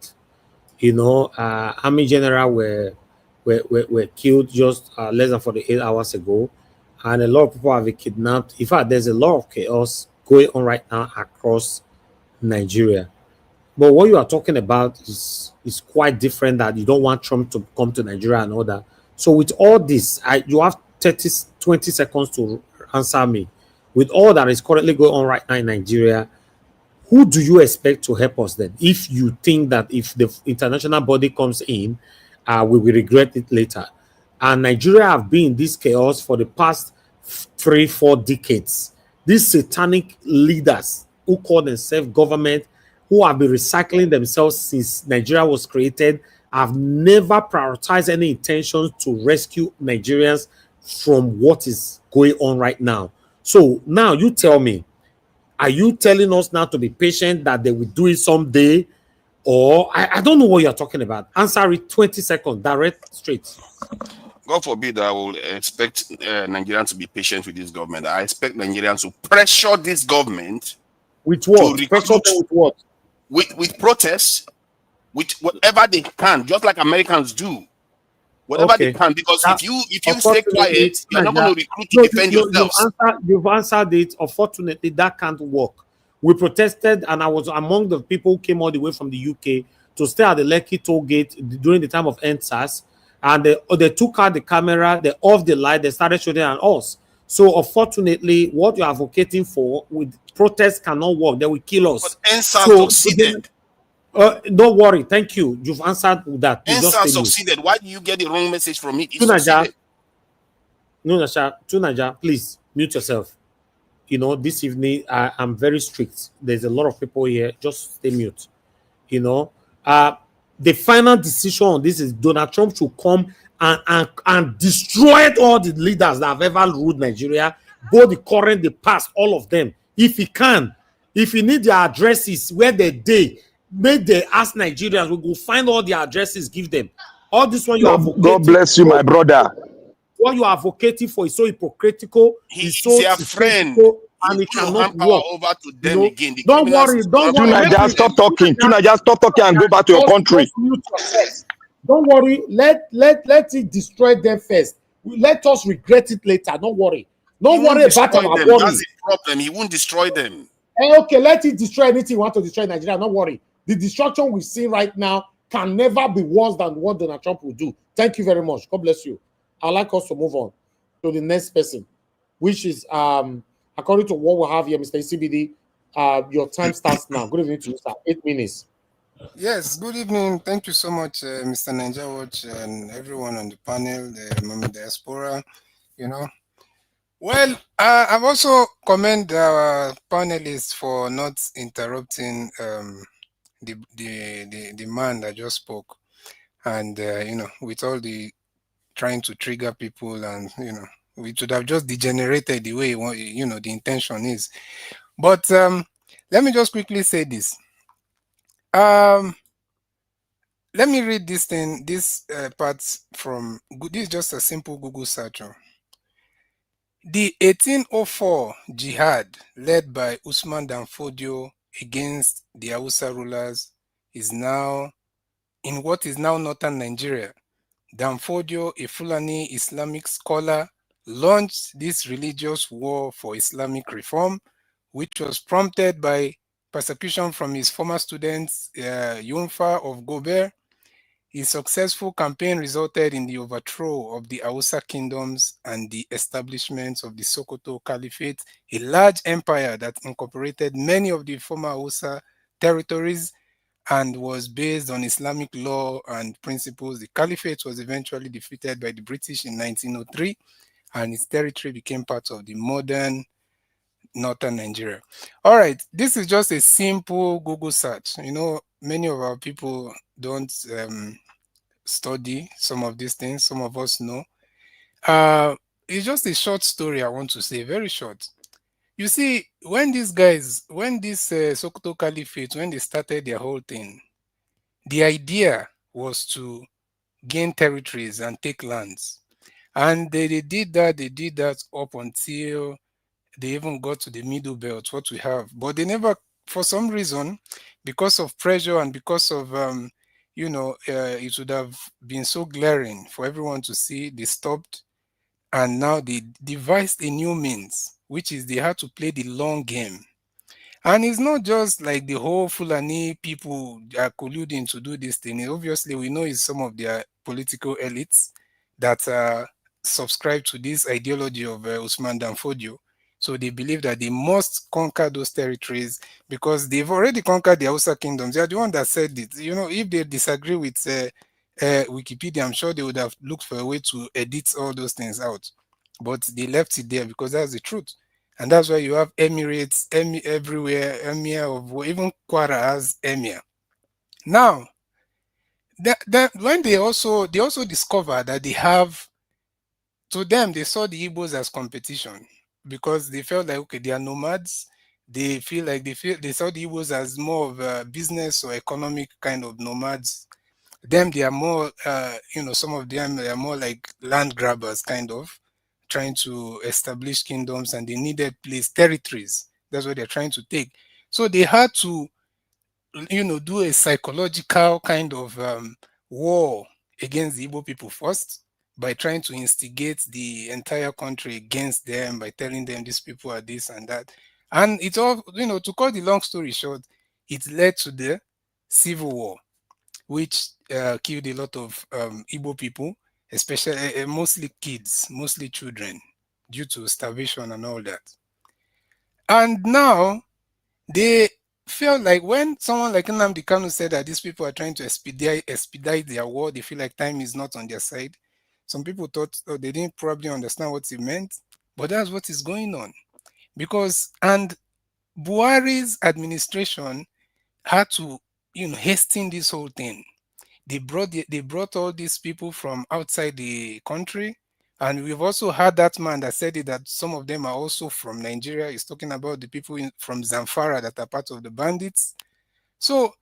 Speaker 2: You know, army general were killed just less than 48 hours ago, and a lot of people have been kidnapped. In fact, there's a lot of chaos going on right now across Nigeria. But what you are talking about is quite different. That you don't want Trump to come to Nigeria and all that. So with all this, you have 20 seconds to answer me. With all that is currently going on right now in Nigeria, who do you expect to help us then? If you think that if the international body comes in, we will regret it later. And Nigeria have been in this chaos for the past 3-4 decades. These satanic leaders who call themselves government, who have been recycling themselves since Nigeria was created, have never prioritized any intentions to rescue Nigerians from what is going on right now. So now you tell me, are you telling us now to be patient that they will do it someday? Or I don't know what you're talking about. Answer it 20 seconds, direct, straight.
Speaker 9: God forbid I will expect Nigerians to be patient with this government. I expect Nigerians to pressure this government
Speaker 2: With
Speaker 9: to
Speaker 2: what? Pressure them
Speaker 9: recruit
Speaker 2: with what?
Speaker 9: with protests, with whatever they can, just like Americans do. Whatever they
Speaker 2: Okay.
Speaker 9: can, because
Speaker 2: That,
Speaker 9: if you stay
Speaker 2: unfortunately,
Speaker 9: quiet, you're not going to recruit to
Speaker 2: no,
Speaker 9: defend
Speaker 2: you've
Speaker 9: yourselves.
Speaker 2: answered it. Unfortunately, that can't work. We protested, and I was among the people who came all the way from the UK to stay at the Lekki toll gate during the time of NSAS. And they took out the camera, they off the light, they started shooting at us. So unfortunately, what you're advocating for with protests cannot work. They will kill us.
Speaker 9: But NSAS
Speaker 2: So
Speaker 9: succeeded.
Speaker 2: don't worry. Thank you. You've answered that. Please just
Speaker 9: NSAS
Speaker 2: stay mute.
Speaker 9: succeeded. Why do you get the wrong message from it? It
Speaker 2: Tunaja,
Speaker 9: succeeded.
Speaker 2: Tunaja, please mute yourself. You know, this evening I'm very strict. There's a lot of people here. Just stay mute. You know, the final decision on this is Donald Trump should come and destroy all the leaders that have ever ruled Nigeria, both the current, the past, all of them. If he can, if he need their addresses where they make they ask Nigerians, we go find all their addresses, give them. All this one you are advocating.
Speaker 23: God bless you, my brother.
Speaker 2: What you are advocating for is so hypocritical,
Speaker 9: He's
Speaker 2: so
Speaker 9: their friend.
Speaker 2: and it
Speaker 9: You
Speaker 2: cannot
Speaker 9: hand power
Speaker 2: work.
Speaker 9: over to
Speaker 2: You
Speaker 9: them
Speaker 2: know,
Speaker 9: again. The
Speaker 2: don't worry,
Speaker 9: criminals
Speaker 2: don't worry.
Speaker 23: Tunaja, stop talking. Tunaja, stop talking and go back to your country.
Speaker 2: Just mute yourself. Don't worry. Let it destroy them first. Let us regret it later. Don't worry. Don't worry about our
Speaker 9: them.
Speaker 2: worry.
Speaker 9: That's the problem. He won't destroy them.
Speaker 2: Okay, let it destroy anything you want to destroy Nigeria. Don't worry. The destruction we see right now can never be worse than what Donald Trump will do. Thank you very much. God bless you. I'd like us to move on to the next person, which is according to what we have here, Mr. CBD. Your time starts now. Good evening to you, sir. 8 minutes.
Speaker 3: Yes, good evening. Thank you so much, Mr. Ninja Watch and everyone on the panel, the Mama Diaspora, you know. Well, I've also commend our panelists for not interrupting the man that just spoke. And, you know, with all the trying to trigger people and, you know, we should have just degenerated the way, you know, the intention is. But let me just quickly say this. Let me read this thing, this part from, this is just a simple Google search. The 1804 jihad led by Usman Danfodio against the Hausa rulers is now in what is now northern Nigeria. Danfodio, a Fulani Islamic scholar, launched this religious war for Islamic reform, which was prompted by persecution from his former students, Yunfa of Gober. His successful campaign resulted in the overthrow of the Hausa kingdoms and the establishment of the Sokoto Caliphate, a large empire that incorporated many of the former Hausa territories and was based on Islamic law and principles. The Caliphate was eventually defeated by the British in 1903, and its territory became part of the modern northern Nigeria. All right, this is just a simple Google search. You know, many of our people don't study some of these things. Some of us know. It's just a short story I want to say, very short. You see, when these guys, when this Sokoto Caliphate, when they started their whole thing, the idea was to gain territories and take lands. And they did that up until they even got to the middle belt, what we have. But they never, for some reason, because of pressure and because of, it would have been so glaring for everyone to see, they stopped. And now they devised a new means, which is they had to play the long game. And it's not just like the whole Fulani people are colluding to do this thing. Obviously, we know it's some of their political elites that subscribe to this ideology of Usman Danfodio. So they believe that they must conquer those territories because they've already conquered the Hausa kingdoms. They are the one that said it. You know, if they disagree with Wikipedia, I'm sure they would have looked for a way to edit all those things out. But they left it there because that's the truth. And that's why you have emirates everywhere, emir of even Kwara has emir. Now, when they also discovered that they have, to them they saw the Igbos as competition because they felt like, okay, they are nomads. They saw the Igbos as more of a business or economic kind of nomads. Them, they are more, some of them are more like land grabbers, kind of trying to establish kingdoms, and they needed territories. That's what they're trying to take. So they had to, do a psychological kind of war against the Igbo people first by trying to instigate the entire country against them by telling them these people are this and that. And it's all, to cut the long story short, it led to the Civil War, which killed a lot of Igbo people, especially mostly kids, mostly children, due to starvation and all that. And now they felt like when someone like Nnamdi Kanu said that these people are trying to expedite their war, they feel like time is not on their side. Some people thought they didn't probably understand what it meant, but that's what is going on. And Buhari's administration had to, hasten this whole thing. They brought all these people from outside the country, and we've also had that man that said it, that some of them are also from Nigeria. He's talking about the people from Zamfara that are part of the bandits. So,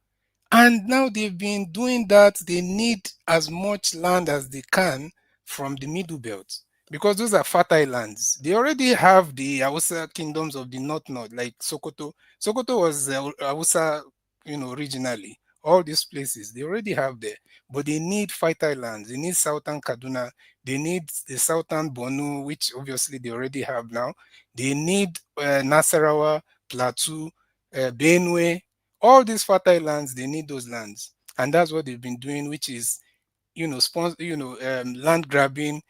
Speaker 3: and now they've been doing that. They need as much land as they can from the Middle Belt because those are fertile lands. They already have the Hausa kingdoms of the north, like Sokoto. Sokoto was Hausa, originally. All these places they already have there, but they need fertile lands. They need southern Kaduna. They need the southern Borno, which obviously they already have now. They need Nasarawa, Plateau, Benue. All these fertile lands, they need those lands, and that's what they've been doing, which is, land grabbing,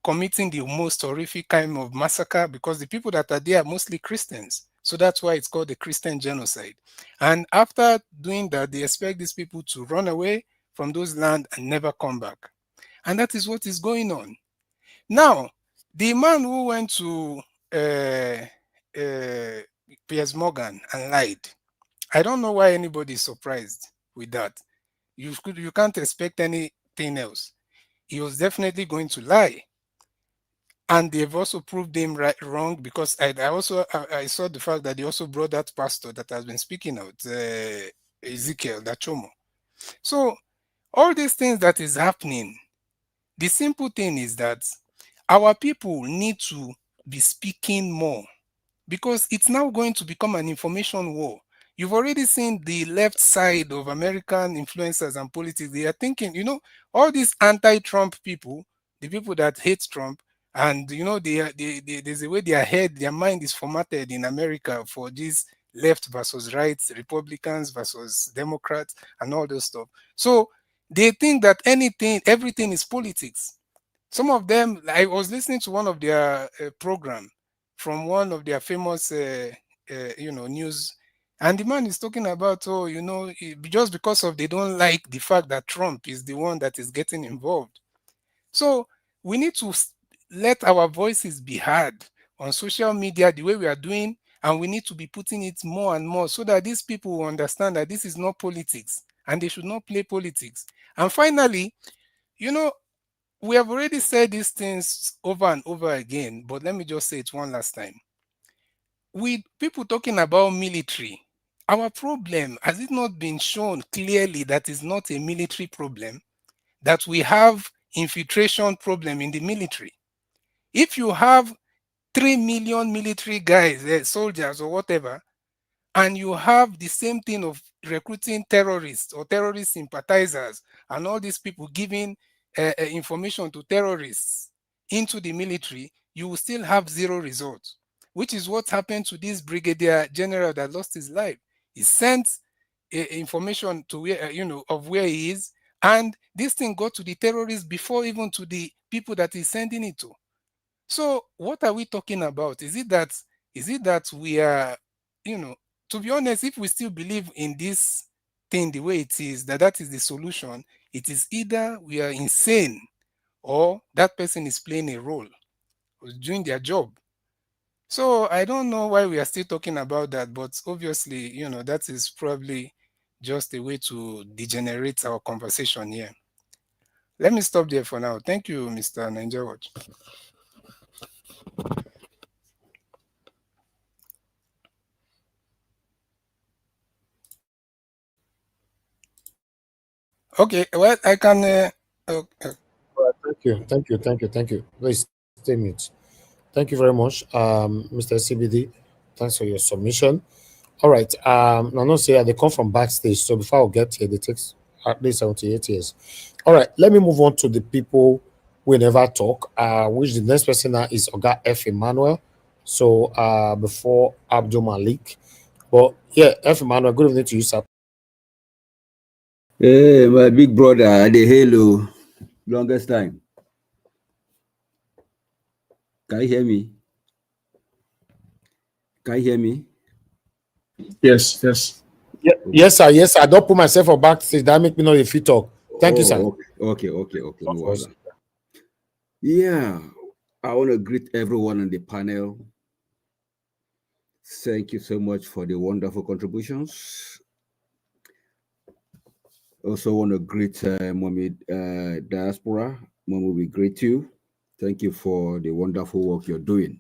Speaker 3: committing the most horrific kind of massacre, because the people that are there are mostly Christians. So that's why it's called the Christian genocide. And after doing that, they expect these people to run away from those lands and never come back. And that is what is going on. Now, the man who went to Piers Morgan and lied, I don't know why anybody is surprised with that. You can't expect anything else. He was definitely going to lie. And they've also proved him wrong, because I saw the fact that they also brought that pastor that has been speaking out, Ezekiel Dachomo. So all these things that is happening, the simple thing is that our people need to be speaking more, because it's now going to become an information war. You've already seen the left side of American influencers and politics. They are thinking, all these anti-Trump people, the people that hate Trump, and there's a way their mind is formatted in America for this left versus right, Republicans versus Democrats, and all those stuff. So They think that everything is politics. Some of them, I was listening to one of their program from one of their famous, news, and the man is talking about, just because of they don't like the fact that Trump is the one that is getting involved. So we need to let our voices be heard on social media the way we are doing, and we need to be putting it more and more so that these people will understand that this is not politics and they should not play politics. And finally, we have already said these things over and over again, but let me just say it one last time. With people talking about military, our problem, has it not been shown clearly that it's not a military problem, that we have infiltration problem in the military? If you have 3 million military guys, soldiers or whatever, and you have the same thing of recruiting terrorists or terrorist sympathizers and all these people giving information to terrorists into the military, you will still have zero results, which is what happened to this brigadier general that lost his life. He sent information to where, of where he is, and this thing got to the terrorists before even to the people that he's sending it to. So what are we talking about? Is it that we are, to be honest, if we still believe in this thing the way it is, that is the solution, it is either we are insane or that person is playing a role or doing their job. So I don't know why we are still talking about that, but obviously, that is probably just a way to degenerate our conversation here. Let me stop there for now. Thank you, Mr. Ninja Watch. Okay, well, I can. Okay.
Speaker 2: All right, thank you. Please stay mute. Thank you very much, Mr. CBD. Thanks for your submission. All right. I know say they come from backstage, so before I get here, they takes at least 78 years. All right, let me move on to the people we never talk. Which the next person now is Oga F. Emmanuel. So before Abdul Malik. But yeah, F. Emmanuel, good evening to you, sir.
Speaker 10: Hey, my big brother, the halo, longest time. Can you hear me? Can you hear me?
Speaker 4: Yes, yes.
Speaker 2: Yeah, yes, sir. Yes, sir. I don't put myself on backstage. That make me know if you talk. Thank you, sir.
Speaker 10: Okay. No worries. Yeah, I want to greet everyone on the panel. Thank you so much for the wonderful contributions. Also want to greet Mommy Diaspora. Mommy, we greet you. Thank you for the wonderful work you're doing.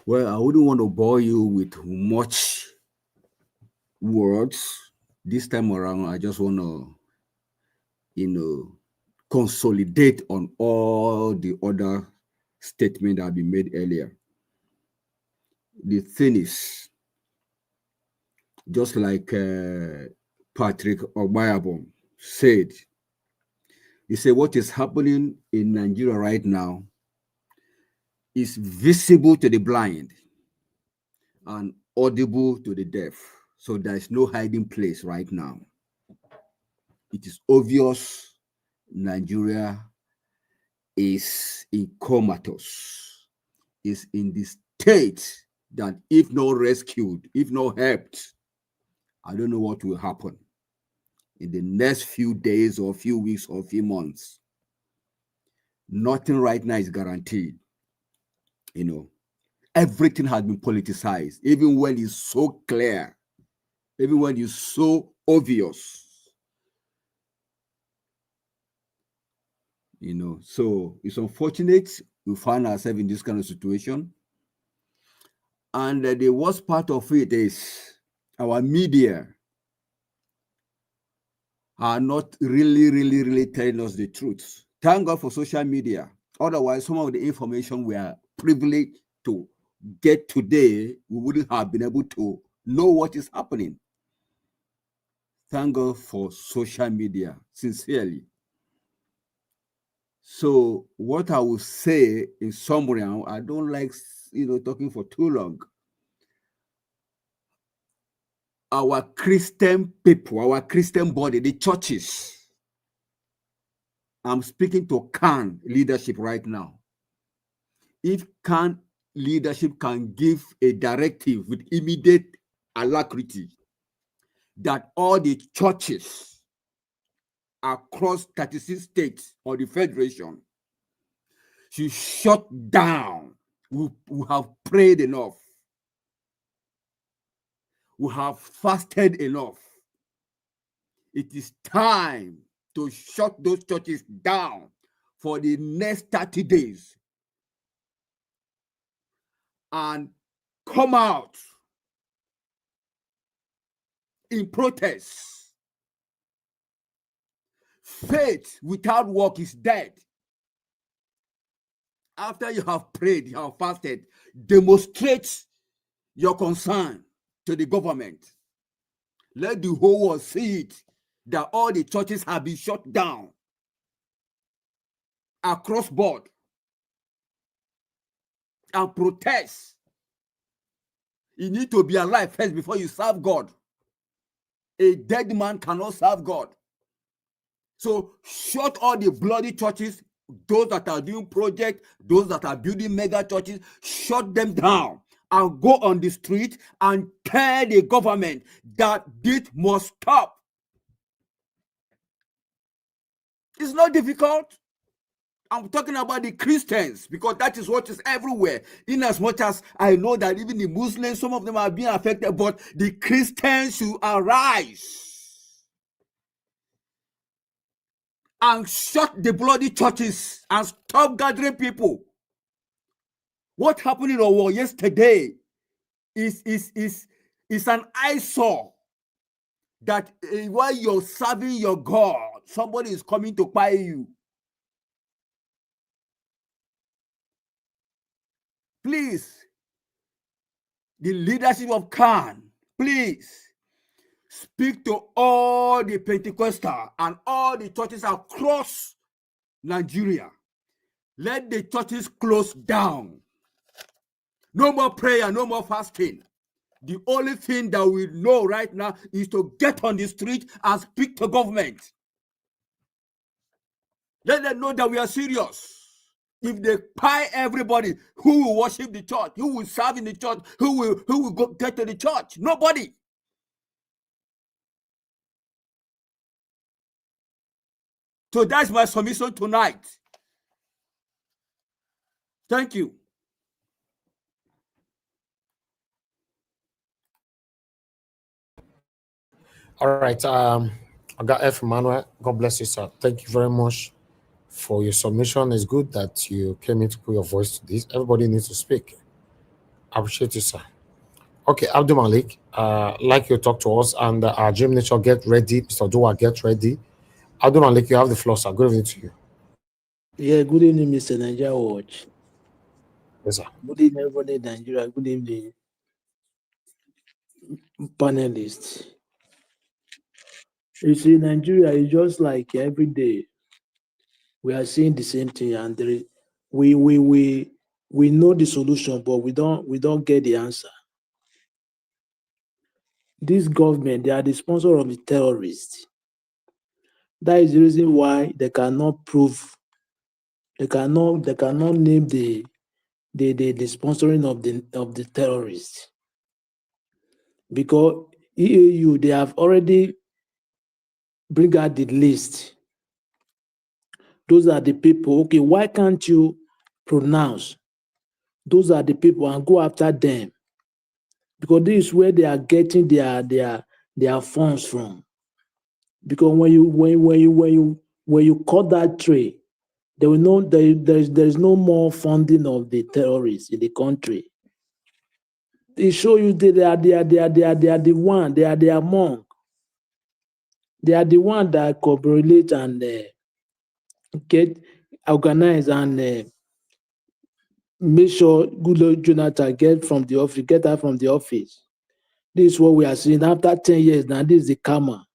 Speaker 10: Well, I wouldn't want to bore you with much words. This time around, I just want to, consolidate on all the other statements that have been made earlier. The thing is, just like Patrick Obayabon said, he said what is happening in Nigeria right now is visible to the blind and audible to the deaf. So there's no hiding place right now. It is obvious Nigeria is in comatose, is in the state that if not rescued, if not helped, I don't know what will happen in the next few days or few weeks or few months. Nothing right now is guaranteed. Everything has been politicized, even when it's so clear, even when it's so obvious. So it's unfortunate we find ourselves in this kind of situation. And the worst part of it is our media are not really telling us the truth. Thank God for social media. Otherwise, some of the information we are privileged to get today, we wouldn't have been able to know what is happening. Thank God for social media, sincerely. So what I will say in summary, I don't like talking for too long. our Christian people, our Christian body, the churches. I'm speaking to CAN leadership right now. If CAN leadership can give a directive with immediate alacrity that all the churches across 36 states or the federation should shut down. We have prayed enough. We have fasted enough. It is time to shut those churches down for the next 30 days and come out in protest. Faith without work is dead. After you have prayed, you have fasted, demonstrate your concern to the government. Let the whole world see it, that all the churches have been shut down across board, and protest. You need to be alive first before you serve God. A dead man cannot serve God. So shut all the bloody churches, those that are doing projects, those that are building mega churches, shut them down and go on the street and tell the government that this must stop. It's not difficult. I'm talking about the Christians because that is what is everywhere. In as much as I know that even the Muslims, some of them are being affected, but the Christians should arise and shut the bloody churches and stop gathering people. What happened in our war yesterday is an eyesore that while you're serving your God, somebody is coming to buy you. Please, the leadership of CAN, please speak to all the Pentecostal and all the churches across Nigeria. Let the churches close down. No more prayer, no more fasting. The only thing that we know right now is to get on the street and speak to government. Let them know that we are serious. If they pay everybody, who will worship the church? Who will serve in the church? Who will go get to the church? Nobody. So that's my submission tonight. Thank you.
Speaker 2: All right. I got F. Emmanuel. God bless you, sir. Thank you very much for your submission. It's good that you came in to put your voice to this. Everybody needs to speak. I appreciate you, sir. Okay, Abdul Malik, like you talk to us, and our Gym Nature, get ready. Mr. Dua, get ready. Abdul Malik, you have the floor, sir. Good evening to you.
Speaker 18: Yeah, good evening, Mr. Nigeria Watch.
Speaker 2: Yes, sir.
Speaker 18: Good evening, everybody in Nigeria. Good evening, panelists. You see, Nigeria is just like every day we are seeing the same thing, and there is, we know the solution, but we don't get the answer. This government, they are the sponsor of the terrorists. That is the reason why they cannot prove, they cannot name the sponsoring of the terrorists, because EAU, they have already bring out the list. Those are the people. Okay, why can't you pronounce? Those are the people and go after them, because this is where they are getting their funds from. Because when you cut that tree, there will no there's no more funding of the terrorists in the country. They show you they are the one, they are the among. They are the one that cooperate and get organized and make sure Goodluck Jonathan get out from the office. This is what we are seeing after 10 years now. This is the karma.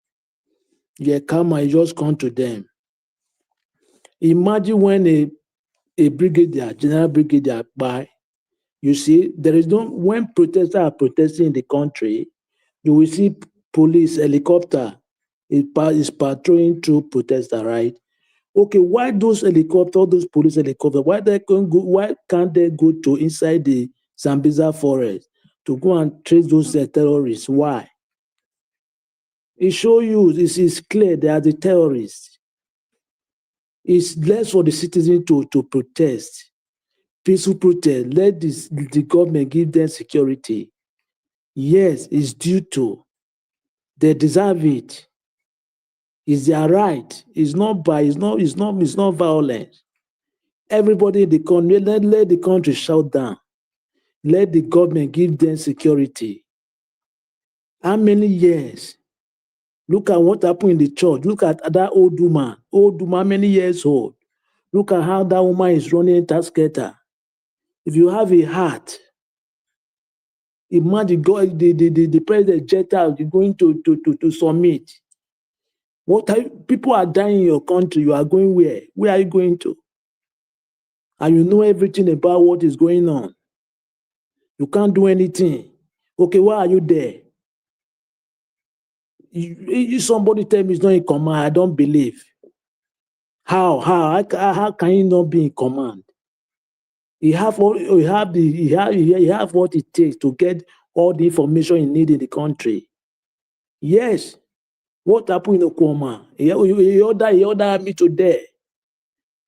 Speaker 18: Yeah, karma is just come to them. Imagine when a brigadier, general brigadier, by you see, there is no, when protesters are protesting in the country, You will see police helicopter is patrolling through protester, right? Okay, why those helicopters, those police helicopters, why can't they go to inside the Zambiza forest to go and trace those terrorists? Why? It shows you, it's clear they are the terrorists. It's less for the citizens to protest, peaceful protest. Let the government give them security. Yes, it's due to. They deserve it. It's their right. It's not violence. Everybody in the country, let the country shut down. Let the government give them security. How many years? Look at what happened in the church. Look at that old woman. Old woman, many years old. Look at how that woman is running Tasketer. If you have a heart, imagine the president jet out, you're going to submit. People are dying in your country. You are going where? Where are you going to? And you know everything about what is going on. You can't do anything. Okay, why are you there? Somebody tell me it's not in command. I don't believe. How can you not be in command? You have what it takes to get all the information you need in the country. Yes. What happened in Oklahoma? He ordered me to there.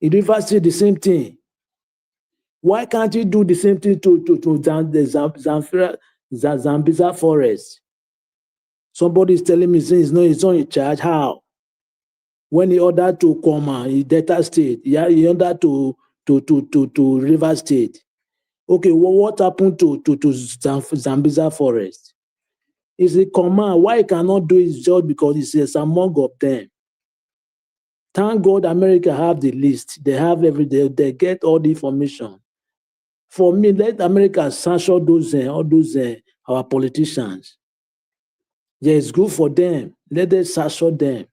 Speaker 18: In River State, the same thing. Why can't you do the same thing to the Zambiza forest? Somebody is telling me he's not in charge. How? When he ordered to Oklahoma, in Delta State, he ordered to River State. Okay, well, what happened to Zambiza forest? It's a command. Why he cannot do his job? Because it's among of them. Thank God America have the list. They have they get all the information. For me, let America censure all those our politicians. Yeah, it's good for them. Let them censure them.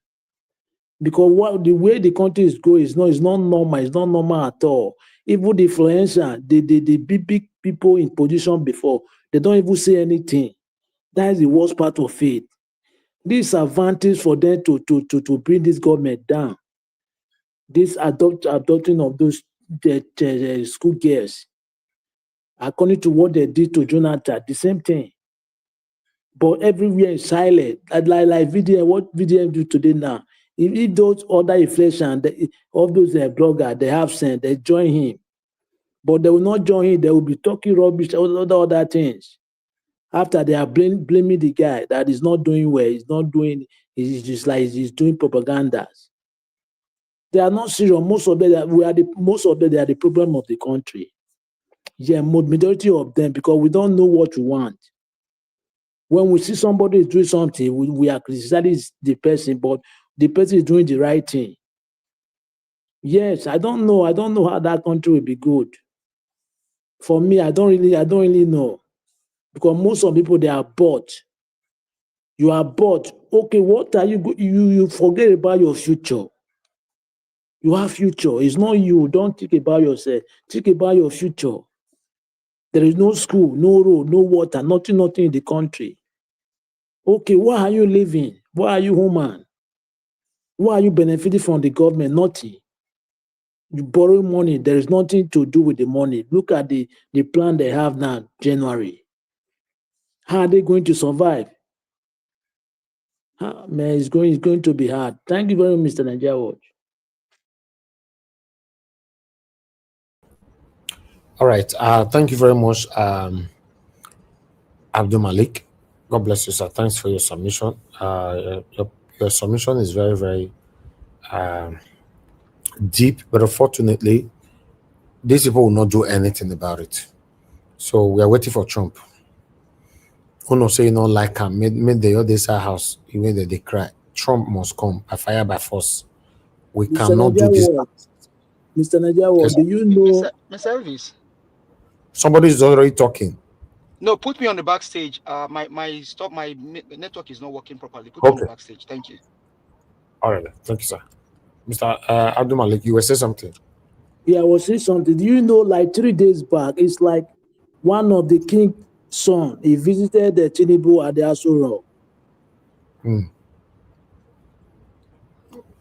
Speaker 18: Because the way the country is going is not normal. It's not normal at all. Even the influencer, the big people in position before, they don't even say anything. That is the worst part of it. This advantage for them to bring this government down. This adopting of those school girls, according to what they did to Jonathan, the same thing. But everywhere is silent. Like VDM, what VDM do today now? If those other inflation, of those bloggers, they have sent, they join him. But they will not join him. They will be talking rubbish, other things. After they are blaming the guy that is not doing well, he's just like he's doing propagandas. They are not serious. Most of them, they are the problem of the country. Yeah, majority of them, because we don't know what we want. When we see somebody is doing something, we are criticizing the person, but the person is doing the right thing. Yes, I don't know how that country will be good. For me, I don't really know. Because most of the people, they are bought. You are bought. Okay, what are you forget about your future. You have future. It's not you. Don't think about yourself. Think about your future. There is no school, no road, no water, nothing in the country. Okay, why are you living? Why are you human? Why are you benefiting from the government? Nothing. You borrow money. There is nothing to do with the money. Look at the plan they have now, January. How are they going to survive? Man, it's going to be hard. Thank you very much, Mr. Nigeria Watch.
Speaker 2: All right. Thank you very much, Abdul Malik. God bless you, sir. Thanks for your submission. Your submission is very, very deep, but unfortunately, these people will not do anything about it. So we are waiting for Trump. Who knows say you don't like him? Made the other side house, even that they cry. Trump must come by fire by force. We cannot do this.
Speaker 18: Mr. Nigeria, do you know?
Speaker 6: Mr. Elvis.
Speaker 2: Somebody is already talking.
Speaker 6: No, put me on the backstage. My network is not working properly. Put me on the backstage. Thank you.
Speaker 2: All right, thank you, sir. Mr. Abdul Malik, you were saying something.
Speaker 18: Yeah, I was saying something. Do you know, like 3 days back, it's like one of the king's son, he visited the Tinubu at the Aso Rock.
Speaker 2: Hmm.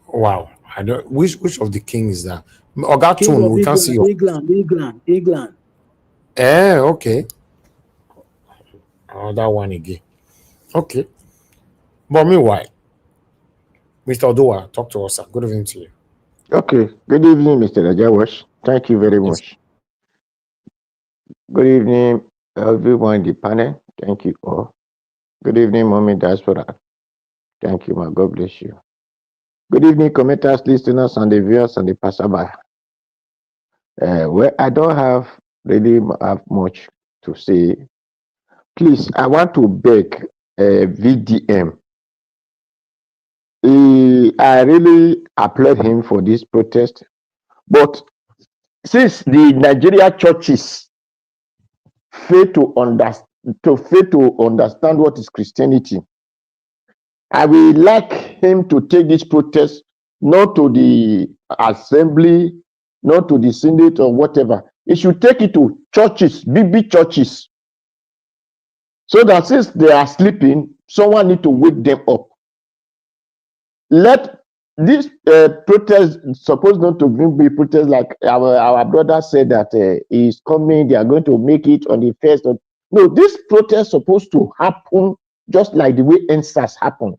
Speaker 2: Wow. I don't. Which of the king is that?
Speaker 12: King
Speaker 2: Ogatun,
Speaker 12: of
Speaker 2: we can't see your.
Speaker 12: England.
Speaker 2: Okay. Another one again. Okay. But meanwhile, Mr. Odoa, talk to us, sir. Good evening to you.
Speaker 13: Okay. Good evening, Mr. Rajawash. Thank you very
Speaker 2: Yes.
Speaker 13: much. Good evening, everyone in the panel. Thank you all. Good evening, Mommy Diaspora. Thank you, my God bless you. Good evening, commenters, listeners, and the viewers and the passerby. Well, I don't really have much to say. Please, I want to beg VDM. I really applaud him for this protest, but since the Nigeria churches fail to understand what is Christianity, I will like him to take this protest not to the assembly, not to the Senate or whatever. He should take it to churches, big churches, so that since they are sleeping, someone need to wake them up. Let this protest supposed not to be protest like our brother said that is coming. They are going to make it on the first. No, this protest supposed to happen just like the way NSAS happened.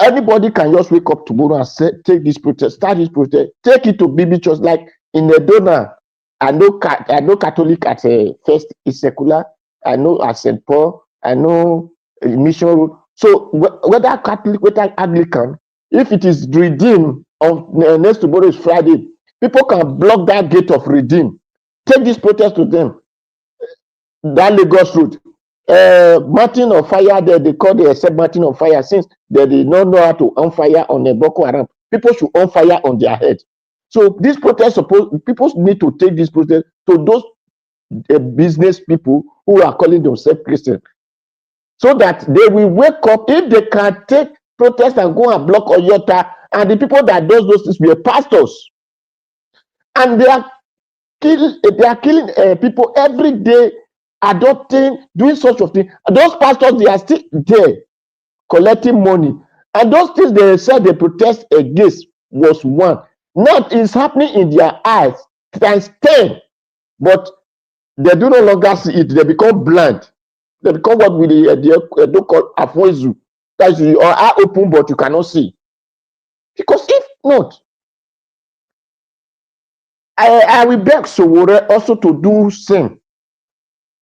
Speaker 13: Anybody can just wake up tomorrow and say, take this protest, start this protest, take it to BB church. Like in the donor, I know Catholic at first is secular. I know at St. Paul. I know Mission Road. So whether Catholic, whether Anglican, if it is redeemed on next tomorrow is Friday, people can block that gate of redeem. Take this protest to them. That Lagos road. Mountain of fire there, they call the except mountain of fire since they did not know how to on fire on a Boko Haram. People should on fire on their head. So this protest, people need to take this protest to those business people who are calling themselves Christian, so that they will wake up. If they can take protest and go and block Oyota, and the people that does those things were pastors, and they are killing people every day, adopting, doing such of thing. Those pastors, they are still there collecting money, and those things they said they protest against was one. Now it's happening in their eyes times 10, but they do no longer see it. They become blind. They become what we don't call afoizu. That's your eye open, but you cannot see. Because if not, I will beg Sowore also to do same.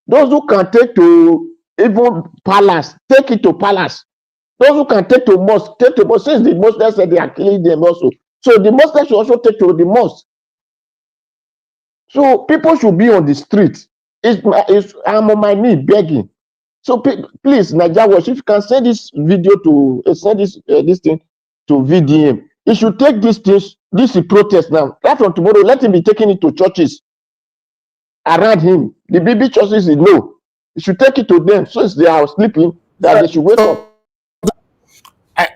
Speaker 13: Those who can take to even palace, take it to palace. Those who can take to mosque, take to mosque. Since the Muslims said they are killing them also, so the Muslims should also take to the mosque. So people should be on the street. I'm on my knee begging. So please, Naija Watch, if you can send this video to send this thing to VDM, he should take this protest now. Right from tomorrow, let him be taking it to churches around him. The BB churches, no. He should take it to them since they are sleeping, that they should wake up.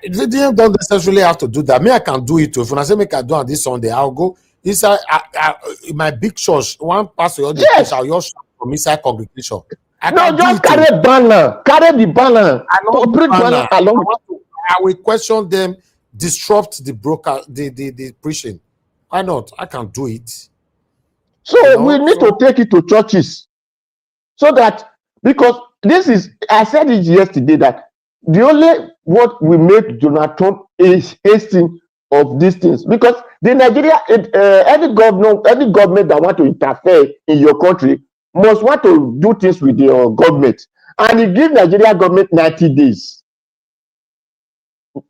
Speaker 2: VDM don't necessarily have to do that. Me, I can do it too. If when I say make I do on this Sunday, I'll go inside in my big church. One pastor, yes. I'll just from inside congregation.
Speaker 13: No, just carry the banner. Carry the banner.
Speaker 2: I will question them, disrupt the preaching. Why not? I can do it.
Speaker 13: So we need to take it to churches. So that, because this is, I said it yesterday, that the only what we make Donald Trump is hasting of these things. Because the Nigeria, any government that want to interfere in your country must want to do things with your government. And he give Nigeria government 90 days.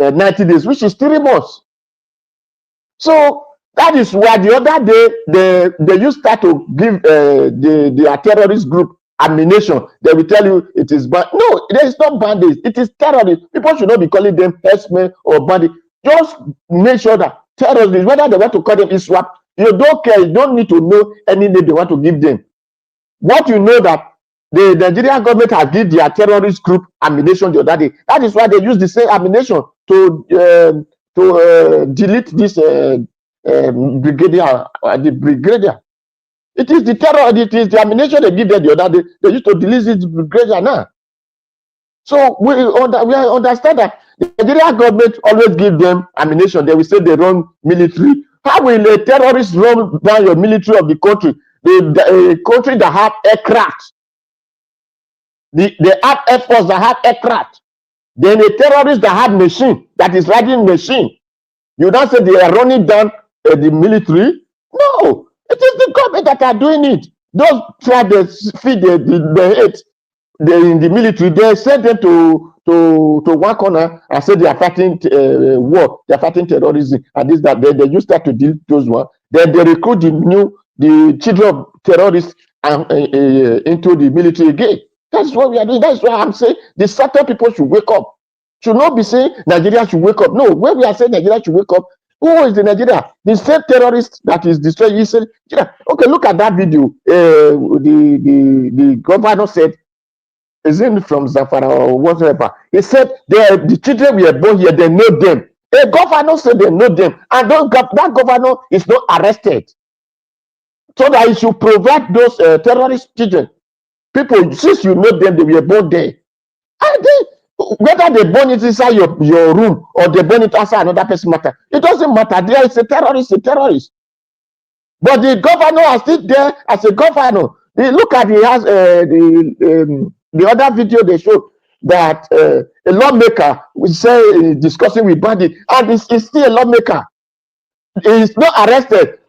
Speaker 13: 90 days, which is 3 months. So that is why the other day they used start to give the terrorist group ammunition. They will tell you it is bad. No, there is not bandits. It is terrorists. People should not be calling them herdsmen or bandits. Just make sure that terrorists, whether they want to call them ISWAP, you don't care. You don't need to know any name they want to give them. What you know that the Nigerian government has given their terrorist group ammunition the other day. That is why they use the same ammunition to delete this brigadier. The brigadier. It is the terror. It is the ammunition they give them the other day. They used to delete this brigadier now. So we understand that the Nigerian government always give them ammunition. They will say they run military. How will a terrorist run down your military of the country? The country that have aircraft, they have air force that have aircraft. Then a terrorist that have machine, that is riding machine. You don't say they are running down the military. No, it is the government that are doing it. Those try to feed the hate. They in the military, they send them to one corner and say they are fighting war, they are fighting terrorism, and this that they use that to deal those one. Then they recruit the children of terrorists and into the military again. That's what we are doing. That's why I'm saying the certain people should wake up. Should not be saying Nigeria should wake up. No, when we are saying Nigeria should wake up, who is the Nigeria? The same terrorist that is destroying. You said, okay, look at that video. The governor said, is it from Zafara or whatever? He said the children we are born here, they know them. The governor said they know them, and that governor is not arrested, so that he should provide those terrorist children. People, since you know them, they were born there. And whether they born it inside your room or they born it outside another person matter. It doesn't matter. There is a terrorist. But the governor is still there as a governor. Look at he has the other video they show that a lawmaker will say discussing with bandit, and it's still a lawmaker. He's not arrested.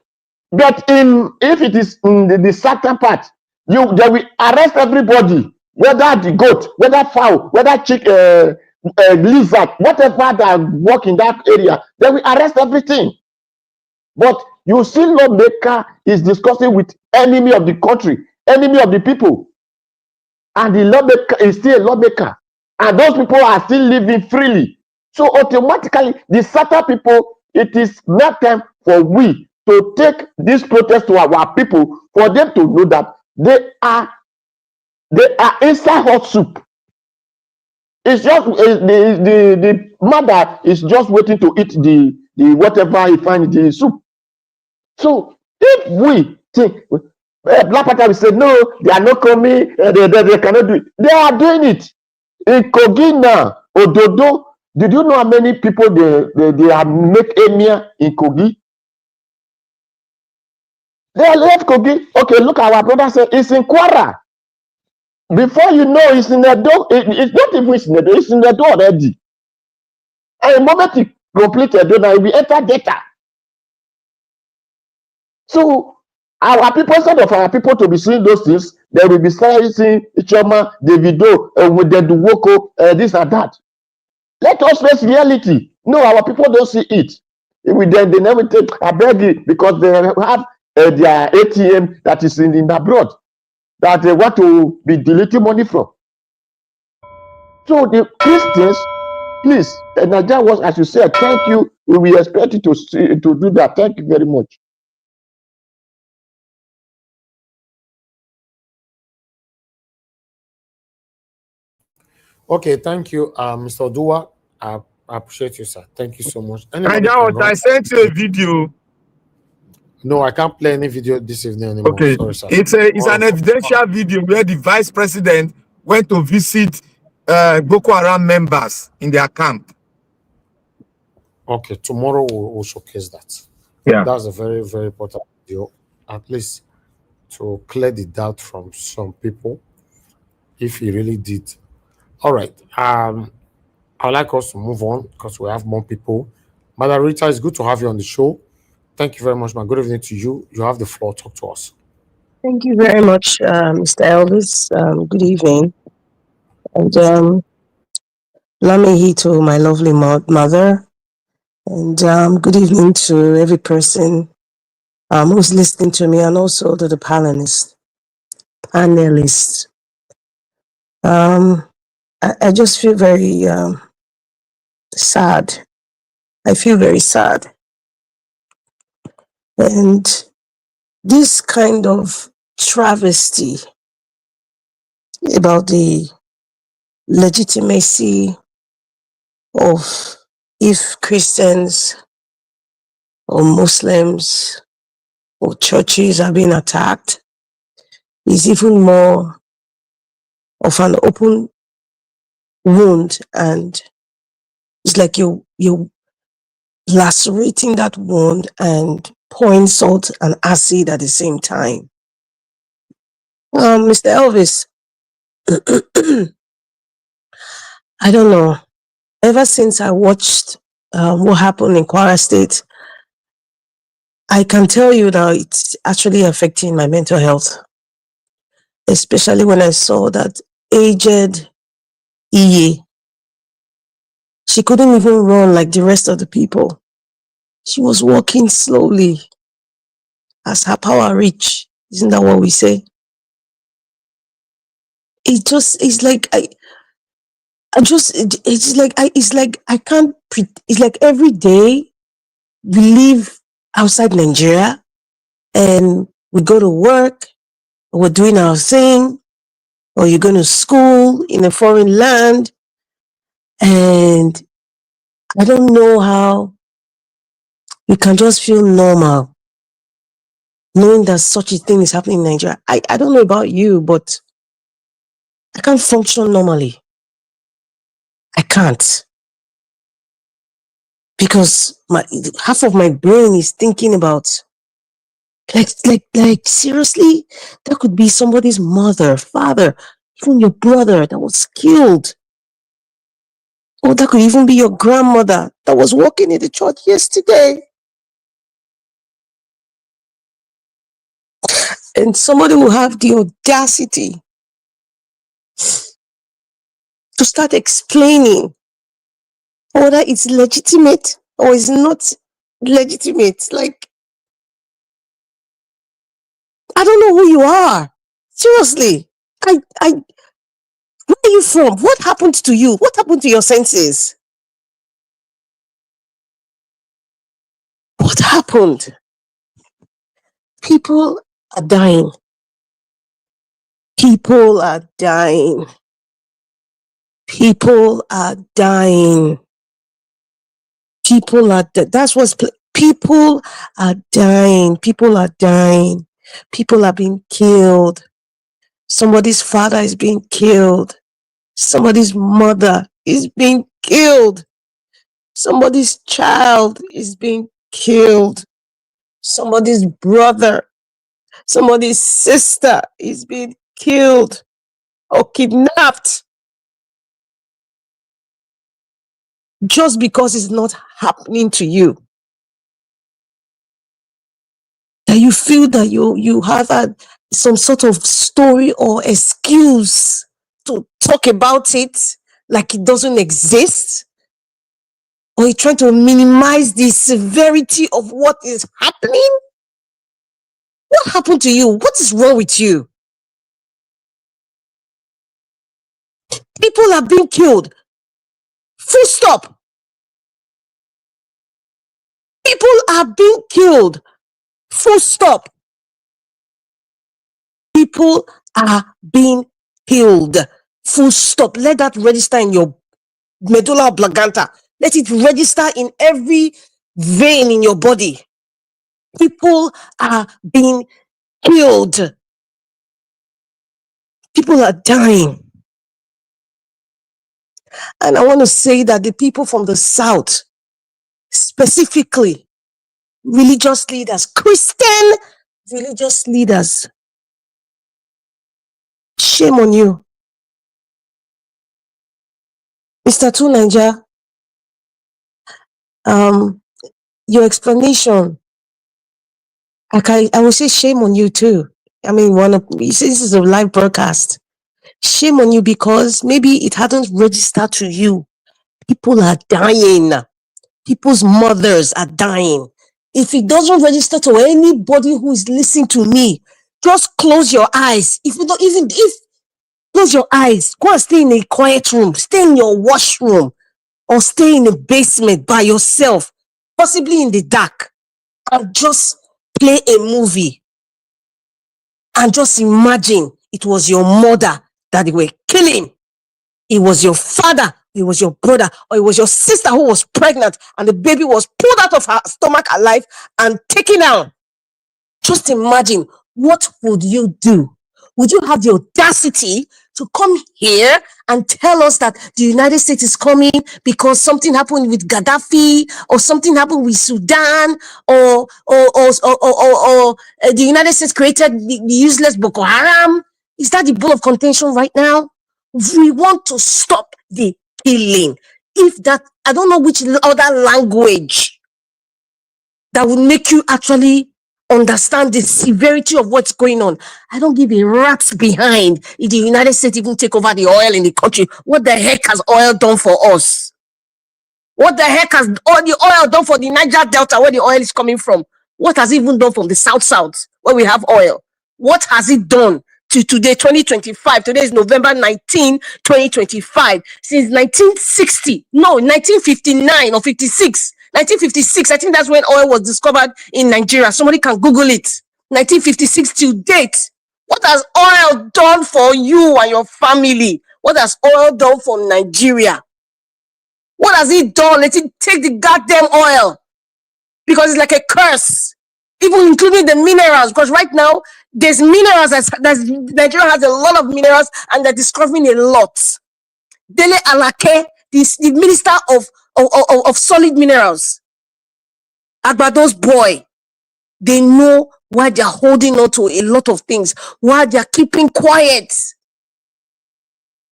Speaker 13: But if it is in the certain part, they will arrest everybody, whether the goat, whether fowl, whether chick, lizard, whatever that work in that area, they will arrest everything. But you see lawmaker is discussing with enemy of the country, enemy of the people. And the lawmaker is still a lawmaker. And those people are still living freely. So automatically, the certain people, it is not time for we to take this protest to our people, for them to know that they are inside hot soup. It's just the mother is just waiting to eat the whatever he finds in the soup. So if we think Black Panther will say no, they are not coming, they cannot do it. They are doing it in Kogi now. Ododo, did you know how many people they have make emir in Kogi? They left Kogi. Okay, look, our brother said it's in Kwara. Before you know, it's in the door. It's not even in the door. It's in the door already. And the moment it completed, now we enter data. So our people, instead of our people to be seeing those things, they will be seeing Ichoma, Davido, with the Duwoko, this and that. Let us face reality. No, our people don't see it. They never take a beg because they have their ATM that is in abroad that they want to be deleting money from. So the Christians, please, Nigeria was, as you said, thank you. We will expect you to do that. Thank you very much.
Speaker 2: Okay, thank you, Mr. Odua. I appreciate you, sir. Thank you so much.
Speaker 23: I sent you a video.
Speaker 2: No, I can't play any video this evening anymore.
Speaker 23: Okay,
Speaker 2: Sorry, sir.
Speaker 23: it's an evidential video where the vice president went to visit Boko Haram members in their camp.
Speaker 2: Okay, tomorrow we'll showcase that.
Speaker 23: Yeah,
Speaker 2: that's a very, very important video, at least to clear the doubt from some people, if he really did. All right. I'd like us to move on because we have more people. Madam Rita, it's good to have you on the show. Thank you very much, man. Good evening to you. You have the floor. Talk to us.
Speaker 14: Thank you very much, Mr. Elvis. Good evening. And Lamihi to my lovely mother. And good evening to every person who's listening to me, and also to the panelists. I just feel very sad. I feel very sad. And this kind of travesty about the legitimacy of if Christians or Muslims or churches are being attacked is even more of an open wound, and it's like you're lacerating that wound and pouring salt and acid at the same time. Mr. Elvis, I don't know. Ever since I watched what happened in Kwara State, I can tell you that it's actually affecting my mental health, especially when I saw that aged Iye. She couldn't even run like the rest of the people. She was walking slowly as her power reached. Isn't that what we say? It's like it's like I can't, it's like every day we live outside Nigeria and we go to work, we're doing our thing, or you're going to school in a foreign land, and I don't know how you can just feel normal knowing that such a thing is happening in Nigeria. I don't know about you, but I can't function normally. I can't, because my half of my brain is thinking about like seriously, that could be somebody's mother, father, even your brother that was killed. Or that could even be your grandmother that was walking in the church yesterday. And somebody will have the audacity to start explaining whether it's legitimate or it's not legitimate. Like, I don't know who you are. Seriously. Where are you from? What happened to you? What happened to your senses? What happened? People are dying. People are dying. People are dying. People are that's what's people are dying. People are dying. People are being killed. Somebody's father is being killed. Somebody's mother is being killed. Somebody's child is being killed. Somebody's brother, somebody's sister is being killed or kidnapped just because it's not happening to you. That you feel that you have some sort of story or excuse to talk about it like it doesn't exist, or you're trying to minimize the severity of what is happening. What happened to you? What is wrong with you? People are being killed. Full stop. People are being killed. Full stop. People are being killed. Full stop. Let that register in your medulla oblongata. Let it register in every vein in your body. People are being killed. People are dying. And I want to say that the people from the South, specifically religious leaders, Christian religious leaders, shame on you. Mr. Two Niger, your explanation, I will say shame on you too. I mean, this is a live broadcast. Shame on you, because maybe it hadn't registered to you. People are dying. People's mothers are dying. If it doesn't register to anybody who is listening to me, just close your eyes. If you don't, even if close your eyes, go and stay in a quiet room, stay in your washroom, or stay in a basement by yourself, possibly in the dark, and just play a movie and just imagine it was your mother that they were killing. It was your father, it was your brother, or it was your sister who was pregnant and the baby was pulled out of her stomach alive and taken out. Just imagine, what would you do? would you have the audacity to come here and tell us that the United States is coming because something happened with Gaddafi or something happened with Sudan or the United States created the useless Boko Haram? Is that the ball of contention right now? We want to stop the killing. If that, I don't know which other language that would make you actually understand the severity of what's going on. I don't give a rat's behind if the United States even take over the oil in the country. What the heck has oil done for us? What the heck has all the oil done for the Niger Delta where the oil is coming from? What has it even done from the South where we have oil? What has it done to today, 2025? Today is November 19, 2025. Since 1960, no, 1959 or 56. 1956, I think that's when oil was discovered in Nigeria. Somebody can Google it. 1956 till date. What has oil done for you and your family? What has oil done for Nigeria? What has it done? Let it take the goddamn oil. Because it's like a curse. Even including the minerals. Because right now, there's minerals. Nigeria has a lot of minerals and they're discovering a lot. Dele Alake, the minister of solid minerals. Agbado's boy. They know why they're holding on to a lot of things. Why they're keeping quiet.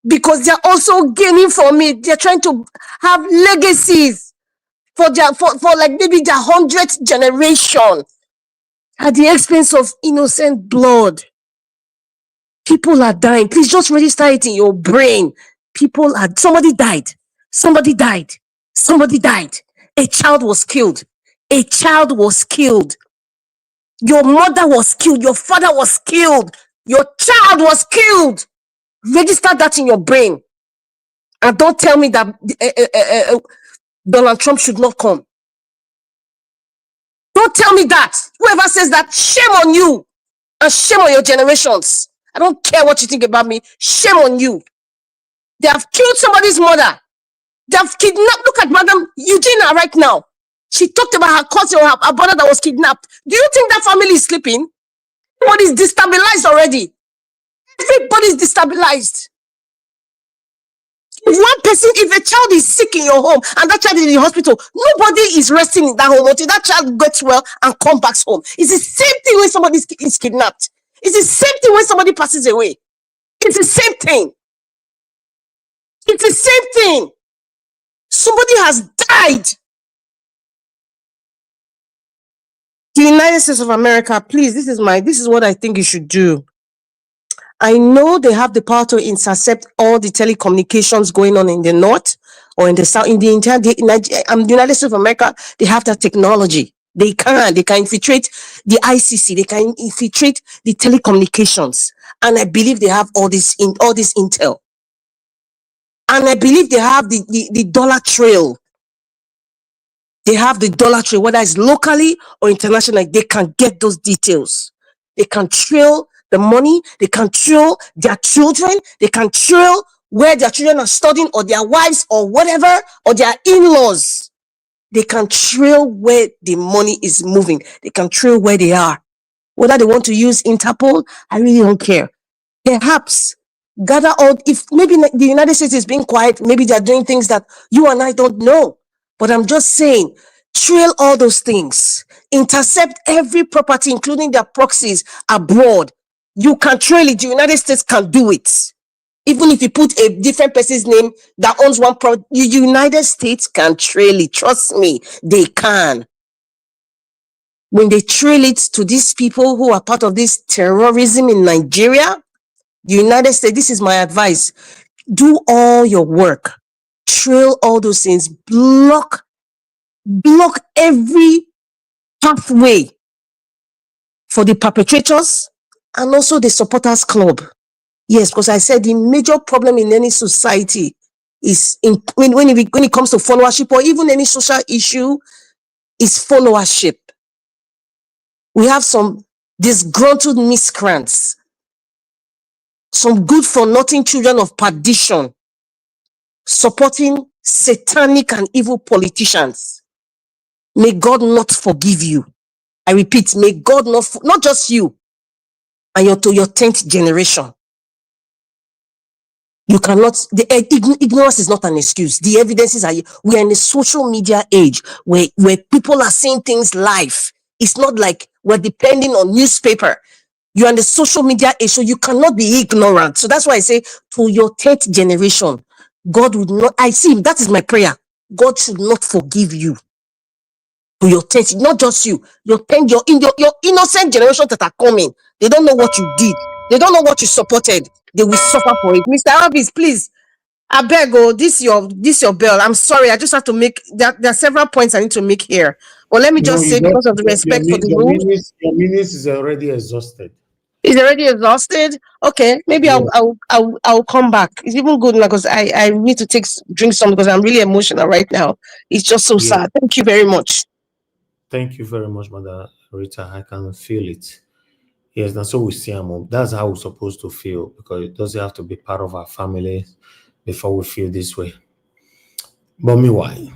Speaker 14: Because they're also gaining from it. They're trying to have legacies for like maybe their 100th generation at the expense of innocent blood. People are dying. Please just register it in your brain. Somebody died. Somebody died. Somebody died. A child was killed. A child was killed. Your mother was killed. Your father was killed. Your child was killed. Register that in your brain. And don't tell me that Donald Trump should not come. Don't tell me that. Whoever says that, shame on you. And shame on your generations. I don't care what you think about me. Shame on you. They have killed somebody's mother. They have kidnapped. Look at Madam Eugenia right now. She talked about her cousin or her brother that was kidnapped. Do you think that family is sleeping? Everybody's destabilized already. Everybody's destabilized. If a child is sick in your home and that child is in the hospital, nobody is resting in that home until that child gets well and comes back home. It's the same thing when somebody is kidnapped. It's the same thing when somebody passes away. It's the same thing. It's the same thing. Somebody has died. The United States of America, please, this is what I think you should do. I know they have the power to intercept all the telecommunications going on in the north or in the south, in the entire the United States of America. They have that technology. They can infiltrate the ICC. They can infiltrate the telecommunications, and I believe they have all this intel. And I believe they have the dollar trail. They have the dollar trail, whether it's locally or internationally. They can get those details. They can trail the money. They can trail their children. They can trail where their children are studying, or their wives, or whatever, or their in-laws. They can trail where the money is moving. They can trail where they are. Whether they want to use Interpol, I really don't care. Perhaps gather all, if maybe the United States is being quiet, maybe they're doing things that you and I don't know. But I'm just saying, trail all those things. Intercept every property, including their proxies abroad. You can trail it. The United States can do it. Even if you put a different person's name that owns one property, the United States can trail it. Trust me, they can. When they trail it to these people who are part of this terrorism in Nigeria, the United States, this is my advice. Do all your work. Trail all those things. Block every pathway for the perpetrators and also the supporters club. Yes, because I said the major problem in any society is when it comes to followership or even any social issue is followership. We have some disgruntled miscreants, some good-for-nothing children of perdition supporting satanic and evil politicians. May God not forgive you. I repeat, may God not just you. and you're to your 10th generation. You cannot, ignorance is not an excuse. The evidences are, we are in a social media age where people are saying things live. It's not like we're depending on newspaper. You're in the social media age, so you cannot be ignorant. So that's why I say to your 10th generation, God would not, I see, that is my prayer. God should not forgive you. To your 10th, not just you, your 10, your innocent generation that are coming. They don't know what you did. They don't know what you supported. They will suffer for it. Mr. Abis, please, I beg, oh, this your bell. I'm sorry, I just have to make, there are several points I need to make here. Well, let me
Speaker 2: No,
Speaker 14: just
Speaker 2: you
Speaker 14: say,
Speaker 2: don't.
Speaker 14: because of the respect for the room,
Speaker 2: Your minutes is already exhausted.
Speaker 14: is already exhausted. Okay, maybe
Speaker 2: Yeah.
Speaker 14: I'll come back. It's even good now because I need to drink some because I'm really emotional right now. It's just so
Speaker 2: Yeah.
Speaker 14: sad. Thank you very much.
Speaker 2: Thank you very much, Mother Rita. I can feel it. Yes, that's so we see our mom. That's how we're supposed to feel because it doesn't have to be part of our family before we feel this way. But meanwhile,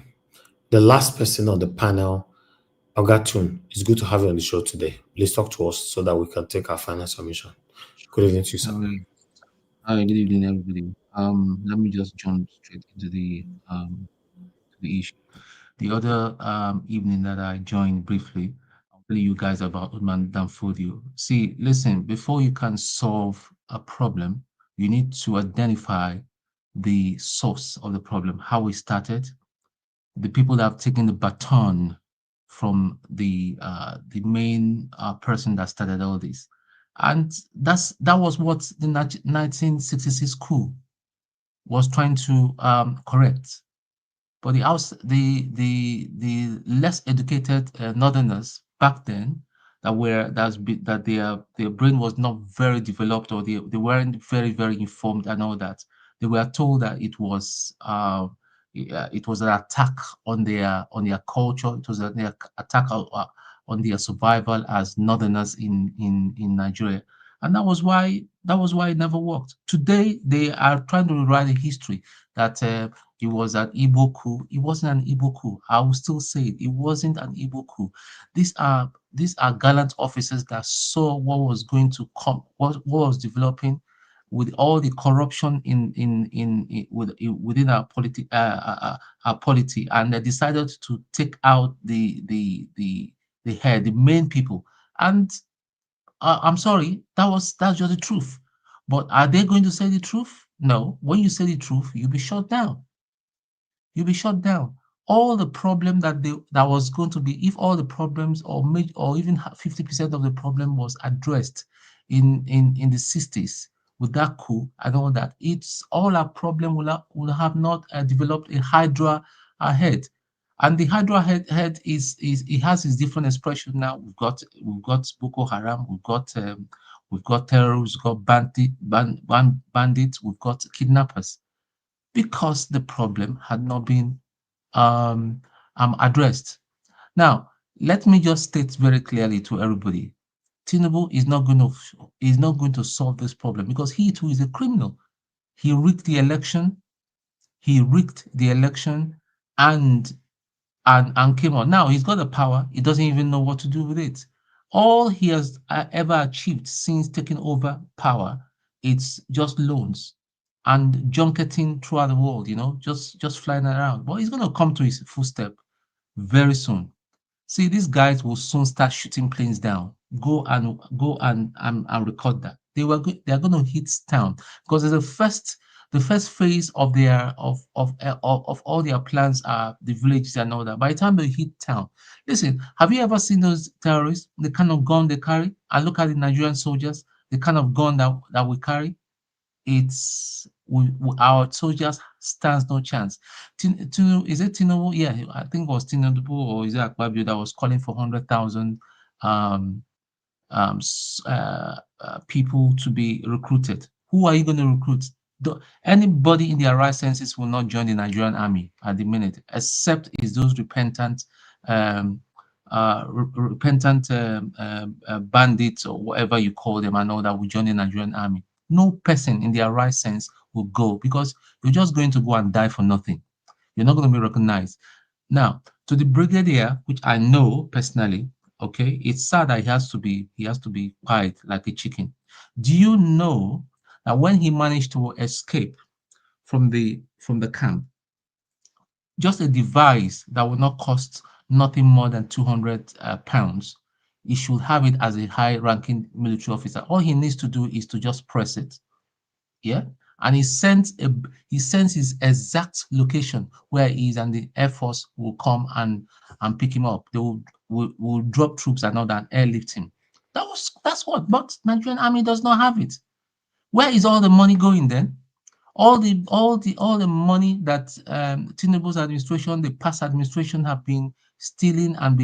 Speaker 2: the last person on the panel, Ogatun, it's good to have you on the show today. Please talk to us so that we can take our final submission. Good evening to you, sir.
Speaker 15: Hi, good evening, everybody. Let me just jump straight into the issue. The other evening that I joined briefly, I'll tell you guys about Udman Danfodio. See, listen, before you can solve a problem, you need to identify the source of the problem, how it started, the people that have taken the baton from the main person that started all this. And that was what the 1966 coup was trying to correct. But the less educated northerners back then that their brain was not very developed, or they weren't very informed and all that, they were told that it was an attack on their culture. It was an attack on their survival as northerners in Nigeria. And that was why it never worked. Today they are trying to rewrite the history that it was an Igbo coup. It wasn't an Igbo coup. I will still say it. It wasn't an Igbo coup. These are gallant officers that saw what was going to come, what was developing with all the corruption within our polity, and they decided to take out the head, the main people. And I'm sorry, that's just the truth. But are they going to say the truth? No. When you say the truth, you'll be shut down. You'll be shut down. All the problem that was going to be, if all the problems or even 50% of the problem was addressed in the 60s with that coup and all that, it's all our problem will have not developed a Hydra head. And the Hydra head is it has its different expression now. We've got Boko Haram, we've got terrorists, we've got bandits, we've got kidnappers, because the problem had not been addressed. Now, let me just state very clearly to everybody: Tinubu is not going to solve this problem, because he too is a criminal. He rigged the election. And came on. Now he's got the power. He doesn't even know what to do with it. All he has ever achieved since taking over power, it's just loans and junketing throughout the world, just flying around. But he's going to come to his footstep very soon. See, these guys will soon start shooting planes down. Go and record that. They are going to hit town, because there's the first phase of all their plans are the villages and all that. By the time they hit town, listen, have you ever seen those terrorists, the kind of gun they carry? And look at the Nigerian soldiers, the kind of gun that we carry. Our soldiers stands no chance. Is it Tinubu? Yeah, I think it was Tinubu, or is it Akpabio that was calling for 100,000 people to be recruited? Who are you going to recruit? Anybody in their right senses will not join the Nigerian army at the minute, except is those repentant bandits, or whatever you call them, and all that, will join the Nigerian army. No person in their right sense will go, because you're just going to go and die for nothing. You're not going to be recognized. Now, to the brigadier, which I know personally, okay, it's sad that he has to be quiet like a chicken. Do you know that when he managed to escape from the camp, just a device that would not cost nothing more than 200 pounds, he should have it as a high-ranking military officer. All he needs to do is to just press it. Yeah, and he sends his exact location where he is, and the Air Force will come and pick him up. They will drop troops and all that, airlift him. That's what. But Nigerian army does not have it. Where is all the money going then? All the money that Tinubu's administration, the past administration, have been stealing and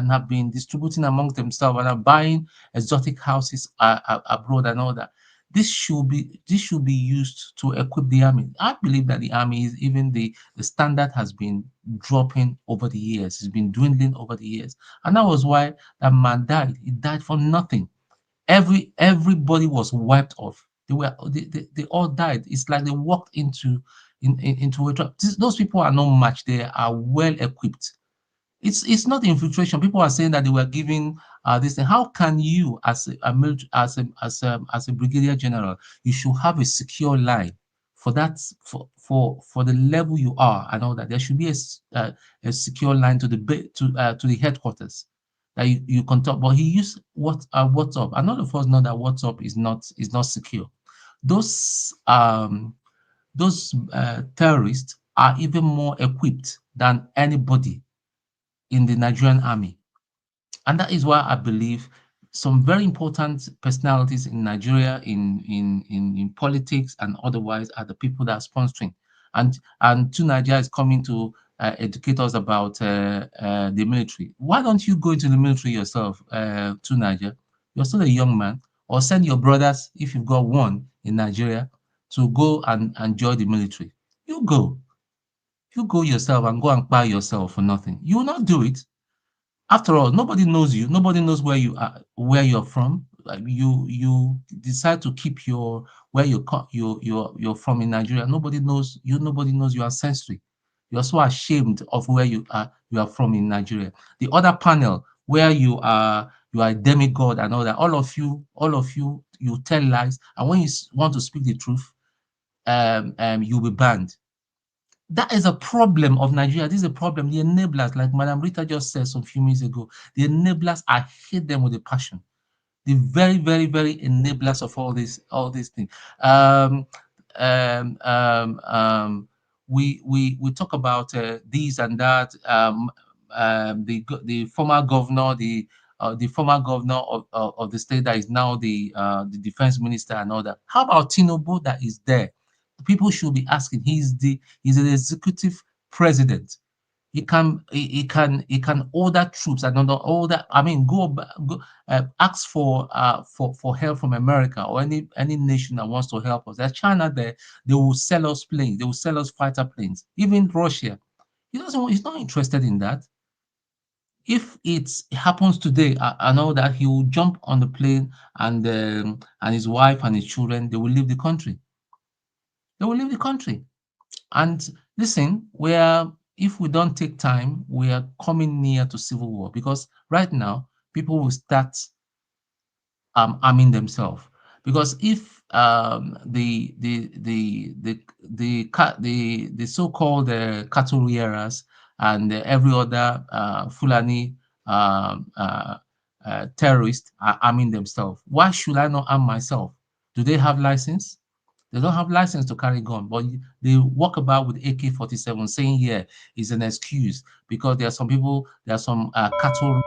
Speaker 15: have been distributing amongst themselves, and are buying exotic houses abroad and all that. This should be used to equip the army. I believe that the army is, even the standard has been dropping over the years. It's been dwindling over the years, and that was why that man died. He died for nothing. Everybody was wiped off. They all died. It's like they walked into a trap. Those people are not much. They are well equipped. It's not infiltration. People are saying that they were giving this thing. How can you, as a brigadier general, you should have a secure line for that, for the level you are and all that. There should be a secure line to the headquarters that you can talk. But he used WhatsApp, and all of us know that WhatsApp is not secure. Those terrorists are even more equipped than anybody in the Nigerian army. And that is why I believe some very important personalities in Nigeria, in politics and otherwise, are the people that are sponsoring. And to Nigeria is coming to educate us about the military. Why don't you go into the military yourself, to Nigeria? You're still a young man. Or send your brothers, if you've got one in Nigeria, to go and join the military. You go. You go yourself and go and buy yourself for nothing. You will not do it. After all, nobody knows you. Nobody knows where you are, where you're from. Like you decide to keep where you're from in Nigeria. Nobody knows you. Nobody knows your ancestry. You're so ashamed of where you are from in Nigeria. The other panel where you are a demigod and all that. All of you, you tell lies, and when you want to speak the truth, you'll be banned. That is a problem of Nigeria. This is a problem. The enablers, like Madam Rita just said some few minutes ago, the enablers, I hate them with a passion. The very, very, very enablers of all these things. We talk about this and that. The former governor, the former governor of the state that is now the defense minister and all that. How about Tinubu that is there? People should be asking. He's an executive president. He can order troops and order. I mean, go ask for help from America or any nation that wants to help us. There's China there. They will sell us planes. They will sell us fighter planes. Even Russia. He's not interested in that. If it happens today, I know that he will jump on the plane and his wife and his children, they will leave the country. They will leave the country. And listen, if we don't take time, we are coming near to civil war, because right now people will start arming themselves. Because if the so-called cattle rearers and every other Fulani terrorists are arming themselves, why should I not arm myself? Do they have license? They don't have license to carry gun, but they walk about with AK-47, saying here is an excuse because there are some people, there are some cattle.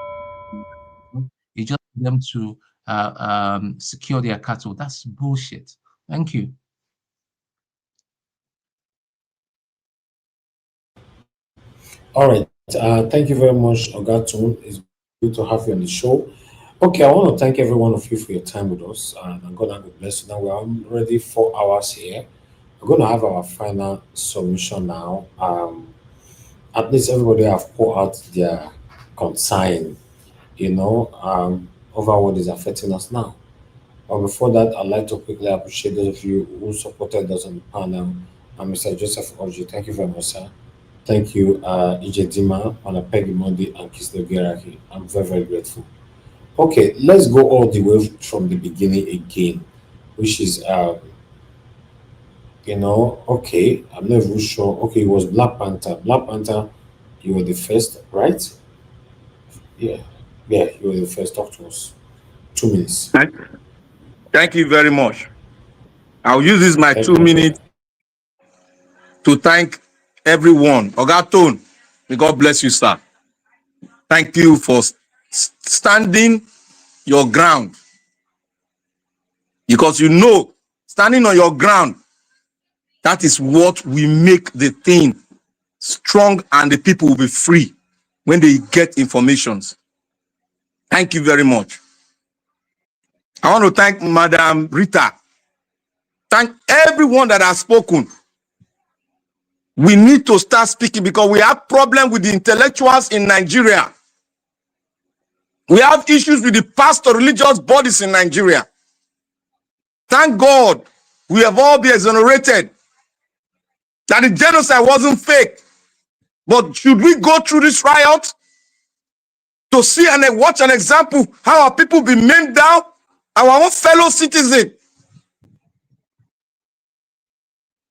Speaker 15: It's just for them to secure their cattle. That's bullshit. Thank you.
Speaker 2: All right. Thank you very much, Ogatun. It's good to have you on the show. Okay, I want to thank every one of you for your time with us, and God bless you. Now we're already 4 hours here. We're going to have our final submission now. At least everybody have poured out their concern, over what is affecting us now. But before that, I'd like to quickly appreciate those of you who supported us on the panel. Mr. Joseph Oji, thank you very much, sir. Thank you, EJ Dima, Peggy Mondi, and Kisle Geraki. I'm very, very grateful. Okay, let's go all the way from the beginning again, which is okay, I'm not even sure. Okay, it was Black Panther. Black Panther, you were the first, right? Yeah, yeah, you were the first. Talk to us. 2 minutes.
Speaker 23: Thank you very much. I'll use this my
Speaker 2: Thank
Speaker 23: 2
Speaker 2: you, my brother.
Speaker 23: minutes to thank everyone. Ogaton, may God bless you, sir. Thank you for standing your ground, because standing on your ground, that is what will make the thing strong, and the people will be free when they get informations. Thank you very much. I want to thank Madam Rita. Thank everyone that has spoken. We need to start speaking because we have problems with the intellectuals in Nigeria. We have issues with the pastor religious bodies in Nigeria. Thank God we have all been exonerated, that the genocide wasn't fake. But should we go through this riot to see and watch an example how our people be maimed down, our own fellow citizen?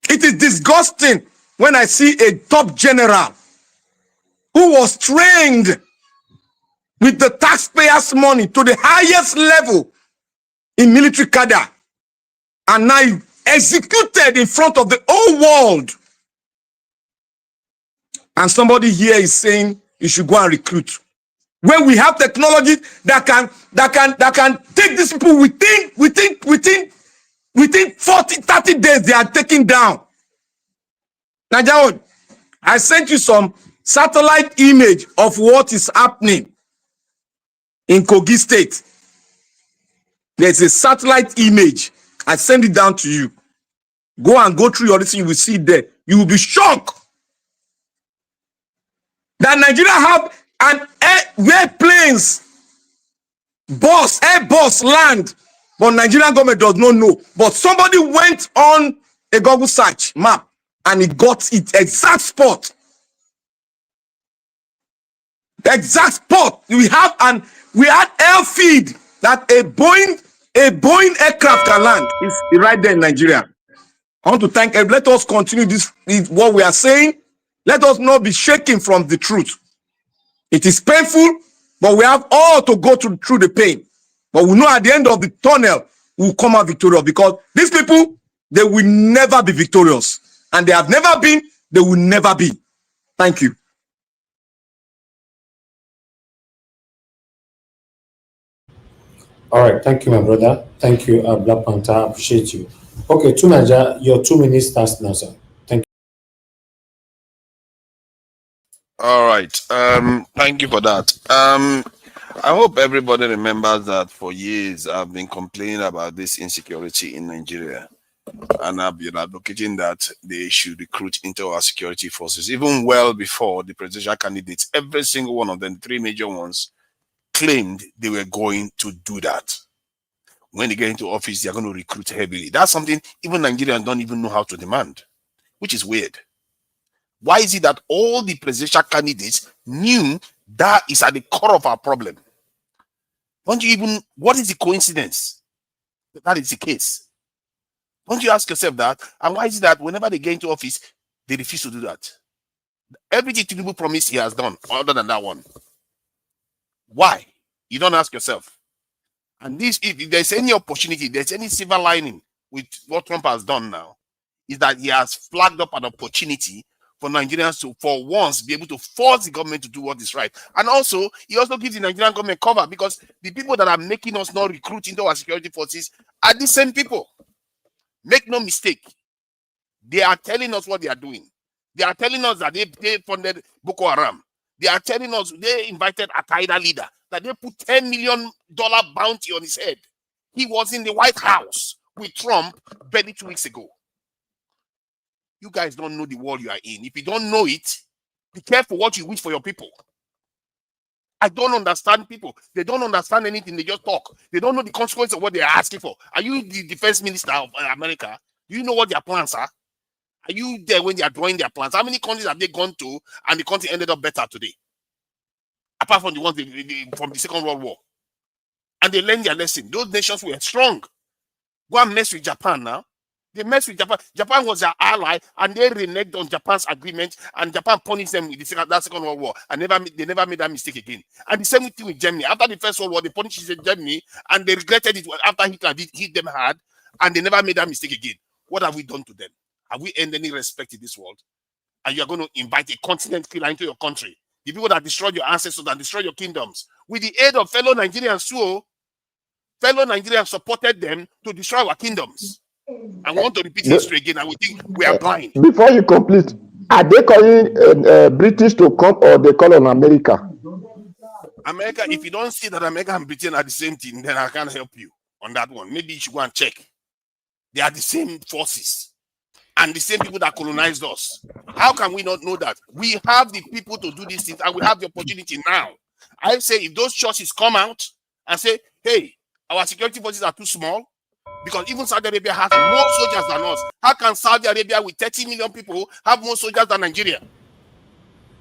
Speaker 23: It is disgusting when I see a top general who was trained with the taxpayers' money to the highest level in military cadre, and now executed in front of the whole world. And somebody here is saying you should go and recruit. When we have technology that can take these people within 40, 30 days, they are taken down. Nigeria, I sent you some satellite image of what is happening in Kogi State. There's a satellite image. I send it down to you. Go and go through your list. You will see it there. You will be shocked that Nigeria have an airplanes, air bus land, but Nigerian government does not know. But somebody went on a Google search map and he got it exact spot. The exact spot. We had air feed that a Boeing aircraft can land. It's right there in Nigeria. I want to thank everyone. Let us continue this what we are saying. Let us not be shaken from the truth. It is painful, but we have all to go through the pain. But we know at the end of the tunnel, we'll come out victorious, because these people, they will never be victorious. And they have never been, they will never be. Thank you.
Speaker 2: All right, thank you, my brother. Thank you, Black Panther. I appreciate you. Okay, to Nigeria, your 2 minutes starts now, sir. Thank you.
Speaker 9: All right. Thank you for that. I hope everybody remembers that for years I've been complaining about this insecurity in Nigeria, and I've been advocating that they should recruit into our security forces, even well before the presidential candidates. Every single one of them, 3 major ones, claimed they were going to do that. When they get into office, they're going to recruit heavily. That's something even Nigerians don't even know how to demand, which is weird. Why is it that all the presidential candidates knew that is at the core of our problem? Don't you even, what is the coincidence that is the case? Don't you ask yourself that? And why is it that whenever they get into office, they refuse to do that? Everything Tinubu promised he has done, other than that one. Why? You don't ask yourself. And this, if there's any opportunity, there's any silver lining with what Trump has done now, is that he has flagged up an opportunity for Nigerians to, for once, be able to force the government to do what is right. And also, he also gives the Nigerian government cover, because the people that are making us not recruit into our security forces are the same people. Make no mistake. They are telling us what they are doing. They are telling us that they funded Boko Haram. They are telling us they invited a Qaeda leader, that they put $10 million bounty on his head. He was in the White House with Trump barely 2 weeks ago. You guys don't know the world you are in. If you don't know it, be careful what you wish for your people. I don't understand people. They don't understand anything. They just talk. They don't know the consequence of what they are asking for. Are you the defense minister of America? Do you know what their plans are? Are you there when they are drawing their plans? How many countries have they gone to and the country ended up better today? Apart from the ones from the Second World War. and they learned their lesson. Those nations were strong. Go and mess with Japan now. They messed with Japan. Japan was their ally, and they reneged on Japan's agreement, and Japan punished them in that Second World War, and they never made that mistake again. And the same thing with Germany. After the First World War, they punished Germany, and they regretted it after Hitler hit them hard, and they never made that mistake again. What have we done to them? Have we earned any respect in this world? And you are going to invite a continent killer into your country? The people that destroyed your ancestors and destroyed your kingdoms, with the aid of fellow Nigerians too. Fellow Nigerians supported them to destroy our kingdoms. I want to repeat history again, and we think we are blind.
Speaker 13: Before you complete, are they calling British to come, or they call on America?
Speaker 9: America, if you don't see that America and Britain are the same thing, then I can't help you on that one. Maybe you should go and check. They are the same forces and the same people that colonized us. How can we not know that? We have the people to do these things, and we have the opportunity now. I say if those churches come out and say, hey, our security forces are too small, because even Saudi Arabia has more soldiers than us. How can Saudi Arabia with 30 million people have more soldiers than Nigeria?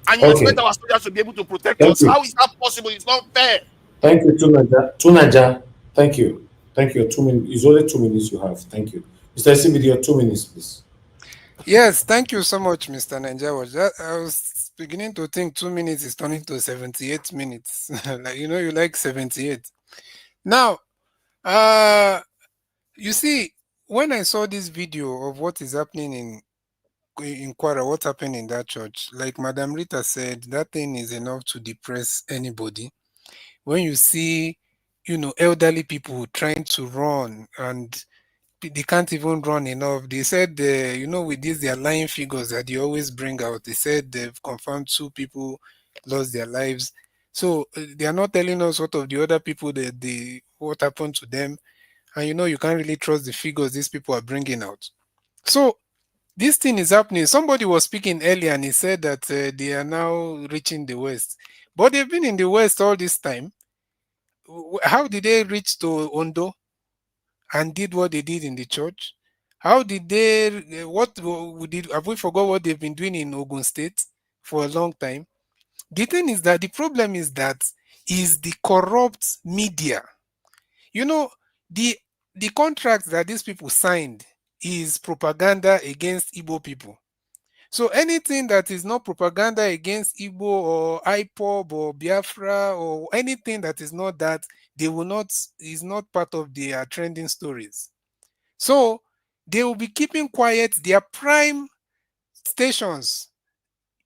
Speaker 9: And you expect our soldiers to be able to protect us? How is that possible? It's not fair.
Speaker 2: Thank you, Tunaja. Thank you. Thank you. 2 minutes. It's only 2 minutes you have. Thank you. Mr. Isibidio, 2 minutes, please.
Speaker 3: Yes, thank you so much, Mr. Ninja. I was beginning to think 2 minutes is turning to 78 minutes. Like, you like 78. Now, you see, when I saw this video of what is happening in Kwara, what happened in that church, like Madam Rita said, that thing is enough to depress anybody. When you see, elderly people trying to run and they can't even run enough. They said, with these their lying figures that they always bring out, they said they've confirmed 2 people lost their lives. So they are not telling us what of the other people what happened to them. And you can't really trust the figures these people are bringing out. So this thing is happening. Somebody was speaking earlier and he said that they are now reaching the West. But they've been in the West all this time. How did they reach to Ondo and did what they did in the church? How did they, have we forgot what they've been doing in Ogun State for a long time? The thing is that the problem is the corrupt media. The contract that these people signed is propaganda against Igbo people. So anything that is not propaganda against Igbo or IPOB or Biafra or anything that is not that, is not part of their trending stories. So they will be keeping quiet their prime stations,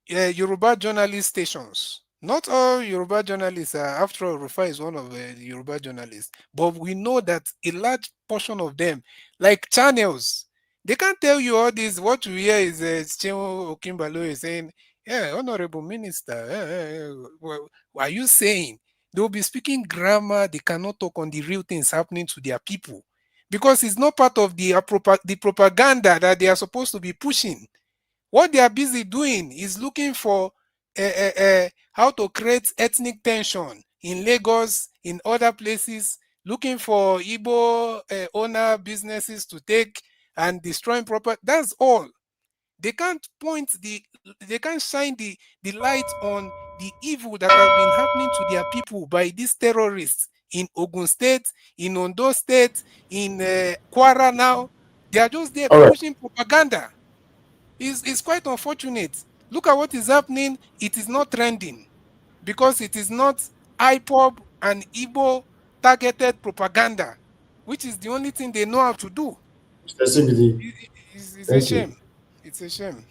Speaker 3: Yoruba journalist stations. Not all Yoruba journalists are, after all, Rufai is one of the Yoruba journalists, but we know that a large portion of them, like channels, they can't tell you all this. What we hear is Chinwo Okimbalo is saying, yeah, Honorable Minister, what are you saying? They will be speaking grammar. They cannot talk on the real things happening to their people because it's not part of the propaganda that they are supposed to be pushing. What they are busy doing is looking for how to create ethnic tension in Lagos, in other places, looking for Igbo owner businesses to take and destroying property. That's all. They can't they can't shine the light on the evil that has been happening to their people by these terrorists in Ogun State, in Ondo State, in Kwara now. They are just there pushing propaganda. It's quite unfortunate. Look at what is happening. It is not trending because it is not IPOB and Igbo targeted propaganda, which is the only thing they know how to do. It's a shame. It's a shame.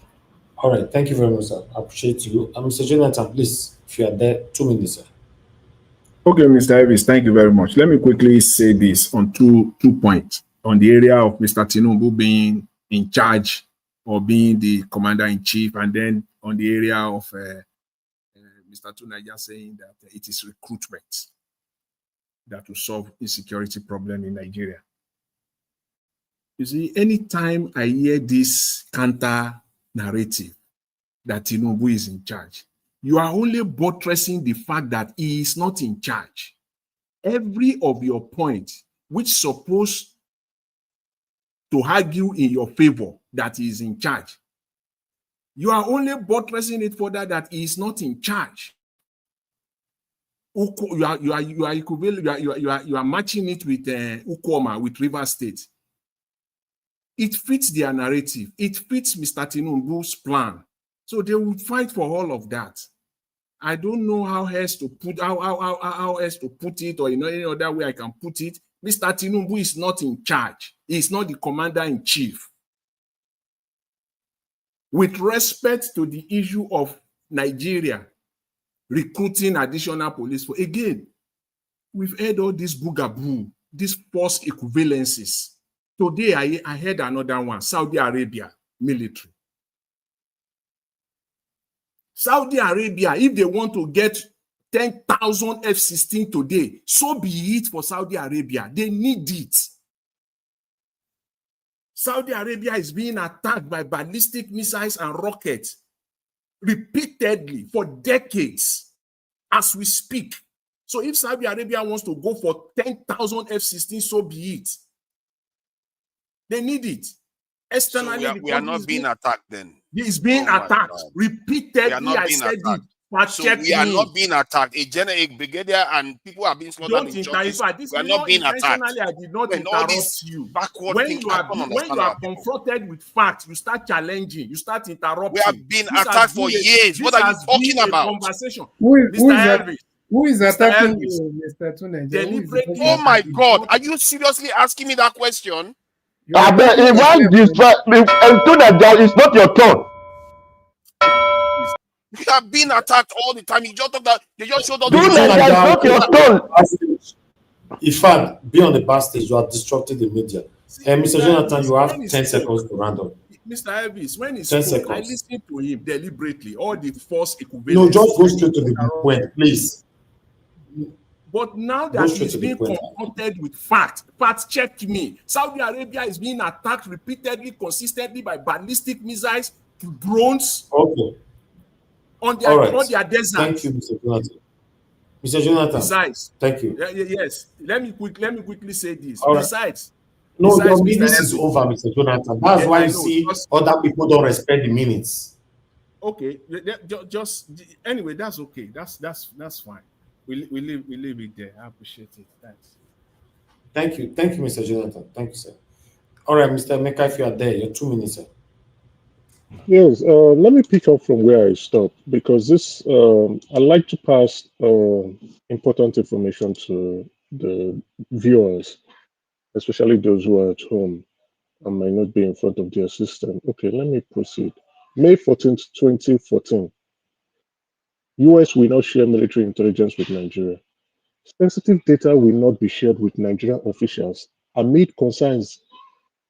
Speaker 2: All right. Thank you very much, sir. I appreciate you. Mr. Jonathan, please, if you are there, 2 minutes, sir.
Speaker 4: Okay, Mr. Elvis, thank you very much. Let me quickly say this on two points. On the area of Mr. Tinubu being in charge or being the commander-in-chief, and then on the area of Mr. Tunaja saying that it is recruitment that will solve insecurity problem in Nigeria. You see, anytime I hear this counter narrative that Tinubu is in charge, you are only buttressing the fact that he is not in charge. Every of your points, which supposed to argue in your favor that he is in charge, you are only buttressing it further that he is not in charge. you are equivalent, you are matching it with Ukoma, with River State. It fits their narrative. It fits Mr. Tinubu's plan. So they would fight for all of that. I don't know how else to put it, or any other way I can put it. Mr. Tinubu is not in charge. He is not the commander-in-chief. With respect to the issue of Nigeria recruiting additional police force, again, we've heard all this boogaboo, these false equivalencies. Today, I heard another one, Saudi Arabia military. Saudi Arabia, if they want to get 10,000 F-16 today, so be it for Saudi Arabia. They need it. Saudi Arabia is being attacked by ballistic missiles and rockets repeatedly for decades as we speak. So if Saudi Arabia wants to go for 10,000 F-16, so be it. They need it. Externally,
Speaker 9: so we are not being attacked then.
Speaker 4: He's being attacked repeatedly. I said it.
Speaker 9: So we are not being attacked. A brigadier and people are being slaughtered in churches. We are not being attacked.
Speaker 4: I did not interrupt you. When you are confronted with facts, you start challenging. You start interrupting.
Speaker 9: We have been attacked for years. What are you talking about?
Speaker 4: Conversation.
Speaker 11: Who is attacking you, Mr. Tunde?
Speaker 9: Deliberately. Oh my God! Are you seriously asking me that question?
Speaker 13: I bet if one distract, it's not your turn.
Speaker 9: We have been attacked all the time. You just talk that they just showed up.
Speaker 13: Not your turn.
Speaker 2: In fact, be on the back stage. You are disrupting the media. Mr. Jonathan, you have 10 seconds to round up.
Speaker 4: Mr. Elvis, when he
Speaker 2: 10
Speaker 4: spoke,
Speaker 2: seconds.
Speaker 4: I listened to him deliberately. All the false equivalence.
Speaker 2: No, just go straight to the point, please.
Speaker 4: But now that he's being confronted with facts check me. Saudi Arabia is being attacked repeatedly, consistently by ballistic missiles, drones.
Speaker 2: Okay.
Speaker 4: On their desert.
Speaker 2: Thank you, Mr. Jonathan. Mr. Jonathan.
Speaker 4: Besides,
Speaker 2: thank you.
Speaker 4: Yes. Let me quickly say this.
Speaker 2: All right.
Speaker 4: Besides,
Speaker 2: your minutes is over, Mr. Jonathan. That's why you see other people don't respect the minutes.
Speaker 4: Okay. Just anyway, that's okay. That's fine. We leave it there. I appreciate it. Thanks.
Speaker 2: Thank you, Mr. Jonathan. Thank you, sir. All right, Mr. Mecca, if you are there, your 2 minutes, sir.
Speaker 7: Yes, let me pick up from where I stopped because this I like to pass important information to the viewers, especially those who are at home and might not be in front of their system. Okay, let me proceed. May 14th, 2014. US will not share military intelligence with Nigeria. Sensitive data will not be shared with Nigerian officials amid concerns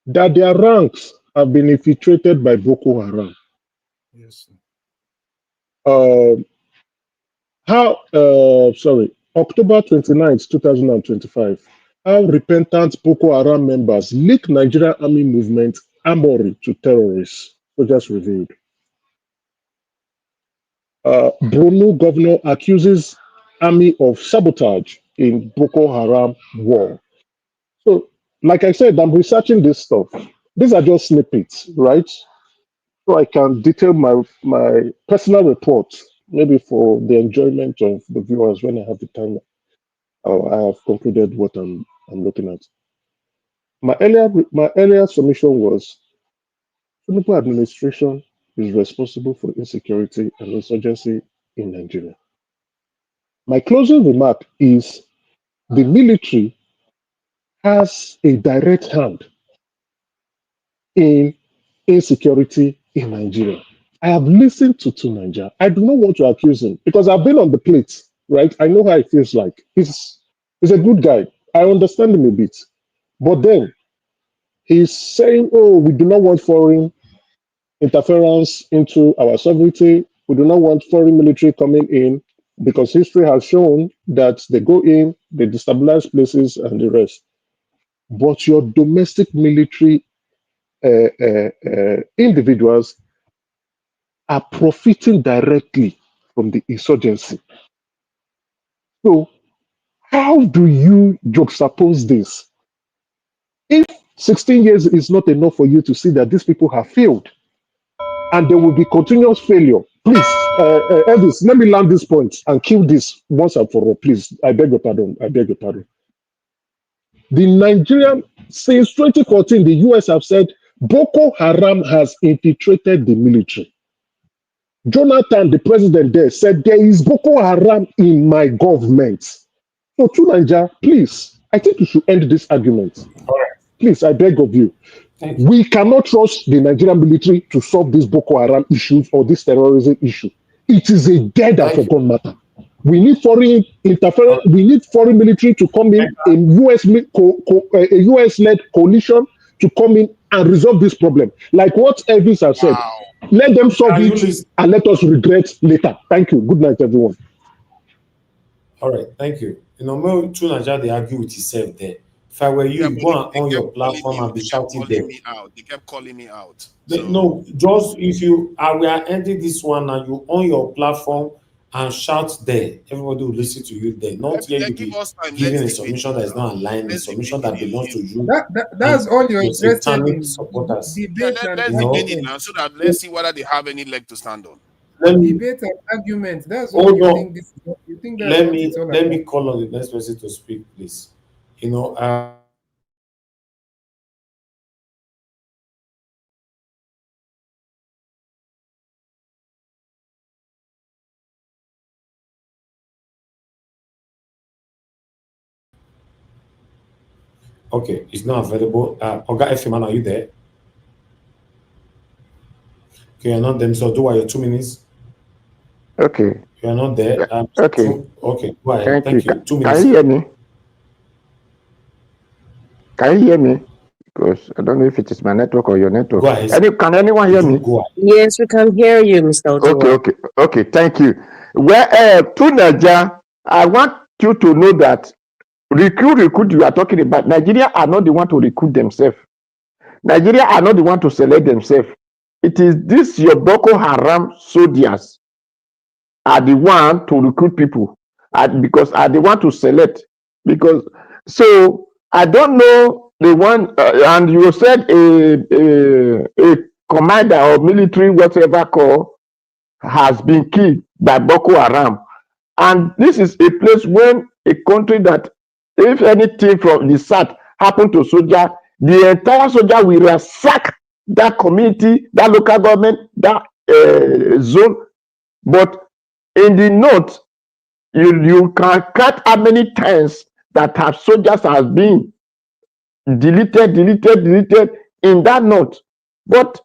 Speaker 7: that their ranks have been infiltrated by Boko Haram.
Speaker 4: Yes.
Speaker 7: October 29th, 2025. How repentant Boko Haram members leak Nigerian army movement armory to terrorists. Soldiers revealed. Borno governor accuses army of sabotage in Boko Haram war. So, like I said, I'm researching this stuff. These are just snippets, right? So I can detail my personal report, maybe for the enjoyment of the viewers when I have the time. I have concluded what I'm looking at. My earlier submission was Tinubu administration is responsible for insecurity and insurgency in Nigeria. My closing remark is the military has a direct hand in insecurity in Nigeria. I have listened to Nigeria. I do not want to accuse him because I've been on the plate, right? I know how it feels like. He's a good guy. I understand him a bit. But then he's saying, oh, we do not want foreign interference into our sovereignty. We do not want foreign military coming in because history has shown that they go in, they destabilize places and the rest. But your domestic military individuals are profiting directly from the insurgency. So how do you juxtapose this? If 16 years is not enough for you to see that these people have failed and there will be continuous failure, please Elvis, let me land this point and kill this once and for all, please. I beg your pardon. I beg your pardon. The Nigerian, since 2014, the US have said Boko Haram has infiltrated the military. Jonathan, the president there, said there is Boko Haram in my government. So to Nigeria, please, I think you should end this argument. Please, I beg of you. We cannot trust the Nigerian military to solve this Boko Haram issues or this terrorism issue. It is a dead and forgotten matter. We need foreign interference. We need foreign military to come in, a US-led coalition to come in and resolve this problem. Like what Elvis has said, let them solve it and let us regret later. Thank you. Good night, everyone.
Speaker 2: All right, thank you. You know, me too, Nigeria, they argue with yourself there. If I were you, you go on your platform and be shouting there.
Speaker 9: They kept calling me out.
Speaker 2: No, just if you we are ending this one and you on your platform and shout there, everybody will listen to you there. Not here you be giving a submission that is not aligned, a submission that belongs to you.
Speaker 11: That's all you're interested in.
Speaker 2: Supporters.
Speaker 11: Debate and
Speaker 9: let's debate it now so that let's see whether they have any leg to stand on.
Speaker 11: Debate and argument. That's all you think this is. You think that's what it's all about.
Speaker 2: Let me call on the next person to speak, please. You know, okay, it's not available. Oga Efiman, are you there? Okay, you're not there. So do your 2 minutes.
Speaker 13: Okay.
Speaker 2: You're not there.
Speaker 13: Okay.
Speaker 2: Okay, go ahead. Thank you. 2 minutes.
Speaker 13: Can you hear me? Can you hear me? Because I don't know if it is my network or your network.
Speaker 2: Go ahead.
Speaker 13: Can anyone hear me?
Speaker 14: Yes, we can hear you, Mr. Oduwa.
Speaker 13: Okay. Thank you. Well, to Nigeria, I want you to know that recruit you are talking about. Nigeria are not the one to recruit themselves. Nigeria are not the one to select themselves. It is this your Boko Haram soldiers are the one to recruit people, because are the one to select. Because so I don't know the one, and you said a commander or military whatever corps has been killed by Boko Haram, and this is a place when a country that if anything from the south happen to soldier, the entire soldier will ransack that community, that local government, that zone. But in the north, you can count how many times that have soldiers have been deleted in that north. But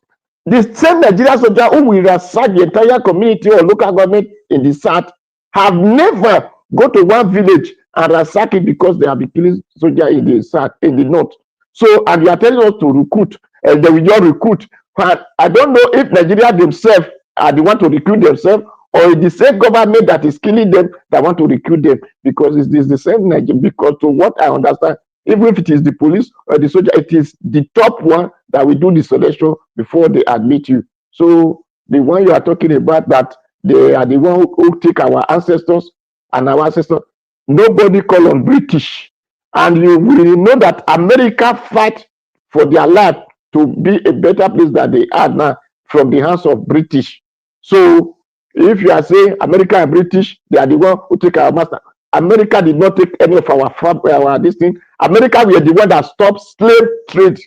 Speaker 13: the same Nigerian soldier who will ransack the entire community or local government in the south have never go to one village and ransack it because they have been killing soldiers in the south, in the north. So, and you are telling us to recruit, and they will just recruit. But I don't know if Nigeria themselves are the one to recruit themselves, or the same government that is killing them that want to recruit them, because it is the same Nigeria. Because to what I understand, even if it is the police or the soldier, it is the top one that will do the selection before they admit you. So the one you are talking about, that they are the one who take our ancestors and our ancestors, nobody call on British. And you will know that America fight for their life to be a better place than they are now from the hands of British. So if you are saying America and British, they are the one who take our master. America did not take any of our this thing. America were the one that stopped slave trade,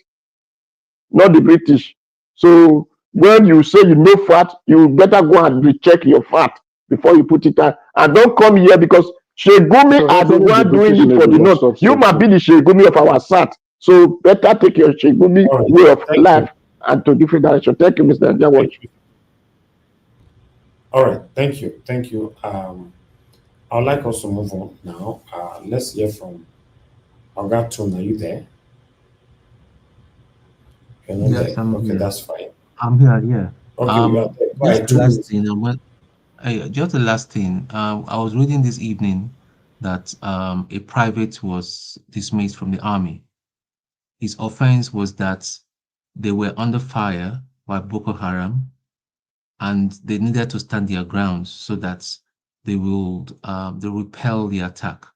Speaker 13: not the British. So when you say you know fat, you better go and recheck your fat before you put it out. And don't come here because Shegumi are the one doing it for the north. You might be the Shegumi of our south. So better take your Shegumi way of life and to different direction. Thank you, Mr. Njawaj.
Speaker 2: All right, thank you. I would like us to move on now. Let's hear from Ogatun. Are you there? You're not
Speaker 15: Yes,
Speaker 2: there.
Speaker 15: I'm
Speaker 2: Okay,
Speaker 15: here.
Speaker 2: that's fine.
Speaker 15: I'm here, yeah.
Speaker 2: Okay, we are there. Right,
Speaker 15: Just the last thing. I was reading this evening that a private was dismissed from the army. His offense was that they were under fire by Boko Haram, and they needed to stand their ground so that they repel the attack.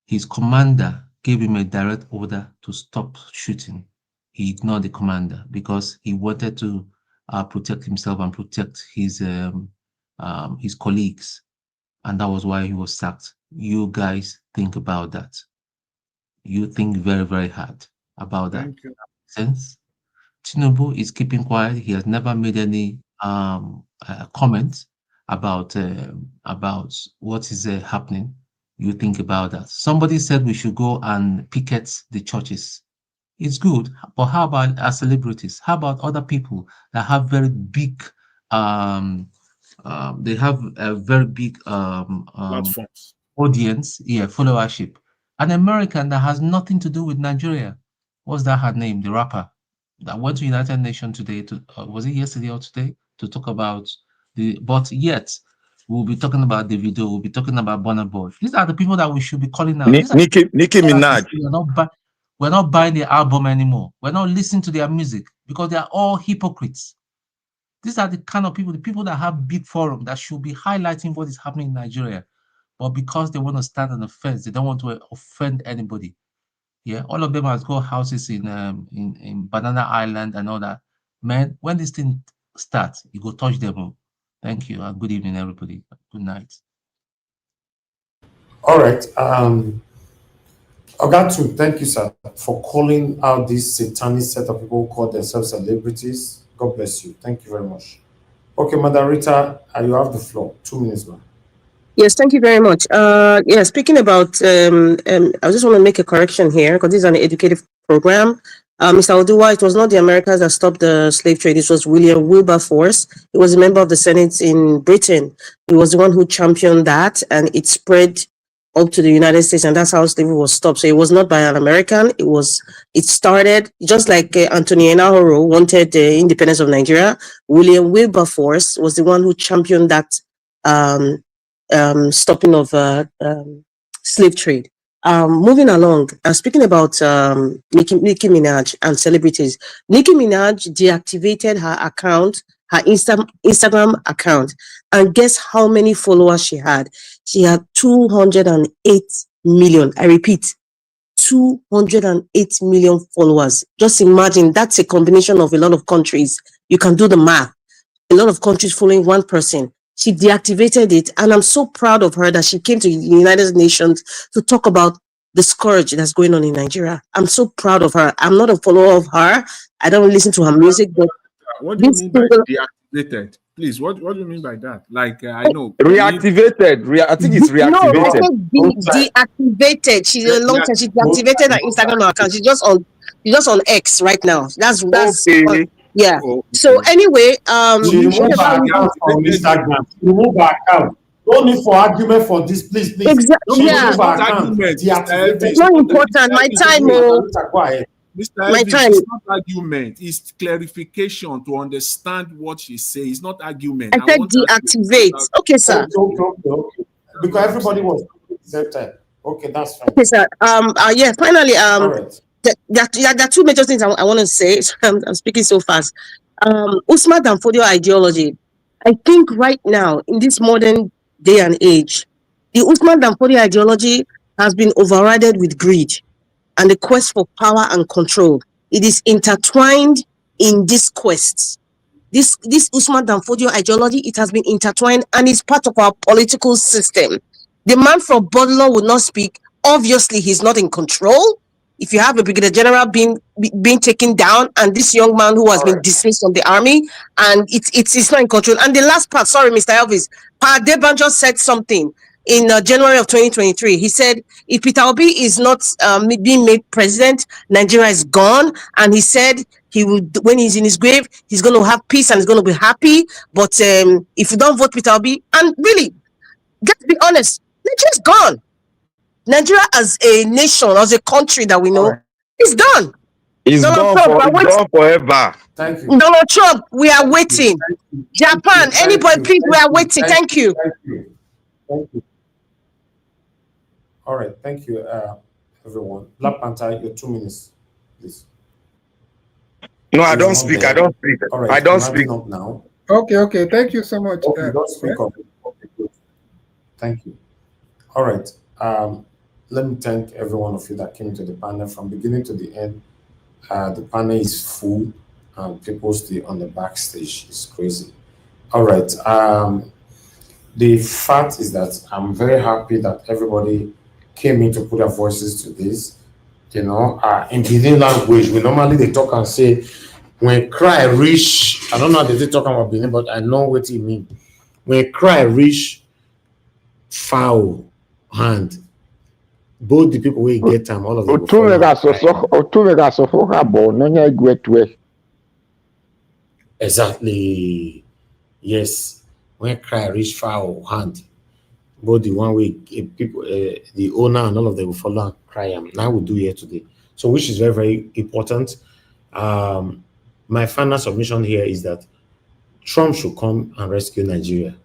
Speaker 15: His commander gave him a direct order to stop shooting. He ignored the commander because he wanted to protect himself and protect his his colleagues, and that was why he was sacked. You guys think about that. You think very, very hard about that.
Speaker 4: Thank you.
Speaker 15: Since Tinubu is keeping quiet, he has never made any comment about what is happening. You think about that. Somebody said we should go and picket the churches. It's good, but how about our celebrities? How about other people that have very big they have a very big
Speaker 4: Platforms.
Speaker 15: audience, followership. An American that has nothing to do with Nigeria. What's that her name? The rapper that went to United Nations today. To was it yesterday or today to talk about the? But yet we'll be talking about the video. We'll be talking about Burna Boy. These are the people that we should be calling out. These are
Speaker 23: Nicki
Speaker 15: people that
Speaker 23: Minaj.
Speaker 15: we're not buying their album anymore. We're not listening to their music because they are all hypocrites. These are the kind of people, the people that have big forum that should be highlighting what is happening in Nigeria. But because they want to stand on the fence, they don't want to offend anybody. Yeah, all of them has got houses in Banana Island and all that. Man, when this thing starts, you go touch them all. Thank you and good evening, everybody. Good night.
Speaker 2: All right. Ogatu, thank you, sir, for calling out this satanic set of people who call themselves celebrities. God bless you. Thank you very much. Okay, Madam Rita, you have the floor. 2 minutes, ma'am.
Speaker 14: Yes, thank you very much. Yeah, speaking about, I just want to make a correction here because this is an educative program. Mr. Oduwa, it was not the Americans that stopped the slave trade. It was William Wilberforce. He was a member of the Senate in Britain. He was the one who championed that, and it spread up to the United States, and that's how slavery was stopped. So it was not by an American. It started just like Anthony Enahoro wanted the independence of Nigeria. William Wilberforce was the one who championed that stopping of slave trade. Moving along, speaking about Nicki Minaj and celebrities, Nicki Minaj deactivated her account, her Instagram account, and guess how many followers she had? She had 208 million. I repeat, 208 million followers. Just imagine, that's a combination of a lot of countries. You can do the math. A lot of countries following one person. She deactivated it, and I'm so proud of her that she came to the United Nations to talk about the scourge that's going on in Nigeria. I'm so proud of her. I'm not a follower of her. I don't listen to her music, but
Speaker 4: what do you mean by deactivated? Please, what do you mean by that? Like I know
Speaker 23: Reactivated. I think it's reactivated.
Speaker 14: No, I said deactivated. She's a long time. She deactivated her Instagram account. She's just on X right now. That's
Speaker 23: okay.
Speaker 14: Yeah.
Speaker 23: Oh,
Speaker 14: so anyway,
Speaker 2: she removed her account on Instagram. She removed her account. No need for argument for this, please.
Speaker 14: Exactly. Yeah.
Speaker 2: It's
Speaker 14: not important. My time.
Speaker 4: Mr. Elvis, it's not argument. It's clarification to understand what she says. It's not argument.
Speaker 14: I said deactivate. Okay, sir.
Speaker 2: Okay. Because everybody was at the same time. Okay, that's fine.
Speaker 14: Okay, sir. Yeah. Finally, there are two major things I want to say. I'm speaking so fast. Usman Danfodio ideology. I think right now in this modern day and age, the Usman Danfodio ideology has been overridden with greed and the quest for power and control. It is intertwined in this quest. This Usman Danfodio ideology, it has been intertwined and is part of our political system. The man from Bodlo would not speak. Obviously, he's not in control. If you have a brigadier general being taken down, and this young man who has been dismissed from the army, and it's not in control. And the last part, sorry, Mr. Elvis, Pa Debanjo said something in January of 2023. He said, if Peter Obi is not being made president, Nigeria is gone. And he said he would, when he's in his grave, he's going to have peace and he's going to be happy. But if you don't vote Peter Obi, and really, let's be honest, Nigeria's gone. Nigeria as a nation, as a country that we know, is done.
Speaker 23: It's gone forever.
Speaker 2: Thank you.
Speaker 14: Donald Trump, we are waiting. Japan, anybody, please, we are waiting. Thank you.
Speaker 2: Thank you. All right, thank you, everyone. Black Panther, your 2 minutes, please.
Speaker 23: No, I don't speak. I don't speak.
Speaker 2: All right,
Speaker 23: I don't speak
Speaker 2: now.
Speaker 11: Okay. Thank you so much.
Speaker 2: Okay, don't speak up. Okay, good. Thank you. All right. Let me thank every one of you that came to the panel from beginning to the end. The panel is full, and people stay on the backstage. It's crazy. All right. the fact is that I'm very happy that everybody came in to put their voices to this. You know, in Benin language, we normally they talk and say, when cry reach, I don't know how they talk about Benin, but I know what it mean. When cry reach foul hand, both the people will get time, all of them will fall down. Exactly. Yes. When cry reach foul hand, both the one way people, the owner and all of them will follow and cry. Now we do here today. So, which is very, very important. My final submission here is that Trump should come and rescue Nigeria.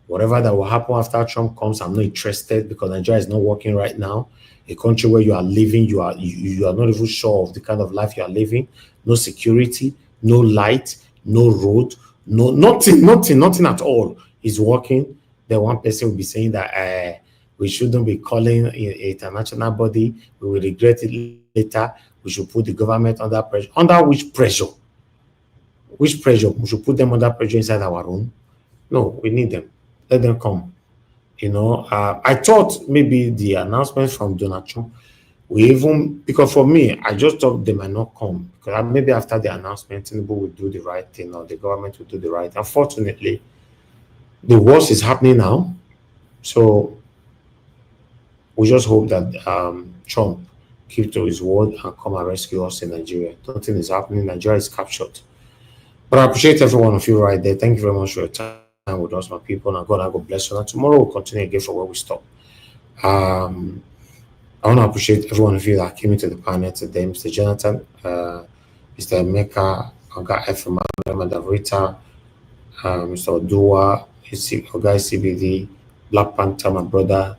Speaker 2: Whatever that will happen after Trump comes, I'm not interested because Nigeria is not working right now. A country where you are living, you are not even sure of the kind of life you are living. No security, no light, no road, nothing at all is working. Then one person will be saying that we shouldn't be calling an international body. We will regret it later. We should put the government under pressure. Under which pressure? Which pressure? We should put them under pressure inside our room? No, we need them. Let them come. You know, I thought maybe the announcement from Donald Trump, because for me, I just thought they might not come. Because maybe after the announcement, Tinubu will do the right thing or the government will do the right. Unfortunately, the worst is happening now. So we just hope that Trump keep to his word and come and rescue us in Nigeria. Nothing is happening. Nigeria is captured. But I appreciate every one of you right there. Thank you very much for your time with us, my people. And God bless you. And tomorrow we'll continue again from where we stop. I want to appreciate every one of you that came into the panel today. Mr. Jonathan, Mr. Emeka, Oga FM, Madam Rita, Mr. Odua, Oga CBD, Black Panther, my brother,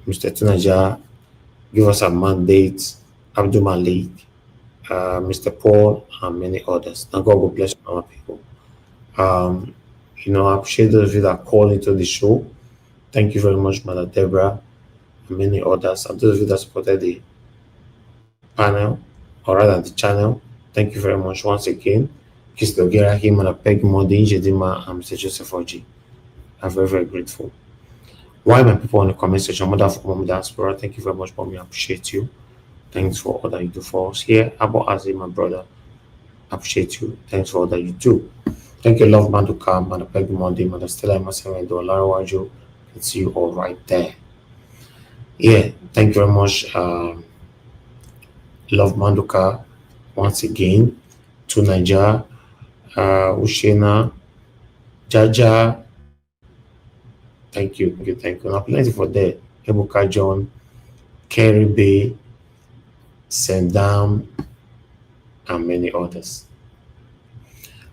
Speaker 2: Mr. Tunaja, give us a mandate, Abdul Malik, Mr. Paul, and many others. And God will bless our people. You know, I appreciate those of you that called into the show. Thank you very much, Mother Deborah, and many others. And those of you that supported the panel, or rather the channel, thank you very much once again. Kiss the Gera him and a peg Monday, Jedima, and Mr. Joseph Oji. I'm very, very grateful. Why my people in the comment section, Mother for Mom Diaspora, thank you very much, Mommy. I appreciate you. Thanks for all that you do for us here. Abo Azim, my brother, I appreciate you. Thanks for all that you do. Thank you, Love Manduka, Mother Peggy Monday, Mother Stella, Masame, Lara Waju. It's you all right there. Yeah, thank you very much, Love Manduka, once again, to Niger, Ushena, Jaja. Thank you. Now, plenty for that. Ebuka John, Kerry Bay, Sendam, and many others.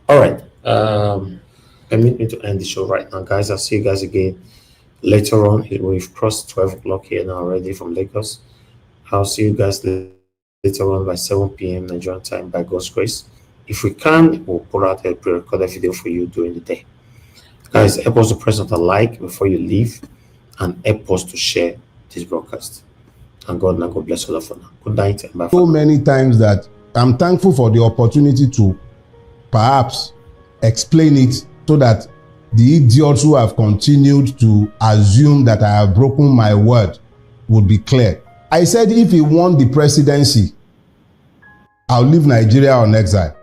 Speaker 2: All right. Permit me to end the show right now, guys. I'll see you guys again later on. We've crossed 12 o'clock here now already from Lagos. I'll see you guys later on by 7 p.m. Nigerian time by God's grace. If we can, we'll put out a pre-recorded video for you during the day. Guys, help us to press on the like before you leave and help us to share this broadcast. And God bless all of us. Good night and bye.
Speaker 5: So many times that I'm thankful for the opportunity to perhaps explain it so that the idiots who have continued to assume that I have broken my word would be clear. I said if he won the presidency, I'll leave Nigeria on exile.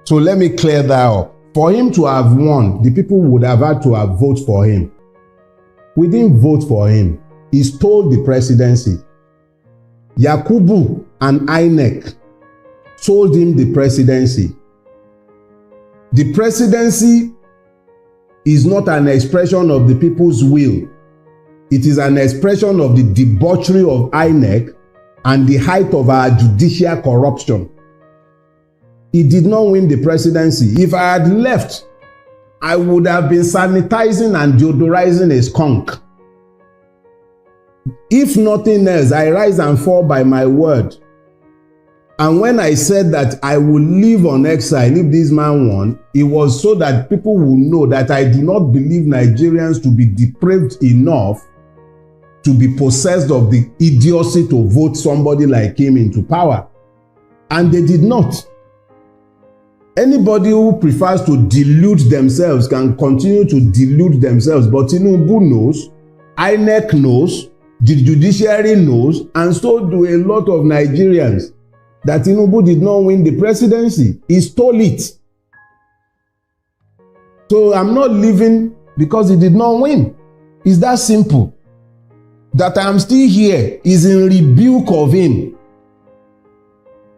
Speaker 5: So let me clear that up. For him to have won, the people would have had to have voted for him. We didn't vote for him. He stole the presidency. Yakubu and INEC sold him the presidency. The presidency is not an expression of the people's will. It is an expression of the debauchery of INEC and the height of our judicial corruption. He did not win the presidency. If I had left, I would have been sanitizing and deodorizing a skunk. If nothing else, I rise and fall by my word. And when I said that I will live on exile if this man won, it was so that people will know that I do not believe Nigerians to be depraved enough to be possessed of the idiocy to vote somebody like him into power. And they did not.
Speaker 16: Anybody who prefers to delude themselves can continue to delude themselves, but Tinubu knows, INEC knows, the judiciary knows, and so do a lot of Nigerians, that Tinubu did not win the presidency. He stole it. So I'm not leaving because he did not win. It's that simple. That I'm still here is in rebuke of him.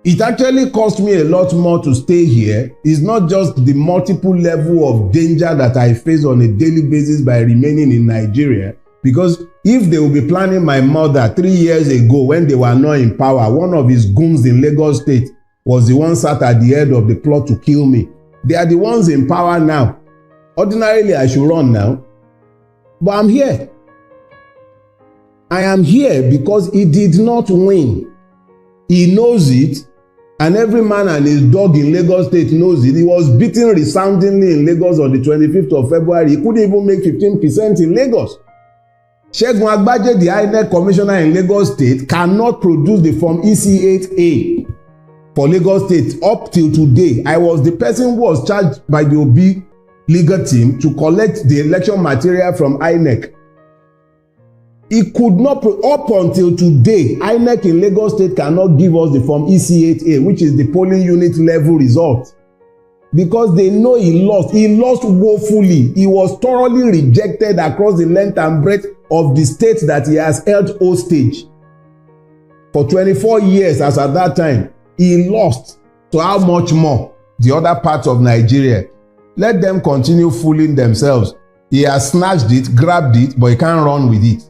Speaker 16: It actually cost me a lot more to stay here. It's not just the multiple level of danger that I face on a daily basis by remaining in Nigeria. Because if they will be planning my murder 3 years ago when they were not in power, one of his goons in Lagos State was the one sat at the head of the plot to kill me. They are the ones in power now. Ordinarily, I should run now. But I'm here. I am here because he did not win. He knows it. And every man and his dog in Lagos State knows it. He was beaten resoundingly in Lagos on the 25th of February. He couldn't even make 15% in Lagos. Segun Agbaje, the INEC commissioner in Lagos State, cannot produce the form EC8A for Lagos State up till today. I was the person who was charged by the Obi legal team to collect the election material from INEC. He could not, up until today, INEC in Lagos State cannot give us the form EC8A, which is the polling unit level result. Because they know he lost. He lost woefully. He was thoroughly rejected across the length and breadth of the state that he has held hostage. For 24 years, as at that time, he lost. So how much more the other parts of Nigeria? Let them continue fooling themselves. He has snatched it, grabbed it, but he can't run with it.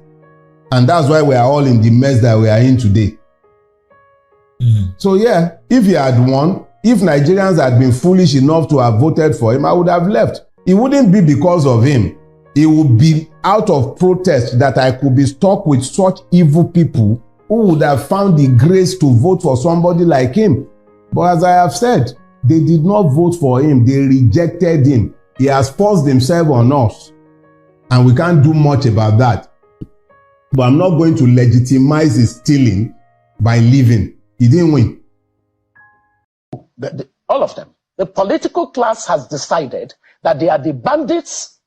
Speaker 16: And that's why we are all in the mess that we are in today. So yeah, if he had won, if Nigerians had been foolish enough to have voted for him, I would have left. It wouldn't be because of him. It would be out of protest that I could be stuck with such evil people who would have found the grace to vote for somebody like him. But as I have said, they did not vote for him. They rejected him. He has forced himself on us. And we can't do much about that. But I'm not going to legitimize his stealing by leaving. He didn't win.
Speaker 17: All of them. The political class has decided that they are the bandits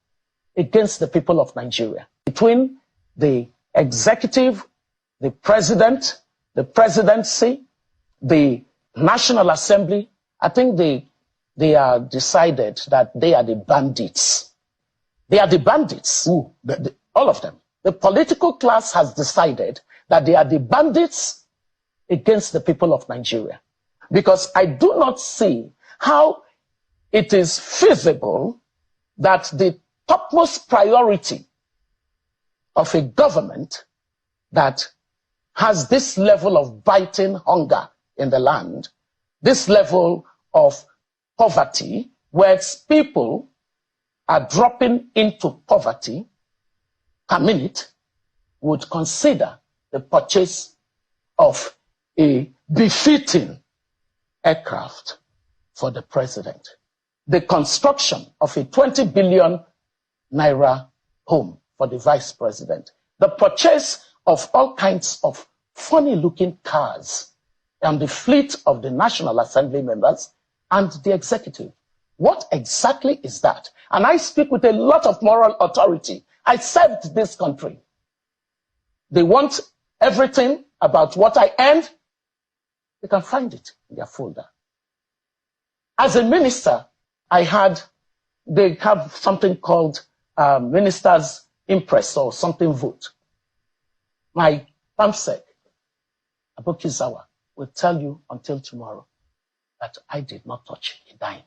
Speaker 17: against the people of Nigeria. Between the executive, the president, the presidency, the National Assembly, I think they are decided that they are the bandits. They are the bandits. All of them. The political class has decided that they are the bandits against the people of Nigeria. Because I do not see how it is feasible that the topmost priority of a government that has this level of biting hunger in the land, this level of poverty, where people are dropping into poverty per minute, would consider the purchase of a befitting aircraft for the president, the construction of a 20 billion naira home for the vice president, the purchase of all kinds of funny looking cars, and the fleet of the National Assembly members and the executive. What exactly is that? And I speak with a lot of moral authority. I served this country. They want everything about what I earned. They can find it in their folder. As a minister, they have something called Minister's Impress or something vote. My PAMSEC, Abokizawa, will tell you until tomorrow that I did not touch a dime.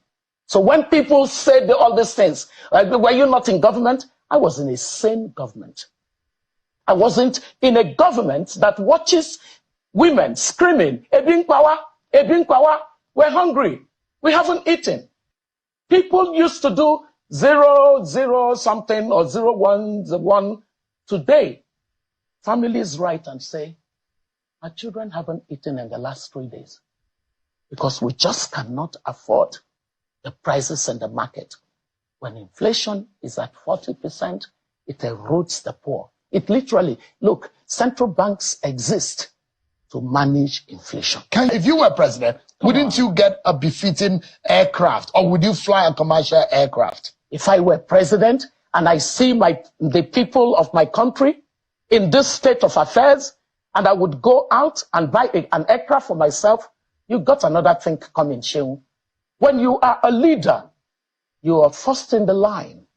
Speaker 17: So when people say all these things, like, were you not in government? I was in a sane government. I wasn't in a government that watches women screaming, Ebin Kwawa, we're hungry, we haven't eaten. People used to do 0, something or 1. Today, families write and say, our children haven't eaten in the last 3 days because we just cannot afford the prices in the market. When inflation is at 40%, it erodes the poor. It literally, look, central banks exist to manage inflation.
Speaker 19: If you were president,
Speaker 17: Wouldn't you get a befitting aircraft, or would you fly a commercial aircraft? If I were president and I see the people of my country in this state of affairs, and I would go out and buy an aircraft for myself, you got another thing coming, Sheung. When you are a leader, you are first in the line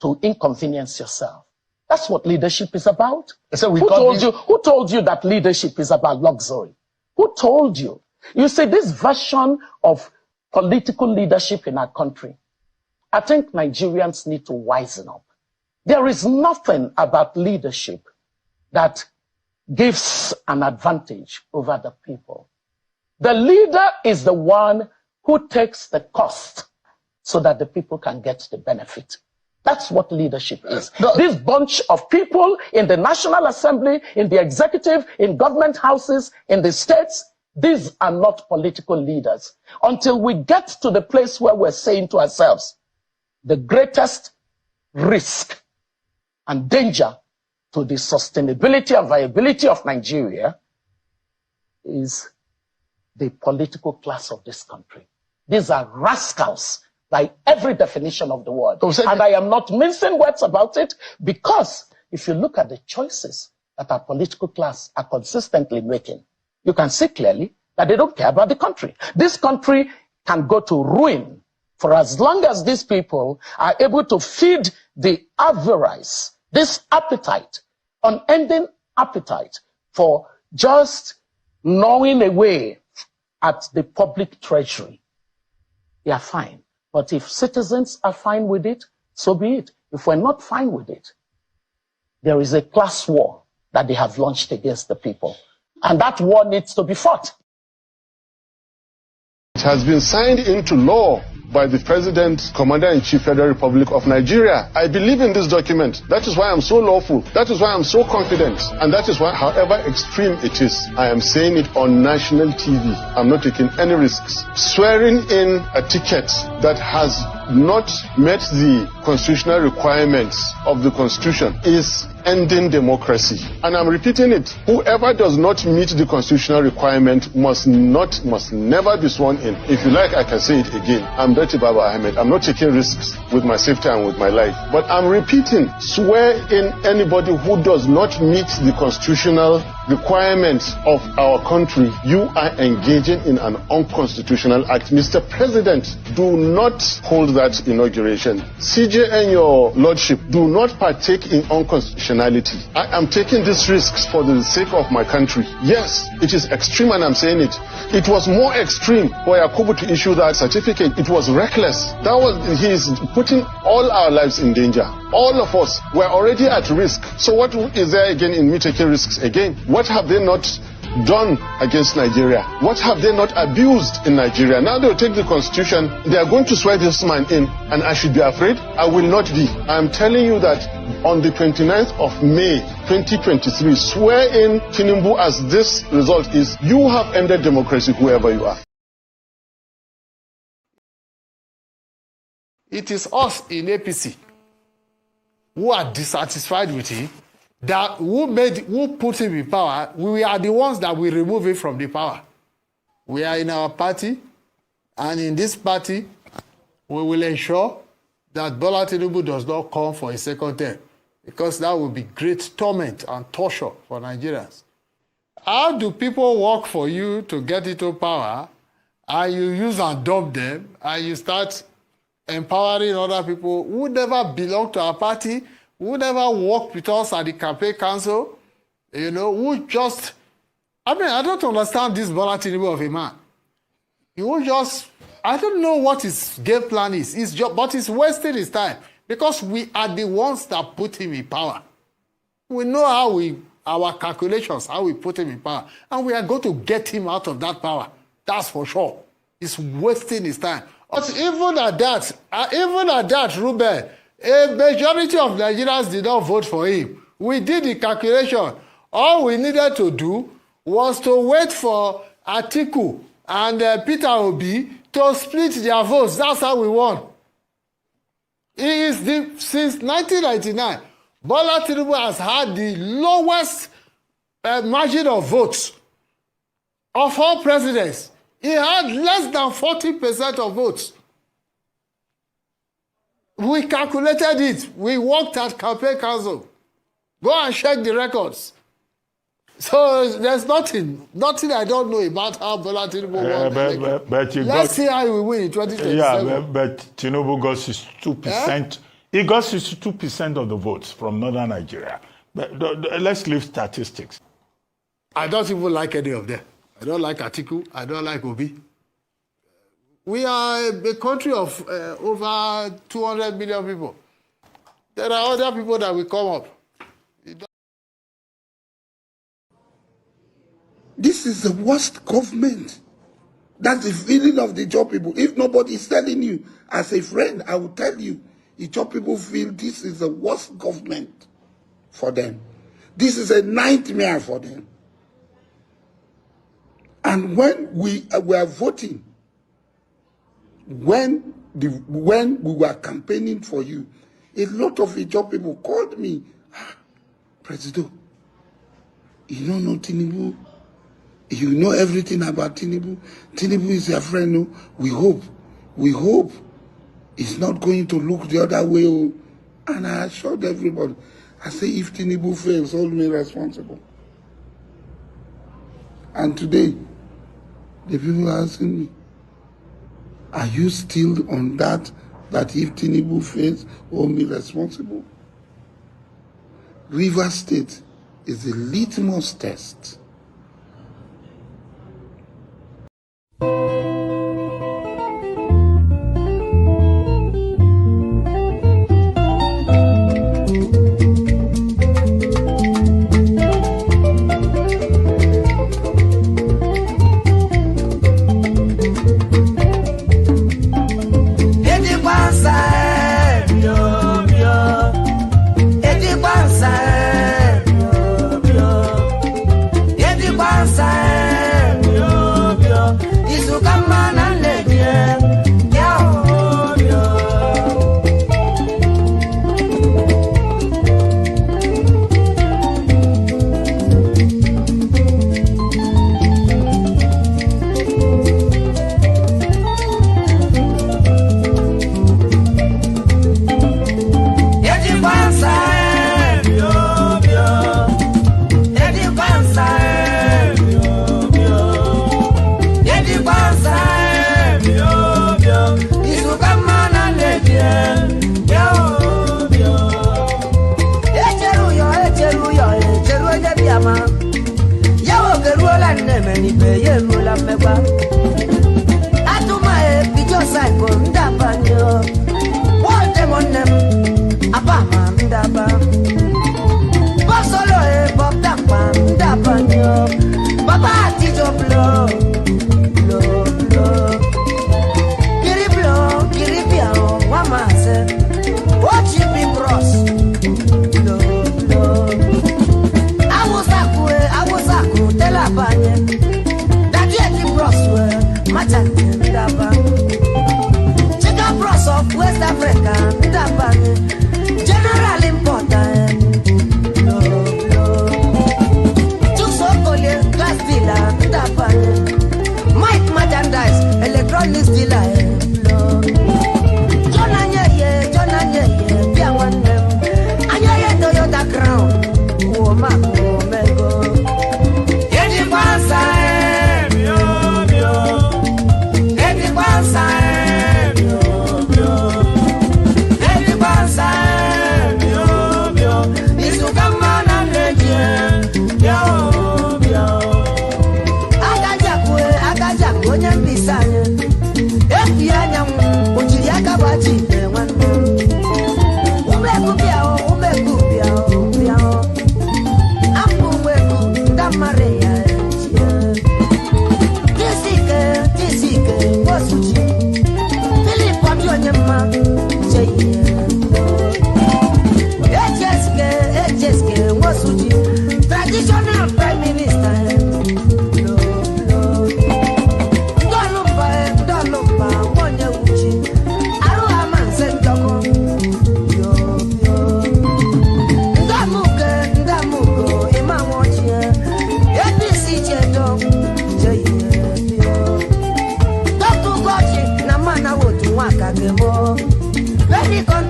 Speaker 17: to inconvenience yourself. That's what leadership is about. So who told you that leadership is about luxury? Who told you? You see, this version of political leadership in our country, I think Nigerians need to wisen up. There is nothing about leadership that gives an advantage over the people. The leader is the one who takes the cost so that the people can get the benefit. That's what leadership is. This bunch of people in the National Assembly, in the executive, in government houses, in the states, these are not political leaders. Until we get to the place where we're saying to ourselves, the greatest risk and danger to the sustainability and viability of Nigeria is the political class of this country. These are rascals by every definition of the word. And I am not mincing words about it, because if you look at the choices that our political class are consistently making, you can see clearly that they don't care about the country. This country can go to ruin for as long as these people are able to feed the avarice, this appetite, unending appetite for just gnawing away at the public treasury. They are fine. But if citizens are fine with it, so be it. If we're not fine with it, there is a class war that they have launched against the people. And that war needs to be fought.
Speaker 1: It has been signed into law by the President, Commander-in-Chief, Federal Republic of Nigeria. I believe in this document. That is why I'm so lawful. That is why I'm so confident. And that is why, however extreme it is, I am saying it on national TV. I'm not taking any risks. Swearing in a ticket that has not met the constitutional requirements of the Constitution is ending democracy. And I'm repeating it. Whoever does not meet the constitutional requirement must never be sworn in. If you like, I can say it again. I'm Dr. Baba Ahmed. I'm not taking risks with my safety and with my life. But I'm repeating, swear in anybody who does not meet the constitutional requirements of our country. You are engaging in an unconstitutional act. Mr. President, do not hold that inauguration. CJ and your lordship, do not partake in unconstitutionality. I am taking these risks for the sake of my country. Yes, it is extreme, and I'm saying it. It was more extreme for Yakubu to issue that certificate. It was reckless. He is putting all our lives in danger. All of us were already at risk. So what is there again in me taking risks again? What have they not done against Nigeria? What have they not abused in Nigeria? Now they'll take the constitution, they are going to swear this man in, and I should be afraid? I will not be. I'm telling you that on the 29th of May 2023, swear in Tinubu as this result is. You have ended democracy, whoever you are.
Speaker 5: It is us in APC who are dissatisfied with him, that who put him in power. We are the ones that will remove him from the power. We are in our party, and in this party, we will ensure that Bola Tinubu does not come for a second term, because that will be great torment and torture for Nigerians. How do people work for you to get into power, and you use and dump them, and you start empowering other people who never belong to our party, who never worked with us at the campaign council, who just, I don't understand this Bola Tinubu of a man. He will just, I don't know what his game plan is. But he's wasting his time, because we are the ones that put him in power. We know our calculations, how we put him in power, and we are going to get him out of that power. That's for sure. He's wasting his time. But even at that, Ruben, a majority of Nigerians did not vote for him. We did the calculation. All we needed to do was to wait for Atiku and Peter Obi to split their votes. That's how we won. Since 1999, Bola Tinubu has had the lowest margin of votes of all presidents He had less than 40% of votes. We calculated it. We worked at campaign council. Go and check the records. So there's nothing I don't know about how Bola Tinubu won.
Speaker 19: But
Speaker 5: let's see how we win in 2027.
Speaker 19: Yeah, but Tinubu got 62%. Yeah? He got 62% of the votes from northern Nigeria. But let's leave statistics.
Speaker 5: I don't even like any of them. I don't like Atiku. I don't like Obi. We are a country of over 200 million people. There are other people that will come up.
Speaker 8: This is the worst government. That's the feeling of the job people. If nobody is telling you, as a friend, I will tell you, the job people feel this is the worst government for them. This is a nightmare for them. And when we were voting, when we were campaigning for you, a lot of the job people called me, President, you don't know Tinubu. You know everything about Tinubu. Tinubu is your friend. No? We hope it's not going to look the other way. Oh. And I assured everybody, I say, if Tinubu fails, hold me responsible. And today, the people are asking me, are you still on that if Tinubu fails, hold me responsible? River State is the litmus test.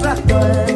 Speaker 20: contractor.